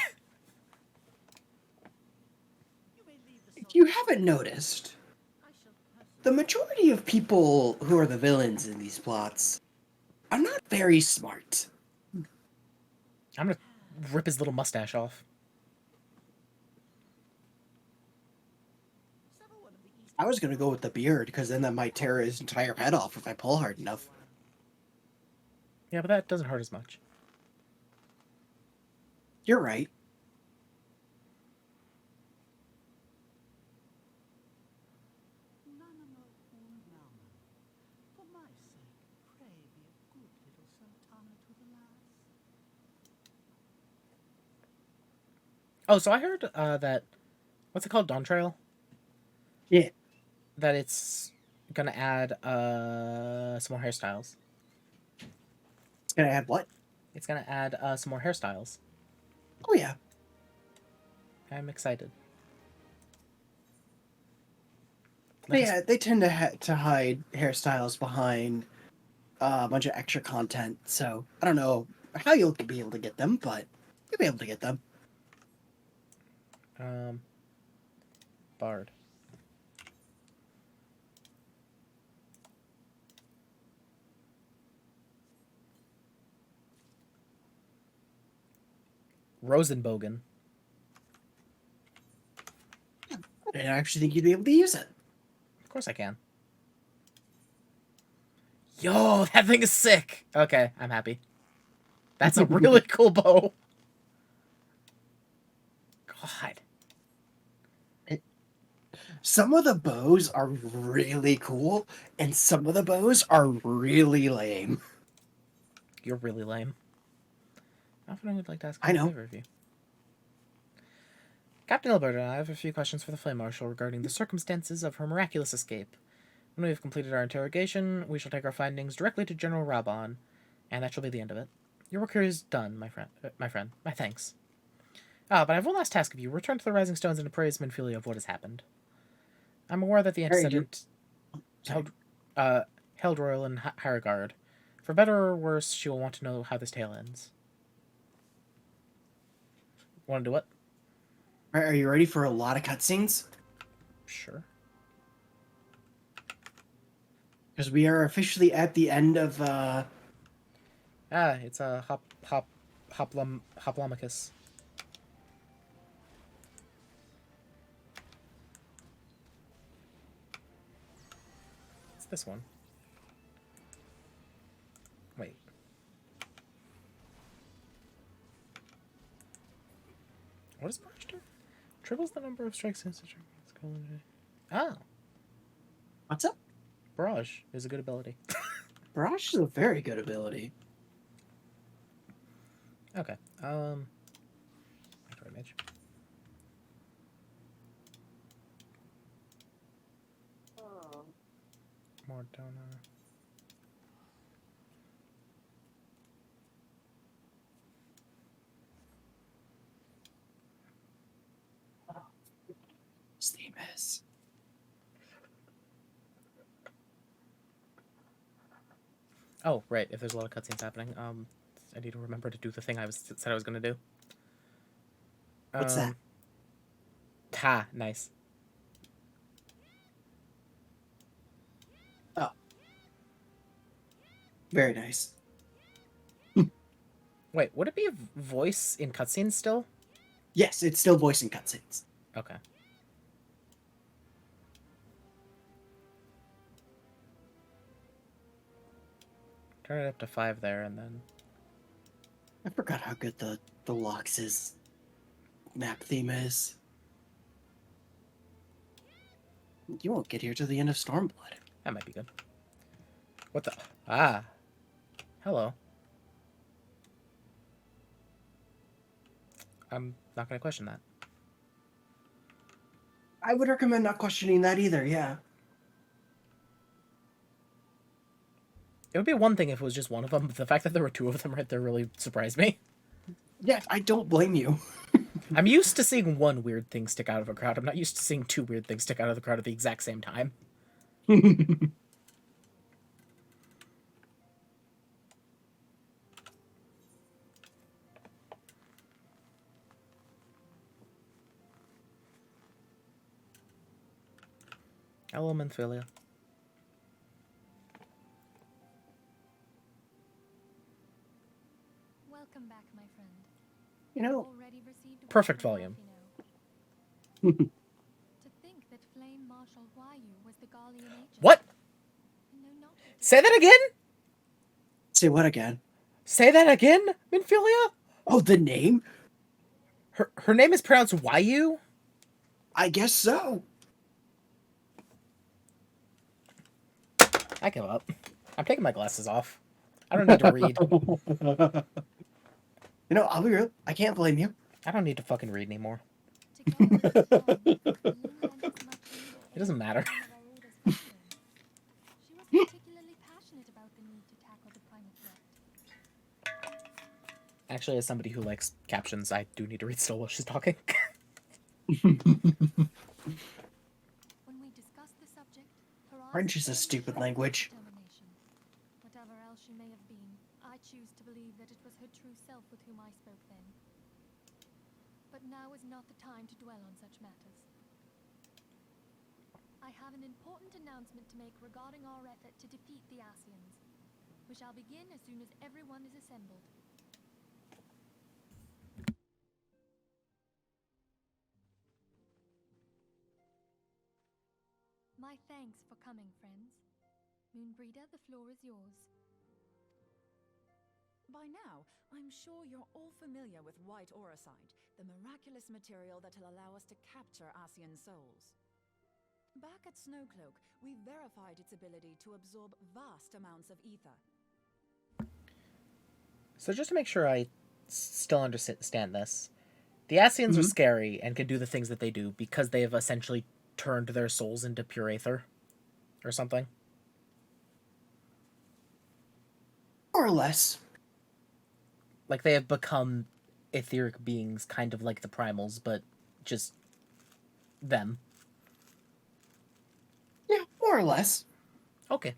You may leave the If you haven't noticed, I shall the majority of people who are the villains in these plots are not very smart. I'm gonna rip his little mustache off. sever one of the east. I was gonna go with the beard, because then that might tear his entire head off if I pull hard enough. Yeah, but that doesn't hurt as much. You're right. Nanamo Naman. For my sake, pray be a good little sultana to the lass. Oh, so I heard that what's it called, Dawn Trail? Yeah. That it's gonna add some more hairstyles. It's gonna add what? It's gonna add some more hairstyles. Oh yeah. I'm excited. But yeah, they tend to hide hairstyles behind a bunch of extra content, so I don't know how you'll be able to get them, but you'll be able to get them. Bard. Rosenbogen. I actually think you'd be able to use it. Of course I can. Yo, that thing is sick. Okay, I'm happy. That's a really cool bow. God. Some of the bows are really cool, and some of the bows are really lame. You're really lame. Often I would like to ask I know. a favor of you. Captain Alberta, I have a few questions for the Flame Marshal regarding the circumstances of her miraculous escape. When we have completed our interrogation, we shall take our findings directly to General Raban, and that shall be the end of it. Your work here is done, my friend. My thanks. But I have one last task of you. Return to the Rising Stones and appraise Minfilia of what has happened. I'm aware that the antecedent held Royal in high regard. For better or worse, she will want to know how this tale ends. Want to do what? Are you ready for a lot of cutscenes? Sure. Because we are officially at the end of It's a Hoplomachus. It's this one. Wait. What does Barrage do? Triples the number of strikes against a target. Oh, what's up? Barrage is a good ability. Barrage is a very good ability. Okay. Mage. Mordona. His name is. Oh, right. If there's a lot of cutscenes happening, I need to remember to do the thing said I was gonna do. What's that? Ha, nice. Very nice. Wait, would it be voice in cutscenes still? Yes, it's still voicing cutscenes. Okay. Turn it up to 5 there, and then... I forgot how good the Lox's map theme is. You won't get here to the end of Stormblood. That might be good. What the... Ah. Hello. I'm not going to question that. I would recommend not questioning that either, yeah. It would be one thing if it was just one of them, but the fact that there were 2 of them right there really surprised me. Yeah, I don't blame you. I'm used to seeing one weird thing stick out of a crowd. I'm not used to seeing 2 weird things stick out of the crowd at the exact same time. Hello, Memphilia. Welcome back, my friend. You know, Already received Perfect welcome volume. coffee now. To think that Flame Marshal Wayu was the Garlean agent. What? No, not Say that again? say what again? Say that again, Memphilia? Oh, the name? Her name is pronounced Wayu? I guess so. I give up. I'm taking my glasses off. I don't need to read. You know, I'll be real. I can't blame you. I don't need to fucking read anymore. Together, It doesn't matter. She was particularly passionate about the need to tackle the primal threat. Actually, as somebody who likes captions, I do need to read still while she's talking. When we discussed the subject, her eyes French is a filled stupid with language. determination. Whatever else she may have been, I choose to believe that it was her true self with whom I spoke then. But now is not the time to dwell on such matters. I have an important announcement to make regarding our effort to defeat the Asians. We shall begin as soon as everyone is assembled. My thanks for coming, friends. Moonbreeder, the floor is yours. By now, I'm sure you're all familiar with white auracite, the miraculous material that'll allow us to capture Asian souls. Back at Snowcloak, we verified its ability to absorb vast amounts of ether. So just to make sure I still understand this, the Asians are scary and can do the things that they do because they have essentially turned their souls into pure aether or something. More or less. Like they have become etheric beings, kind of like the primals, but just them. Yeah, more or less. Okay.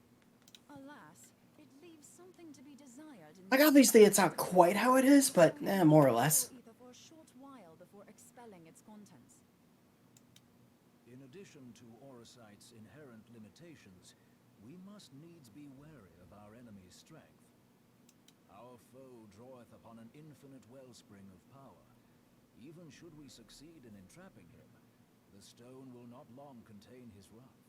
Alas, it leaves something to be desired. Like, obviously, it's not quite how it is, but more or less. Ether for a short while before expelling its contents. In addition to auracite's inherent limitations, we must needs be wary of our enemy's strength. Our foe draweth upon an infinite wellspring of power. Even should we succeed in entrapping him, the stone will not long contain his wrath.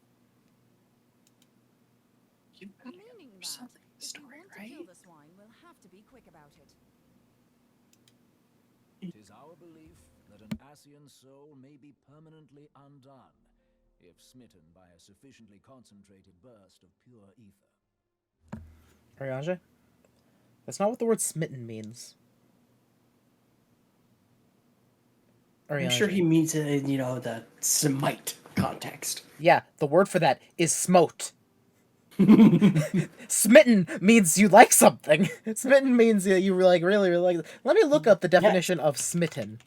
You've got to Meaning get that, something if we story, want to right? kill the swine, we'll have to be quick about it. Tis our belief that an Asian soul may be permanently undone, if smitten by a sufficiently concentrated burst of pure ether. Ariange? That's not what the word smitten means. I'm sure he means it in, the Semite context. Yeah, the word for that is smote. Smitten means you like something. Smitten means you like really, really like. Let me look up the definition of smitten.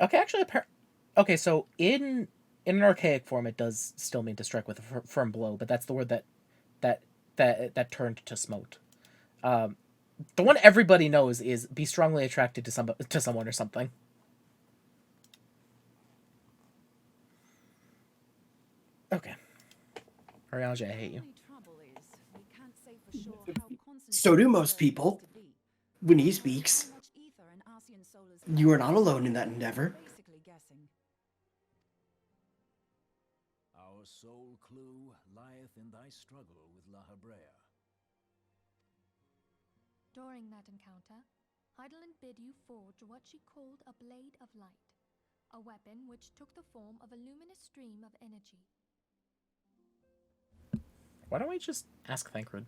Okay, actually, okay. So in an archaic form, it does still mean to strike with a firm blow, but that's the word that turned to smote. The one everybody knows is be strongly attracted to someone or something. Okay. Ariange, I hate you. Only trouble is, we can't say for sure how So do concentrated most the people. needs to be. When he How speaks, much ether an Arcean soul is you are left not is alone in that endeavor. basically guessing. Our sole clue lieth in thy struggle with La Habrea. During that encounter, Heidelin bid you forge what she called a Blade of Light, a weapon which took the form of a luminous stream of energy. Why don't we just ask Thancred?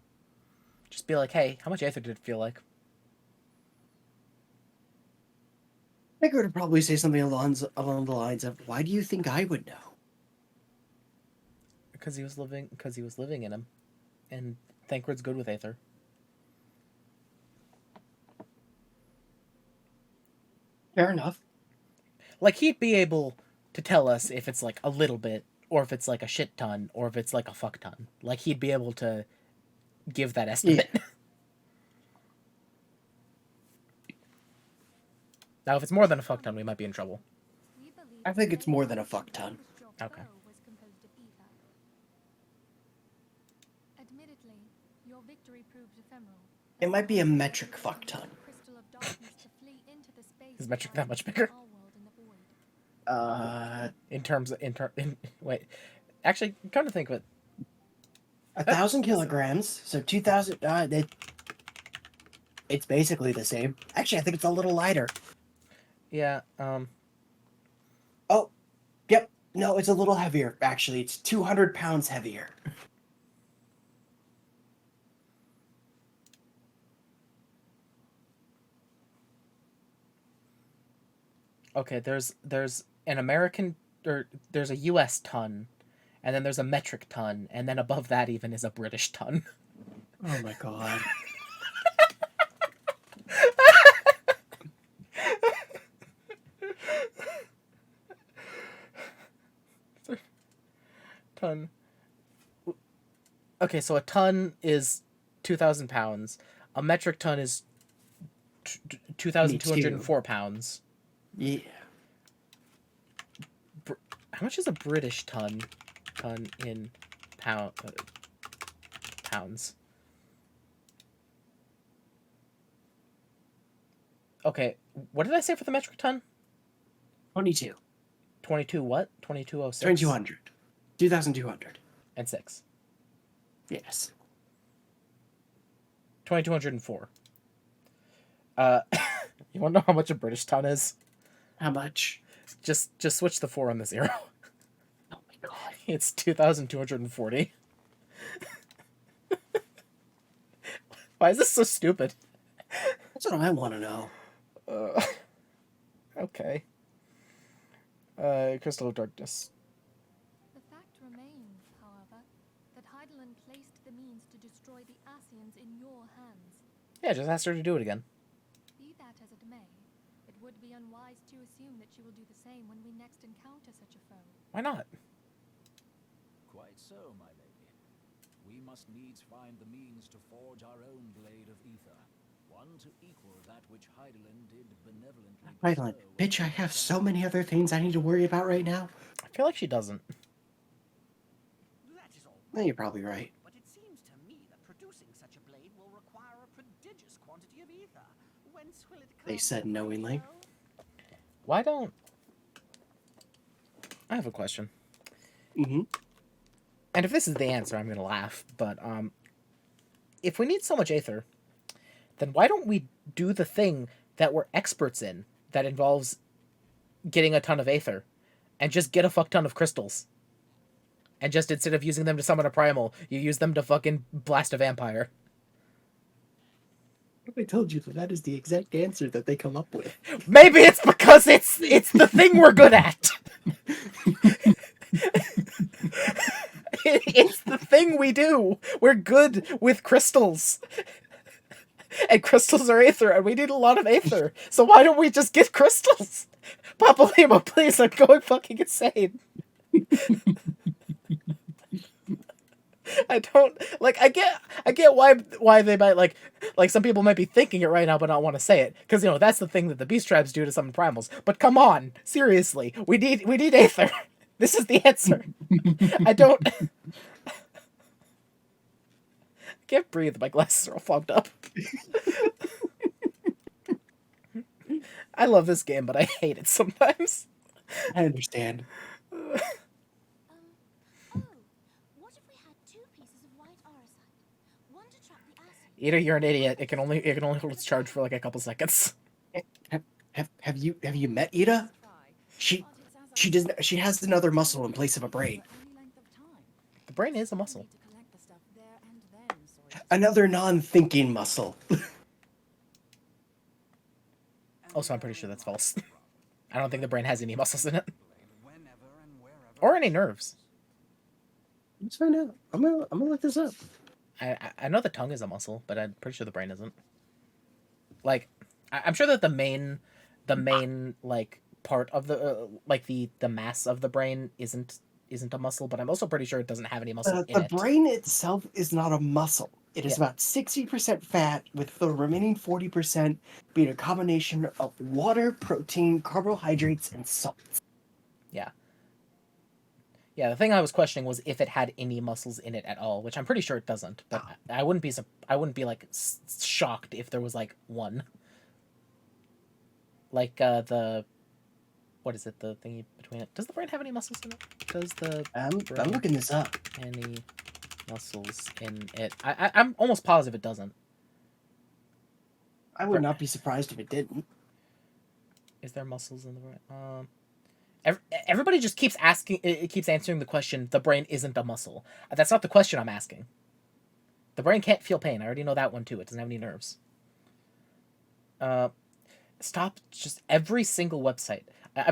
Just be like, hey, how much aether did it feel like? I think I would probably say something along the lines of, "Why do you think I would know?" Because he was living in him, and Thancred's good with aether. Fair enough. Like, he'd be able to tell us if it's like a little bit, or if it's like a shit ton, or if it's like a fuck ton. Like, he'd be able to give that estimate. Yeah. Now, if it's more than a fuck ton, we might be in trouble. I think it's more than a fuck ton. Okay. Admittedly, your victory proved ephemeral. It might be a metric fuck ton. Is metric that much bigger? Wait. Actually, come to think of it. 1,000 kilograms, so 2,000. It's basically the same. Actually, I think it's a little lighter. Yeah. Oh, yep. No, it's a little heavier. Actually, it's 200 pounds heavier. Okay, there's an American, or there's a U.S. ton, and then there's a metric ton, and then above that even is a British ton. Oh my god. Ton. Okay, so a ton is 2,000 pounds. A metric ton is 2,204 pounds. Yeah. How much is a British ton? Ton in pounds. Okay, what did I say for the metric ton? 22. 22 what? 2206? 2,200. 2,200. And 6. Yes. 2,204. You want to know how much a British ton is? How much? Just switch the 4 on the 0. Oh my god. It's 2,240. Why is this so stupid? That's what I want to know. Okay. Crystal of Darkness. The fact remains, however, that Heidelin placed the means to destroy the Ascians in your hands. Yeah, just ask her to do it again. Be that as it may, it would be unwise to assume that she will do the same when we next encounter such a foe. Why not? Quite so, my lady. We must needs find the means to forge our own blade of ether. One to equal that which Heidelin did benevolently. Heidelin, bitch, I have so many other things I need to worry about right now. I feel like she doesn't. That is all. No, you're probably right. But it seems to me that producing such a blade will require a prodigious quantity of ether. Whence will it come? They said knowingly. Why don't... I have a question. Mm-hmm. And if this is the answer, I'm going to laugh. But if we need so much aether, then why don't we do the thing that we're experts in that involves getting a ton of aether and just get a fuck ton of crystals? And just instead of using them to summon a primal, you use them to fucking blast a vampire. I told you that is the exact answer that they come up with. Maybe it's because it's the thing we're good at. It's the thing we do. We're good with crystals. And crystals are aether, and we need a lot of aether. So why don't we just get crystals? Papa Lima, please, I'm going fucking insane. I don't like. I get why they might like some people might be thinking it right now, but not want to say it because that's the thing that the beast tribes do to summon primals. But come on, seriously, we need aether. This is the answer. I don't. can't breathe. My glasses are all fogged up. I love this game, but I hate it sometimes. I understand. Oh, what if we had 2 pieces of white aerosite? One to trap the acid. Either you're an idiot. It can only hold its charge for like a couple seconds. Have you met Ida? She she has another muscle in place of a brain. The brain is a muscle. Another non-thinking muscle. Also, I'm pretty sure that's false. I don't think the brain has any muscles in it. Or any nerves. Let's find out. I'm gonna look this up. I know the tongue is a muscle, but I'm pretty sure the brain isn't. Like, I'm sure that the main like part of the like the mass of the brain isn't a muscle, but I'm also pretty sure it doesn't have any muscle in The it. brain itself is not a muscle. It is Yeah. about 60% fat, with the remaining 40% being a combination of water, protein, carbohydrates, and salt. Yeah, the thing I was questioning was if it had any muscles in it at all, which I'm pretty sure it doesn't. But I wouldn't be like shocked if there was like one. Like the what is it? The thingy between it. Does the brain have any muscles in it? Does the I'm brain looking this up. any muscles in it? I'm almost positive it doesn't. I would not be surprised if it didn't. Is there muscles in the brain? Everybody just keeps asking. It keeps answering the question. The brain isn't a muscle. That's not the question I'm asking. The brain can't feel pain. I already know that one too. It doesn't have any nerves. Stop. Just every single website.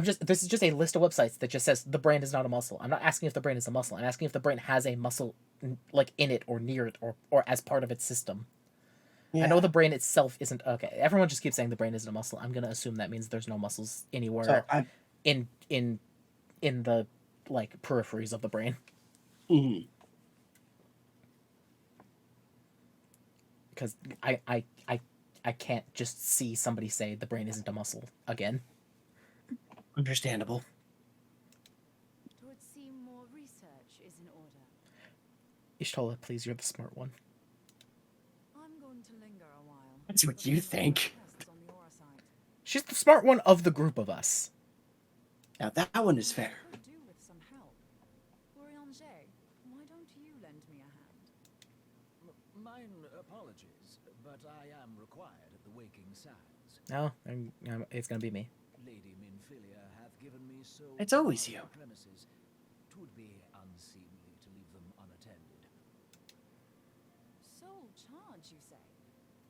This is just a list of websites that just says the brain is not a muscle. I'm not asking if the brain is a muscle. I'm asking if the brain has a muscle, like in it or near it or as part of its system. Yeah. I know the brain itself isn't okay. Everyone just keeps saying the brain isn't a muscle. I'm gonna assume that means there's no muscles anywhere. So I'm. in the like peripheries of the brain, Mhm. because I can't just see somebody say the brain isn't a muscle again. Understandable. It would seem more research is in order. Ishtola, please, you're the smart one. I'm going to linger a while. That's what you think. Tests on the aurosite. She's the smart one of the group of us. Now that one is fair. Could do with some help. Bourringer, why don't you lend me a hand? Mine apologies, but I am required at the Waking Sands. No, it's gonna be me. Lady Minfilia hath given me so It's always large you. a premises, 'twould be unseemly to leave them unattended. Sole charge, you say?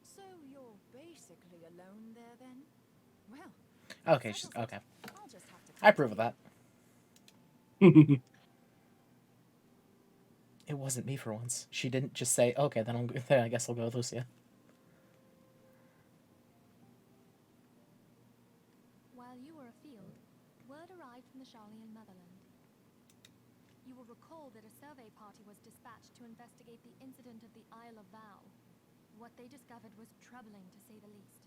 So you're basically alone there then? Well, Okay, okay. I'll just have to I approve of that. It wasn't me for once. She didn't just say, "Okay, then I guess I'll go with Lucia." While you were afield, word arrived from the Charlian motherland. You will recall that a survey party was dispatched to investigate the incident of the Isle of Vow. What they discovered was troubling, to say the least.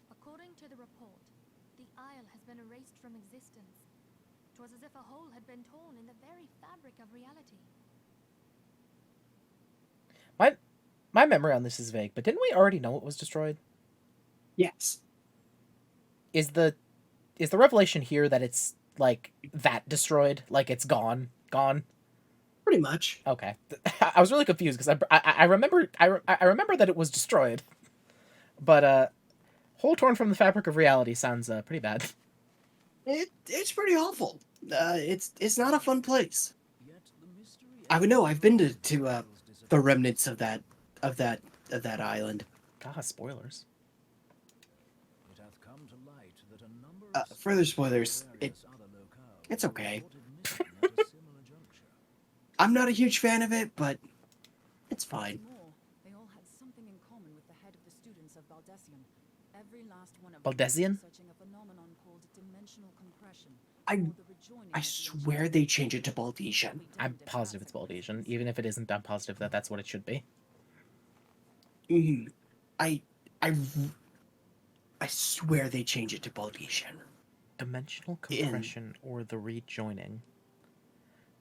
According to the report, the isle has been erased from existence. 'Twas as if a hole had been torn in the very fabric of reality. My memory on this is vague, but didn't we already know it was destroyed? Yes. Is the revelation here that it's like that destroyed, like it's gone? Pretty much. Okay, I was really confused because I remember that it was destroyed, but hole torn from the fabric of reality sounds pretty bad. It's pretty awful. It's not a fun place. Yet the mystery I would know. I've been to the remnants of that island. God, spoilers. It hath come to light that a number of Further spoilers. various other locales It's okay. reported missing at a similar juncture. I'm not a huge fan of it, but it's fine. More, they all had something in common with the head of the students of Baldesian. Every last one of Baldesian? them was researching a phenomenon called dimensional compression. I or the rejoining I of the swear they change it to Baldesian. We I'm didn't positive it's discuss it. Baldesian. Even if it isn't, I'm positive that that's what it should be. I swear they change it to Baldesian. Dimensional compression or the rejoining.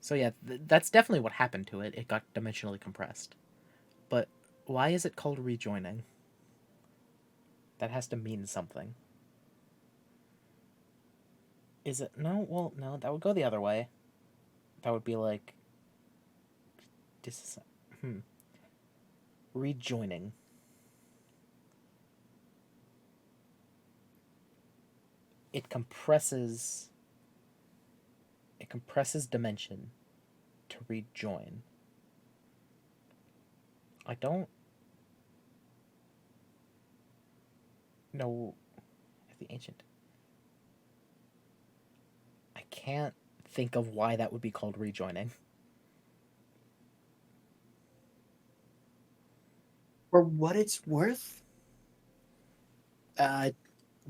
So yeah, that's definitely what happened to it. It got dimensionally compressed. But Why is it called rejoining? That has to mean something. Is it? No, well, no, that would go the other way. That would be like... Rejoining. It compresses dimension to rejoin. I don't know if the ancient... I can't think of why that would be called rejoining. For what it's worth,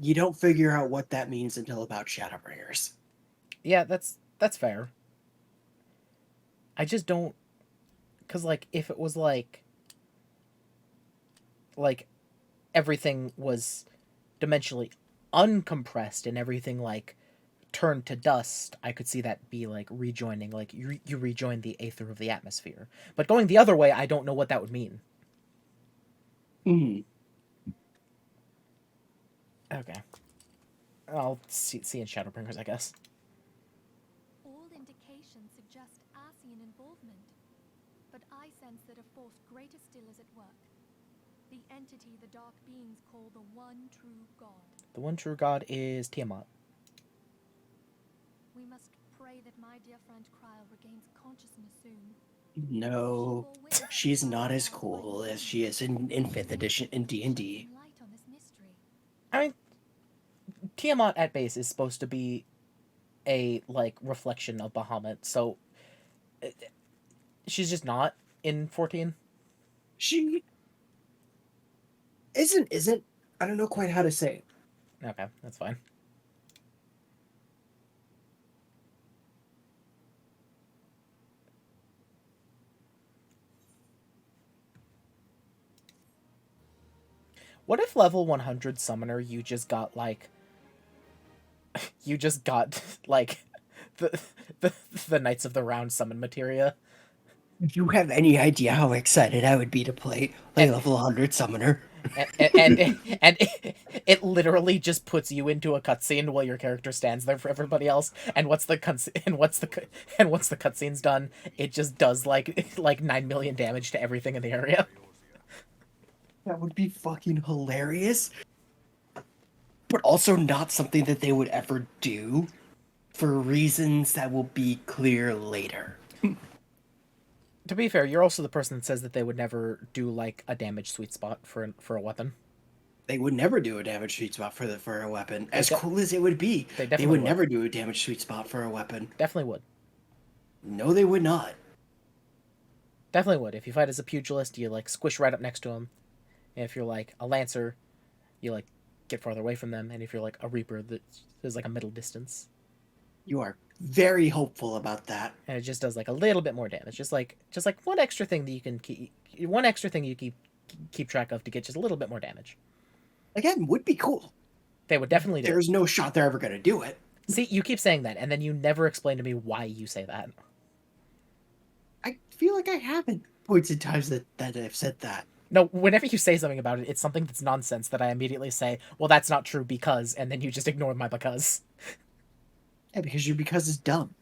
you don't figure out what that means until about Shadowbringers. Yeah, that's fair. I just don't... Because, like, if it was like everything was dimensionally uncompressed and everything like turned to dust, I could see that be like rejoining, like you rejoin the aether of the atmosphere. But going the other way, I don't know what that would mean. Mm. Okay, I'll see in Shadowbringers, I guess. All indications suggest Ascian involvement, but I sense that a force greater still is at work. The entity the dark beings call the one true god. The one true god is Tiamat. We must pray that my dear friend Kryl regains consciousness soon. No, she's not as cool as she is in 5th edition in D&D. Light on this mystery. I mean, Tiamat at base is supposed to be a like reflection of Bahamut, so she's just not in 14. She isn't. I don't know quite how to say it. Okay, that's fine. What if level 100 summoner you just got like the Knights of the Round summon materia? Do you have any idea how excited I would be to play level 100 summoner? And it literally just puts you into a cutscene while your character stands there for everybody else. And once the cutscene's done, it just does like 9 million damage to everything in the area. That would be fucking hilarious. But also not something that they would ever do for reasons that will be clear later. To be fair, you're also the person that says that they would never do like a damage sweet spot for a weapon. They would never do a damage sweet spot for a weapon. As They cool as it would be, definitely would would. never do a damage sweet spot for a weapon. Definitely would. No, they would not. Definitely would. If you fight as a pugilist, you like squish right up next to him. And if you're like a lancer, you like get farther away from them. And if you're like a reaper, there's like a middle distance. You are very hopeful about that. And it just does like a little bit more damage. Just like one extra thing that you can keep, keep track of to get just a little bit more damage. Again, would be cool. They would definitely do. There's no shot they're ever going to do it. See, you keep saying that, and then you never explain to me why you say that. I feel like I haven't points in times that I've said that. No, whenever you say something about it, it's something that's nonsense that I immediately say, well, that's not true because, and then you just ignore my because. Yeah, because your because is dumb.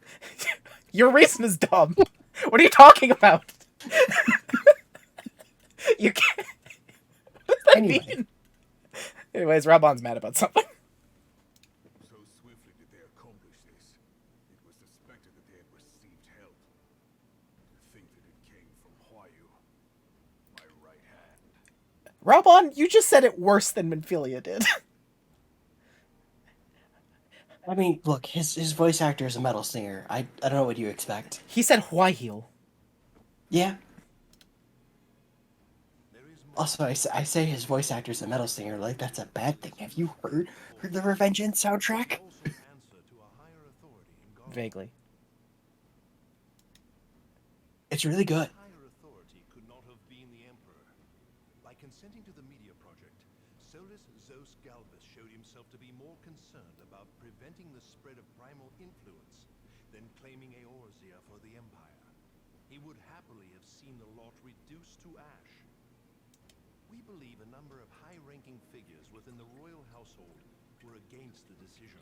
Your reason is dumb. What are you talking about? You can't... What does that mean? Anyways, Rabon's mad about something. So swiftly did they accomplish this. It was suspected that they had received help. To think that it came from Huayu, my right hand. Rabon, you just said it worse than Minfilia did. I mean, look, his voice actor is a metal singer. I don't know what you expect. He said Huayheel. Yeah. Also, I say his voice actor is a metal singer, like that's a bad thing. Have you heard the Revengeance soundtrack? Vaguely. It's really good. Higher authority could not have been the Emperor. By consenting to the media project, Solus Zos Galvus showed himself to be more concerned about preventing the spread of primal influence than claiming Eorzea for the Empire. He would happily have seen the lot reduced to ash. We believe a number of high-ranking figures within the royal household were against the decision,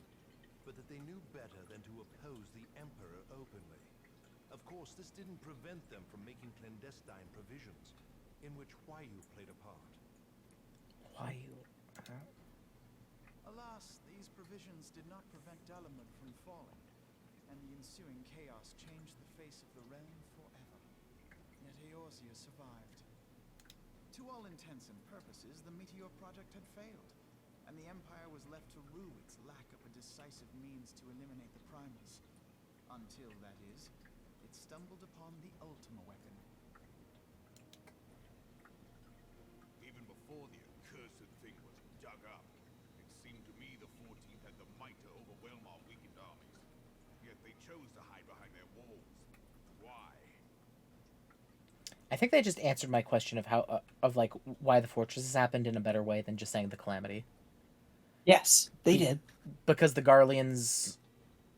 but that they knew better than to oppose the Emperor openly. Of course, this didn't prevent them from making clandestine provisions, in which Huayu played a part. Huayu. Alas, these provisions did not prevent Dalamud from falling, and the ensuing chaos changed the face of the realm forever. Yet Eorzea survived. To all intents and purposes, the Meteor Project had failed, and the Empire was left to rue its lack of a decisive means to eliminate the primals. Until, that is, it stumbled upon the Ultima weapon. Even before the accursed thing was dug up, it seemed to me the 14th had the might to overwhelm our weakened armies. Yet they chose to hide behind their walls. Why? I think they just answered my question of how, like, why the fortresses happened in a better way than just saying the calamity. Yes, they did. Because the Garleans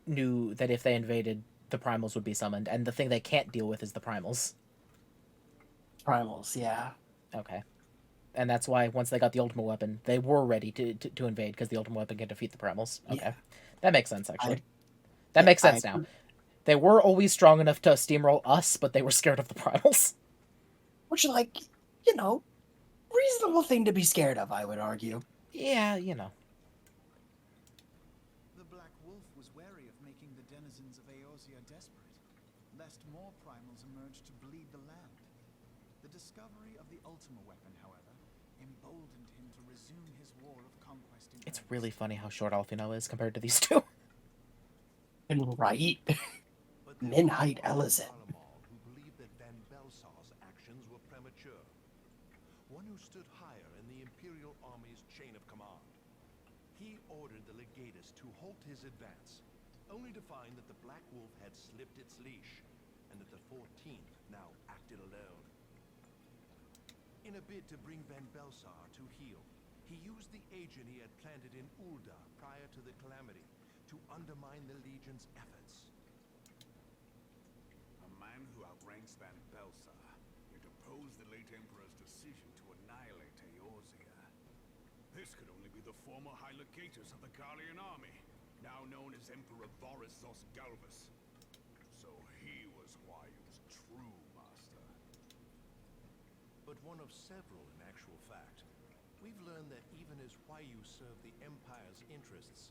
knew that if they invaded, the primals would be summoned, and the thing they can't deal with is the primals. Primals, yeah. Okay. And that's why once they got the ultimate weapon, they were ready to invade, because the ultimate weapon can defeat the primals. Okay. Yeah. That makes sense, actually. That makes sense now. They were always strong enough to steamroll us, but they were scared of the primals. Which, like, you know, reasonable thing to be scared of, I would argue. Yeah, you know. The Black Wolf was wary of making the denizens of Eorzea desperate, lest more primals emerge to bleed the land. The discovery of the Ultima weapon, however, emboldened him to resume his war of conquest in It's earnest. really funny how short Alfino is compared to these two. And right. Minhite Elizin. Who believed that Van Belsar's actions were premature. One who stood higher in the Imperial Army's chain of command. He ordered the legatus to halt his advance, only to find that the Black Wolf had slipped its leash, and that the 14th now acted alone. In a bid to bring Van Belsar to heel, he used the agent he had planted in Ul'dah prior to the calamity to undermine the Legion's efforts. A man who outranks Van Belsar, yet opposed the late Emperor's decision to annihilate Eorzea. This could only be the former High Legatus of the Garlean army, now known as Emperor Voris Galvus. So he was Huayu's true master. But one of several in actual fact. We've learned that even as Huayu served the Empire's interests,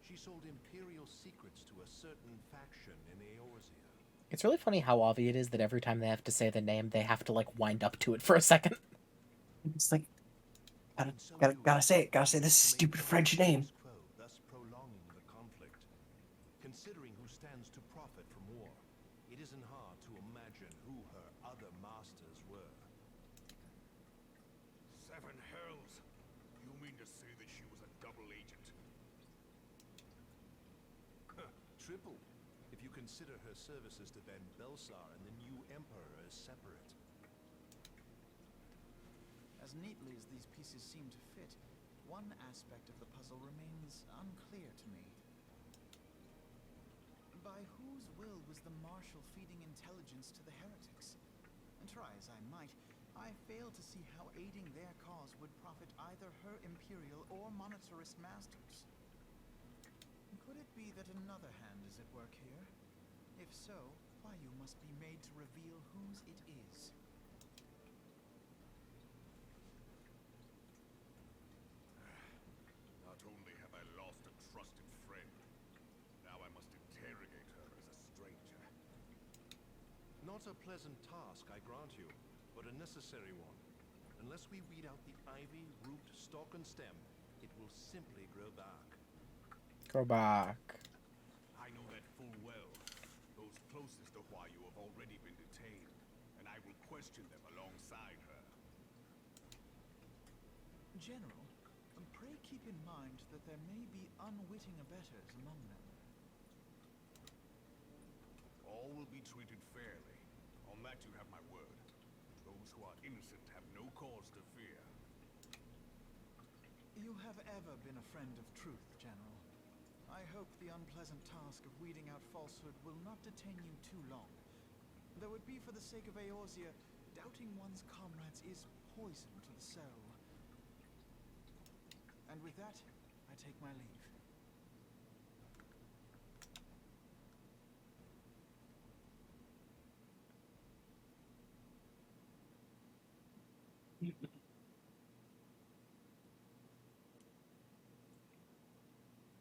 she sold Imperial secrets to a certain faction in Eorzea. It's really funny how obvious it is that every time they have to say the name, they have to, like, wind up to it for a second. It's like, gotta say this stupid French name. Thus prolonging the conflict. Considering who stands to profit from war, it isn't hard to imagine who her other masters were. Seven hells! You mean to say that she was a double agent? Triple, if you consider her services to Van Belsar and the new Emperor as separate. As neatly as these pieces seem to fit, one aspect of the puzzle remains unclear to me. By whose will was the Marshal feeding intelligence to the heretics? And try as I might, I fail to see how aiding their cause would profit either her Imperial or Monetarist masters. Could it be that another hand is at work here? If so, Huayu must be made to reveal whose it is. Not only have I lost a trusted friend, now I must interrogate her as a stranger. Not a pleasant task, I grant you, but a necessary one. Unless we weed out the ivy, root, stalk, and stem, it will simply grow back. Go back. I know that full well. Those closest to Huayu have already been detained, and I will question them alongside her. General, pray keep in mind that there may be unwitting abettors among them. All will be treated fairly. On that you have my word. Those who are innocent have no cause to fear. You have ever been a friend of truth, General. I hope the unpleasant task of weeding out falsehood will not detain you too long. Though it be for the sake of Eorzea, Doubting one's comrades is poison to the soul. And with that, I take my leave.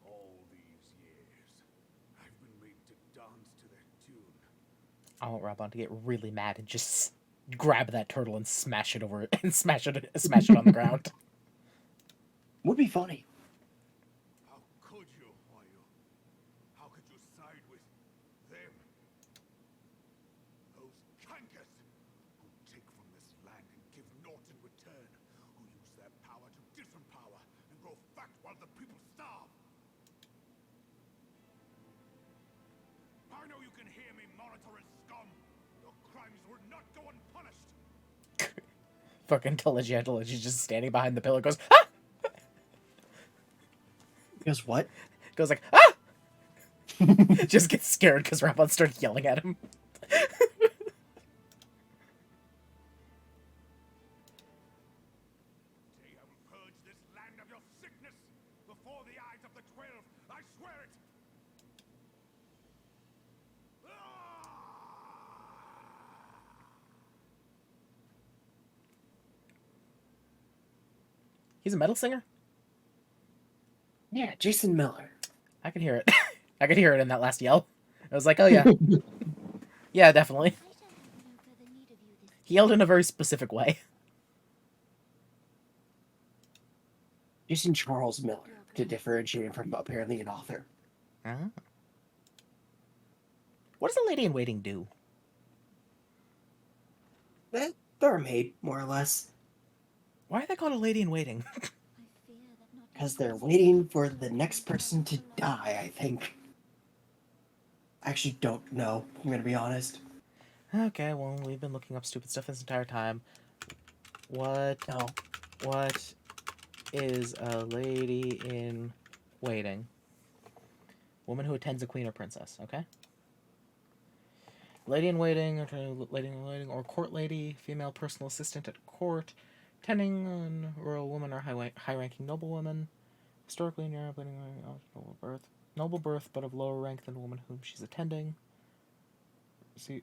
All these years, I've been made to dance to their tune. I want Robon to get really mad and just grab that turtle and smash it over and smash it on the ground. Would be funny. How could you, Hoyo? How could you side with them? Those cankers who take from this land and give naught in return, who use their power to disempower and grow fat while the people starve. I know you can hear me, monitoring scum. Your crimes will not go unpunished. Fucking Telegiantology just standing behind the pillar goes, ah! Because what? Goes like, ah! Just gets scared because Robon started yelling at him. Today I will purge this land of your sickness before the eyes of the 12. I swear it. He's a metal singer? Yeah, Jason Miller. I could hear it. I could hear it in that last yell. I was like, oh yeah. Yeah, definitely. I don't have no further need of you this He yelled in a very specific way. Jason Charles Miller, to differentiate him from apparently an author. Ah. What does a lady in waiting do? They're a maid, more or less. Why are they called a lady in waiting? I fear that not Because even they're the waiting for the next person to die, I think. I actually don't know, I'm gonna be honest. Okay, well, we've been looking up stupid stuff this entire time. What is a lady in waiting? Woman who attends a queen or princess, okay? Lady in waiting, or court lady, female personal assistant at court, tending on royal woman or high-ranking noblewoman, historically in Europe, noble birth, but of lower rank than the woman whom she's attending. See,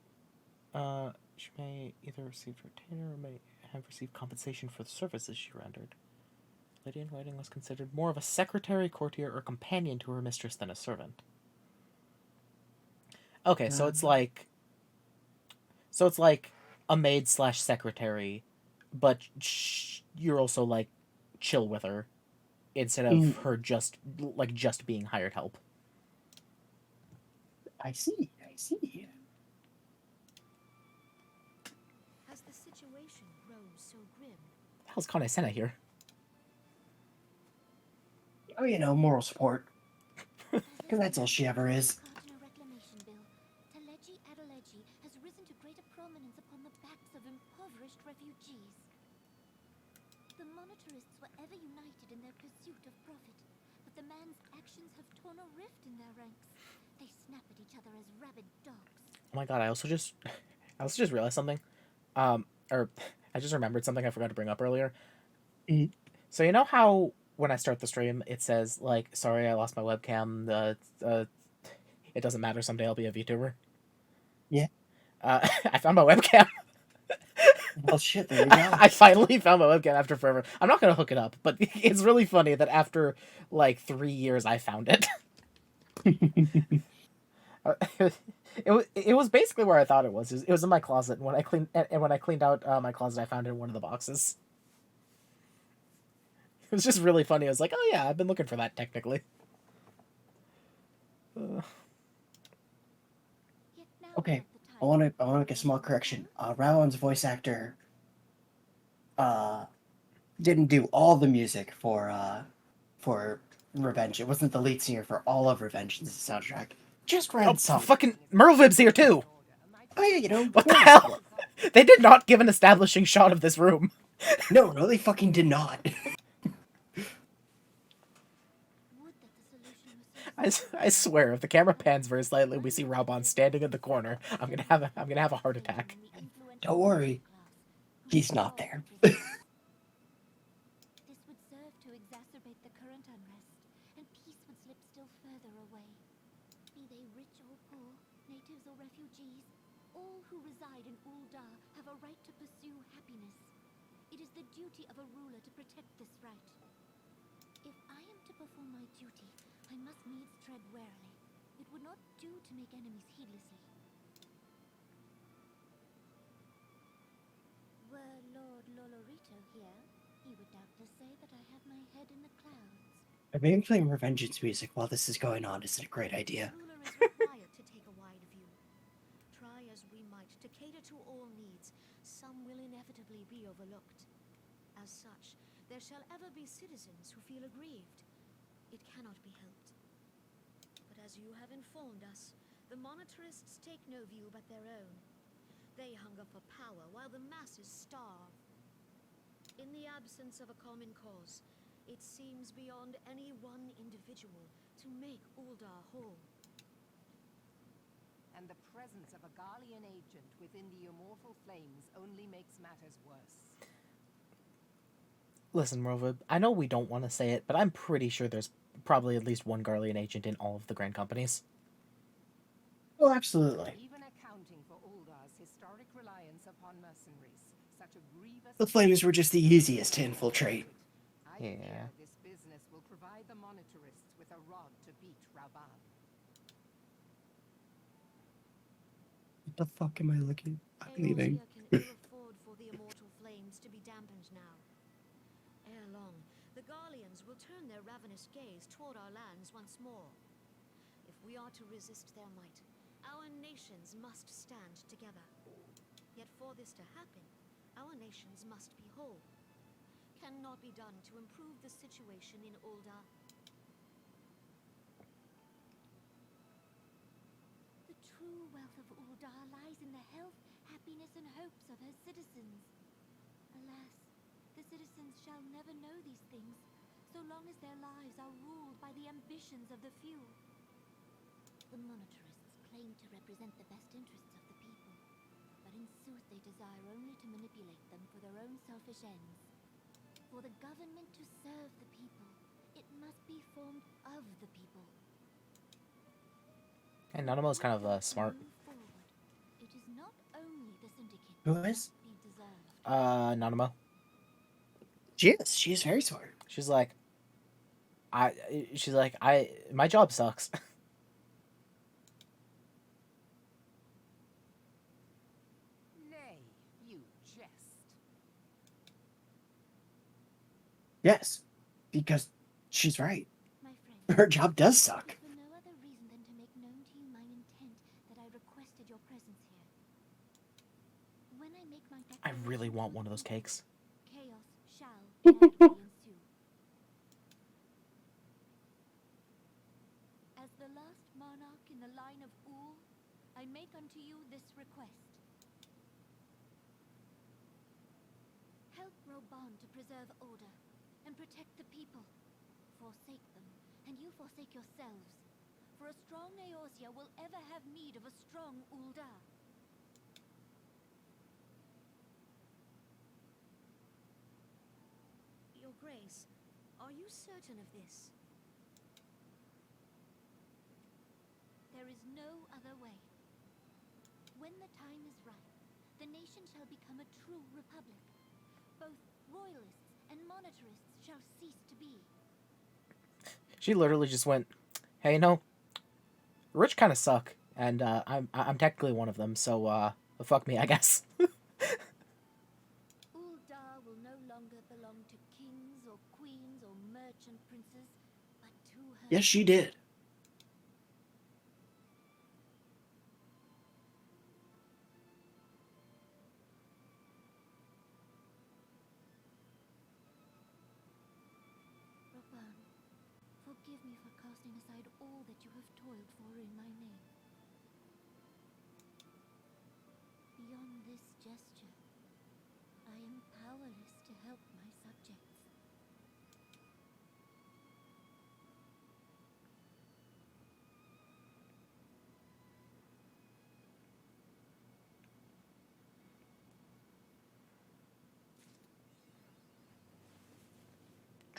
she may either receive retainer or may have received compensation for the services she rendered. Lady in waiting was considered more of a secretary, courtier, or companion to her mistress than a servant. Okay, so it's like a maid / secretary, but you're also like chill with her instead of her just being hired help. I see. Has the situation grown so grim? How's Kane Senna here? Oh, you know, moral support. Because that's all she ever is. Cardinal Reclamation Bill, Taleji Adeleji has risen to greater prominence upon the backs of impoverished refugees. The monetarists were ever united in their pursuit of profit, but the man's actions have torn a rift in their ranks. They snap at each other as rabid dogs. Oh my god, I also just realized something. Or I just remembered something I forgot to bring up earlier. So you know how when I start the stream, it says, like, sorry, I lost my webcam, it doesn't matter, someday I'll be a VTuber? Yeah. I found my webcam. Well, shit, there you go. I finally found my webcam after forever. I'm not gonna hook it up, but it's really funny that after, like, 3 years, I found it. It was basically where I thought it was. It was in my closet, and when I cleaned out my closet, I found it in one of the boxes. It was just really funny. I was like, oh yeah, I've been looking for that, technically. Yet now Okay, is not the I want to make a small correction. Rowland's voice actor didn't do all the music for Revenge. It wasn't the lead singer for all of Revenge's soundtrack. Just read some. Fucking Merlevib's here too! Oh yeah, you know. What the hell? They did not give an establishing shot of this room. No, they fucking did not. Would that the solution was so I swear, if the camera pans very slightly, we see Raubon standing in the corner. I'm gonna have a heart attack. Don't worry. He's not there. This would serve to exacerbate the current unrest, and peace would slip still further away. Be they rich or poor, natives or refugees, all who reside in Uldar have a right to pursue happiness. It is the duty of a ruler to protect this right. If I am to perform my duty, I must needs tread warily. It would not do to make enemies heedlessly. Were Lord Lolorito here, he would doubtless say that I have my head in the clouds. I think playing Revengeance music while this is going on isn't a great idea. The ruler is required to take a wide view. Try as we might to cater to all needs, some will inevitably be overlooked. As such, there shall ever be citizens who feel aggrieved. It cannot be helped. But as you have informed us, the monetarists take no view but their own. They hunger for power while the masses starve. In the absence of a common cause, it seems beyond any one individual to make Uldar whole. And the presence of a Garlean agent within the Immortal Flames only makes matters worse. Listen, Rova, I know we don't want to say it, but I'm pretty sure there's probably at least one Garlean agent in all of the Grand Companies. Well, absolutely. Even accounting for Uldar's historic reliance upon mercenaries, such a grievous... The Flames were just the easiest to infiltrate. I fear this business will provide the monetarists with a rod to beat Raban. What the fuck am I looking? I'm leaving. Eorzea can ill afford for the Immortal Flames to be dampened now. Ere long, the Garleans will turn their ravenous gaze toward our lands once more. If we are to resist their might, our nations must stand together. Yet for this to happen, our nations must be whole. Cannot be done to improve the situation in Uldar. The true wealth of Uldar lies in the health, happiness, and hopes of her citizens. Alas, the citizens shall never know these things, so long as their lives are ruled by the ambitions of the few. The monetarists claim to represent the best interests of the people, but in sooth they desire only to manipulate them for their own selfish ends. For the government to serve the people, it must be formed of the people. And Nanamo's kind of smart. It is not only the syndicate Who that is? must be deserved. Nanamo. She is. She is very smart. She's like, my job sucks. Nay, you jest. Yes, because she's right. My friend, Her job does suck. for no other reason than to make known to you my intent that I requested your presence here. When I make my I really declaration want to one of the those people, cakes. Chaos shall inevitably ensue. As the last monarch in the line of Ul, I make unto you this request. Help Roban to preserve order and protect the people. Forsake them, and you forsake yourselves. For a strong Eorzea will ever have need of a strong Uldar. Your Grace, are you certain of this? There is no other way. When the time is right, the nation shall become a true republic. Both royalists and monetarists shall cease to be. She literally just went, hey, rich kind of suck, and I'm technically one of them, so fuck me, I guess. Uldar will no longer belong to kings or queens or merchant princes, but to her. Yes, she did. Roban, forgive me for casting aside all that you have toiled for in my name. Beyond this gesture, I am powerless to help my subjects.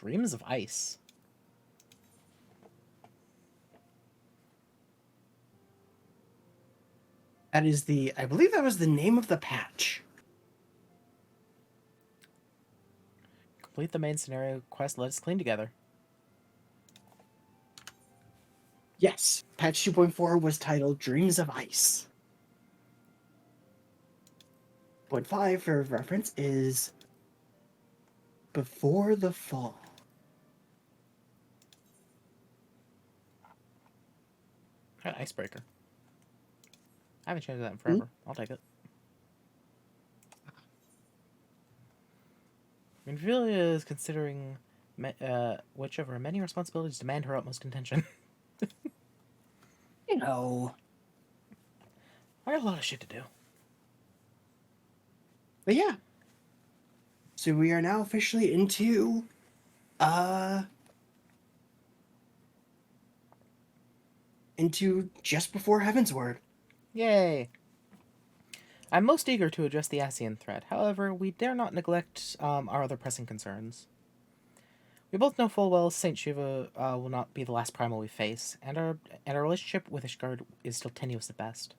Dreams of Ice. That is I believe that was the name of the patch. Complete the main scenario quest. Let us clean together. Yes, patch 2.4 was titled Dreams of Ice. 0.5 for reference is Before the Fall. Icebreaker. I haven't changed that in forever. I'll take it. Minfilia is considering which of her many responsibilities demand her utmost attention. You know. I got a lot of shit to do. But yeah. So we are now officially into just before Heavensward. Yay! I'm most eager to address the Asian threat. However, we dare not neglect our other pressing concerns. We both know full well Saint Shiva will not be the last primal we face, and our relationship with Ishgard is still tenuous at best.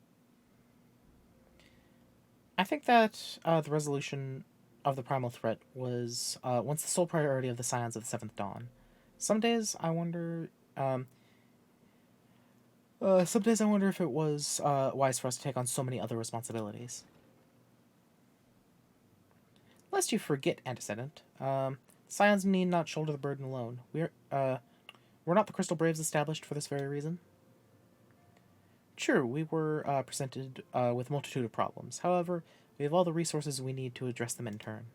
I think that the resolution of the primal threat was once the sole priority of the Scions of the Seventh Dawn. Some days I wonder if it was wise for us to take on so many other responsibilities. Lest you forget, Antecedent, Scions need not shoulder the burden alone. We're not the Crystal Braves established for this very reason. True, we were presented with a multitude of problems. However, we have all the resources we need to address them in turn.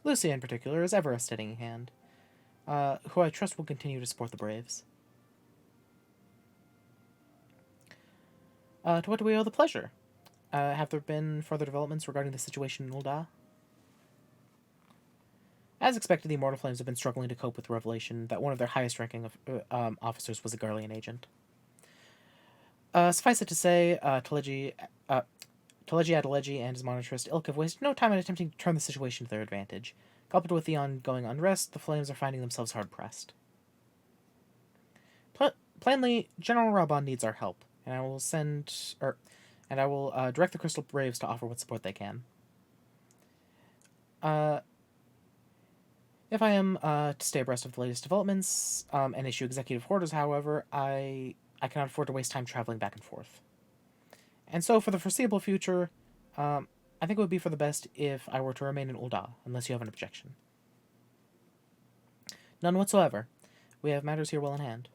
Lucia, in particular, is ever a steadying hand, who I trust will continue to support the Braves. To what do we owe the pleasure? Have there been further developments regarding the situation in Ul'dah? As expected, the Immortal Flames have been struggling to cope with the revelation that one of their highest-ranking officers was a Garlean agent. Suffice it to say, Teleji Adeleji and his monetarist Ilk have wasted no time in attempting to turn the situation to their advantage. Coupled with the ongoing unrest, the Flames are finding themselves hard-pressed. Plainly, General Raban needs our help, and I will direct the Crystal Braves to offer what support they can. If I am to stay abreast of the latest developments and issue executive orders, however, I cannot afford to waste time traveling back and forth. And so, for the foreseeable future, I think it would be for the best if I were to remain in Ul'dah, unless you have an objection. None whatsoever. We have matters here well in hand.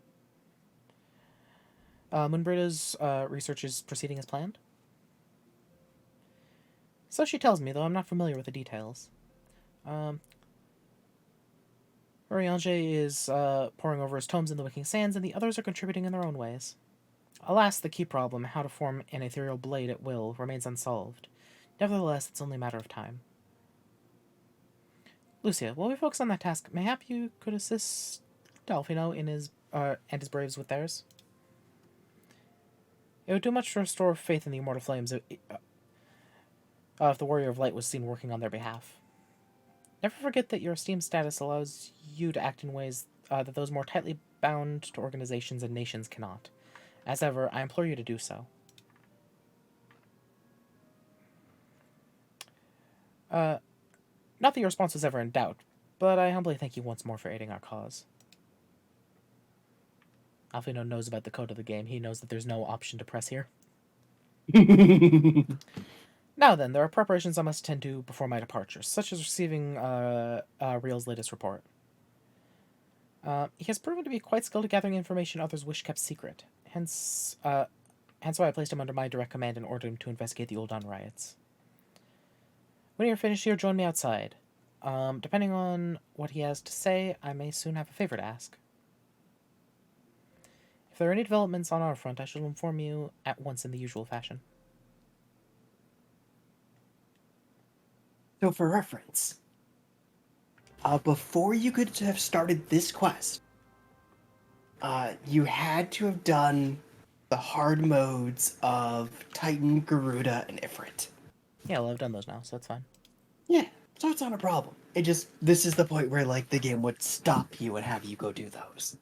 Moonbritta's research is proceeding as planned? So she tells me, though I'm not familiar with the details. Urianger is poring over his tomes in the Wicking Sands, and the others are contributing in their own ways. Alas, the key problem, how to form an ethereal blade at will, remains unsolved. Nevertheless, it's only a matter of time. Lucia, while we focus on that task, mayhap you could assist Delphino in his and his braves with theirs? It would do much to restore faith in the Immortal Flames if the Warrior of Light was seen working on their behalf. Never forget that your esteemed status allows you to act in ways that those more tightly bound to organizations and nations cannot. As ever, I implore you to do so. Not that your response was ever in doubt, but I humbly thank you once more for aiding our cause. Alfino knows about the code of the game. He knows that there's no option to press here. Now then, there are preparations I must attend to before my departure, such as receiving Real's latest report. He has proven to be quite skilled at gathering information others wish kept secret. Hence why I placed him under my direct command and ordered him to investigate the Ul'dah riots. When you're finished here, join me outside. Depending on what he has to say, I may soon have a favor to ask. If there are any developments on our front, I shall inform you at once in the usual fashion. So for reference, before you could have started this quest, you had to have done the hard modes of Titan, Garuda, and Ifrit. Yeah, well, I've done those now, so that's fine. Yeah. So it's not a problem. It just, this is the point where, like, the game would stop you and have you go do those.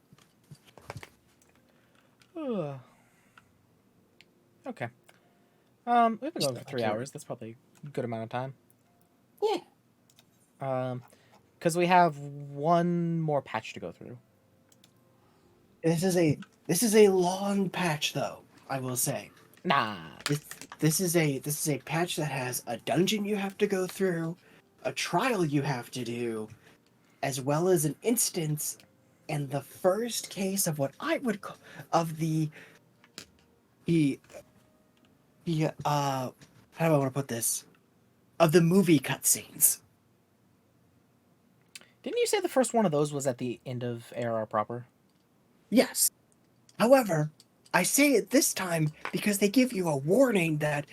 Okay. We've been going for 3 hours. That's probably a good amount of time. Yeah. Because we have one more patch to go through. This is a long patch, though, I will say. Nah. This is a patch that has a dungeon you have to go through, a trial you have to do, as well as an instance, and the first case of what I would call of the how do I want to put this? Of the movie cutscenes. Didn't you say the first one of those was at the end of ARR proper? Yes. However, I say it this time because they give you a warning that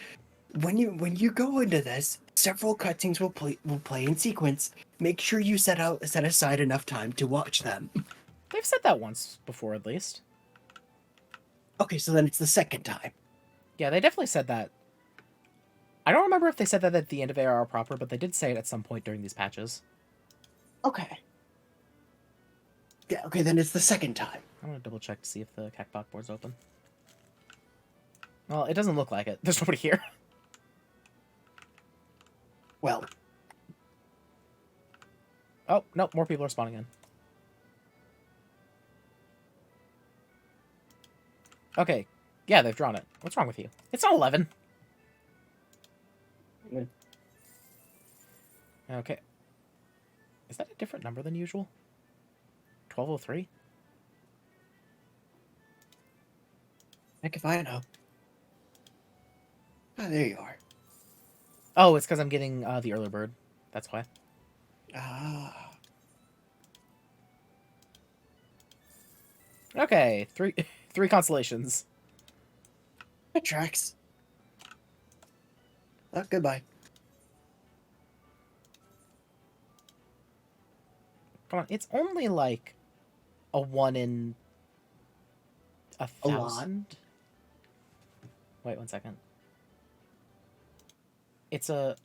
when you go into this, several cutscenes will play in sequence. Make sure you set aside enough time to watch them. They've said that once before, at least. Okay, so then it's the second time. Yeah, they definitely said that. I don't remember if they said that at the end of ARR proper, but they did say it at some point during these patches. Okay. Yeah, okay, then it's the second time. I'm gonna double check to see if the Cacbot board's open. Well, it doesn't look like it. There's nobody here. Well. Oh, no, more people are spawning in. Okay. Yeah, they've drawn it. What's wrong with you? It's not 11. Okay. Is that a different number than usual? 1203? Heck if I know. Ah, there you are. Oh, it's because I'm getting the early bird. That's why. Ah. Okay, three constellations. It tracks. Oh, goodbye. Come on, it's only like a 1 in 1,000. Wait 1 second. It's a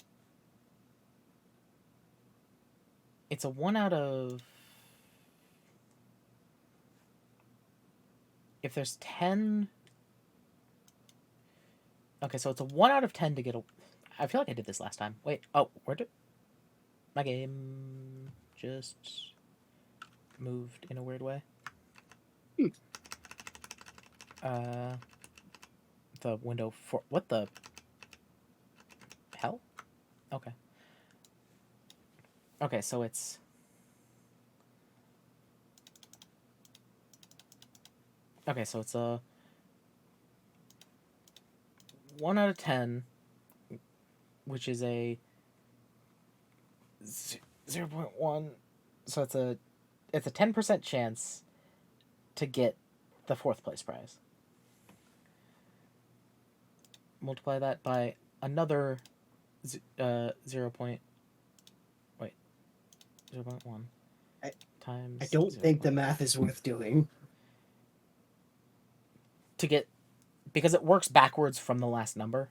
1 out of... If there's 10... Okay, so it's a 1 out of 10 to get a... I feel like I did this last time. Wait, oh, where did... My game just moved in a weird way. The window for... What the... hell? Okay. Okay, so it's... Okay, so it's a 1 out of 10, which is a 0.1. So it's a 10% chance to get the 4th place prize. Multiply that by another 0.1 times. I don't think the math is worth doing. To get, because it works backwards from the last number.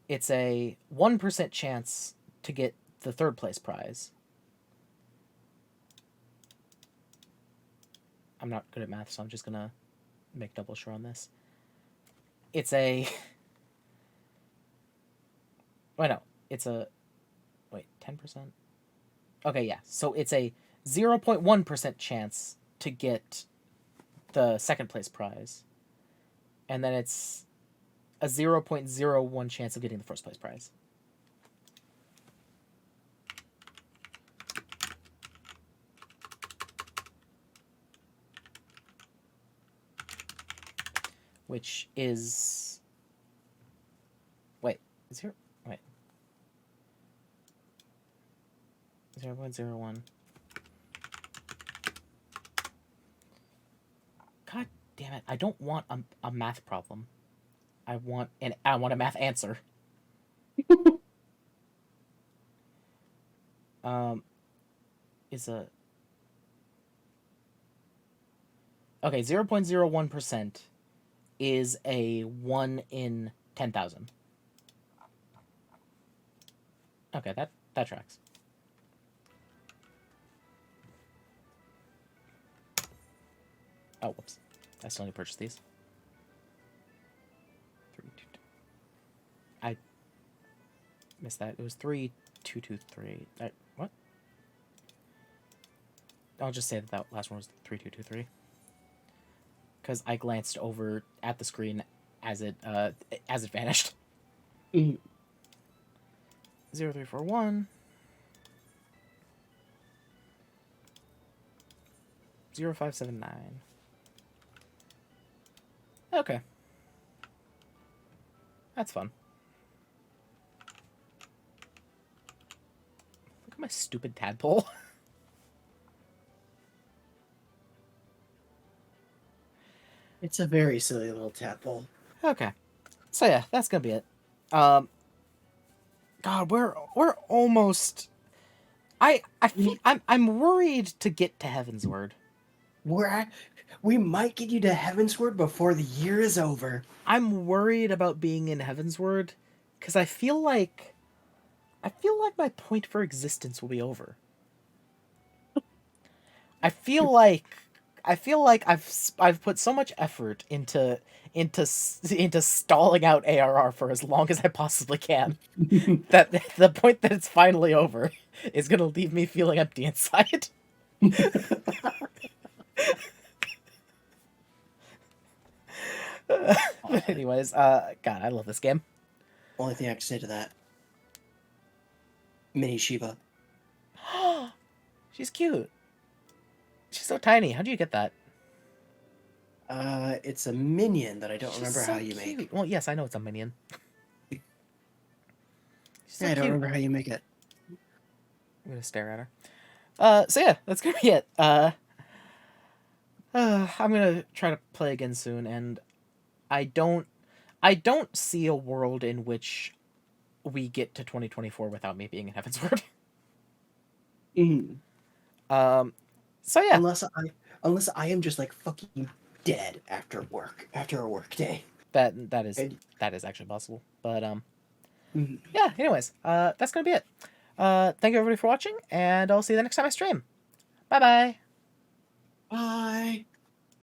It's a 1% chance to get the 3rd place prize. I'm not good at math, so I'm just gonna make double sure on this. It's a... Wait, no. It's a... Wait, 10%? Okay, yeah. So it's a 0.1% chance to get the 2nd place prize. And then it's a 0.01 chance of getting the 1st place prize. Which is... Wait, is here... Wait. 0.01. God damn it. I don't want a math problem. I want a math answer. Is a... Okay, 0.01% is a 1 in 10,000. Okay, that tracks. Oh, whoops. I still need to purchase these. 3, 2, 2. I missed that. It was 3, 2, 2, 3. What? I'll just say that last one was 3, 2, 2, 3. Because I glanced over at the screen as it vanished. 0, 3, 4, 1. 0, 5, 7, 9. Okay. That's fun. Look at my stupid tadpole. It's a very silly little tadpole. Okay. So yeah, that's gonna be it. God, we're almost. I'm worried to get to Heaven's Word. We might get you to Heavensward before the year is over. I'm worried about being in Heaven's Word because I feel like my point for existence will be over. I feel like I've put so much effort into stalling out ARR for as long as I possibly can that the point that it's finally over is gonna leave me feeling empty inside. But anyways, God, I love this game. Only thing I can say to that. Mini Shiva. She's cute. She's so tiny. How do you get that? It's a minion that I don't She's remember so how you cute. make. Well, yes, I know it's a minion. She's so Yeah, I don't cute. remember how you make it. I'm gonna stare at her. So yeah, that's gonna be it. I'm gonna try to play again soon, and I don't see a world in which we get to 2024 without me being in Heaven's Word. So yeah. Unless I am just like fucking dead after a work day. That is actually possible. But yeah, anyways, that's gonna be it. Thank you everybody for watching, and I'll see you the next time I stream. Bye-bye. Bye.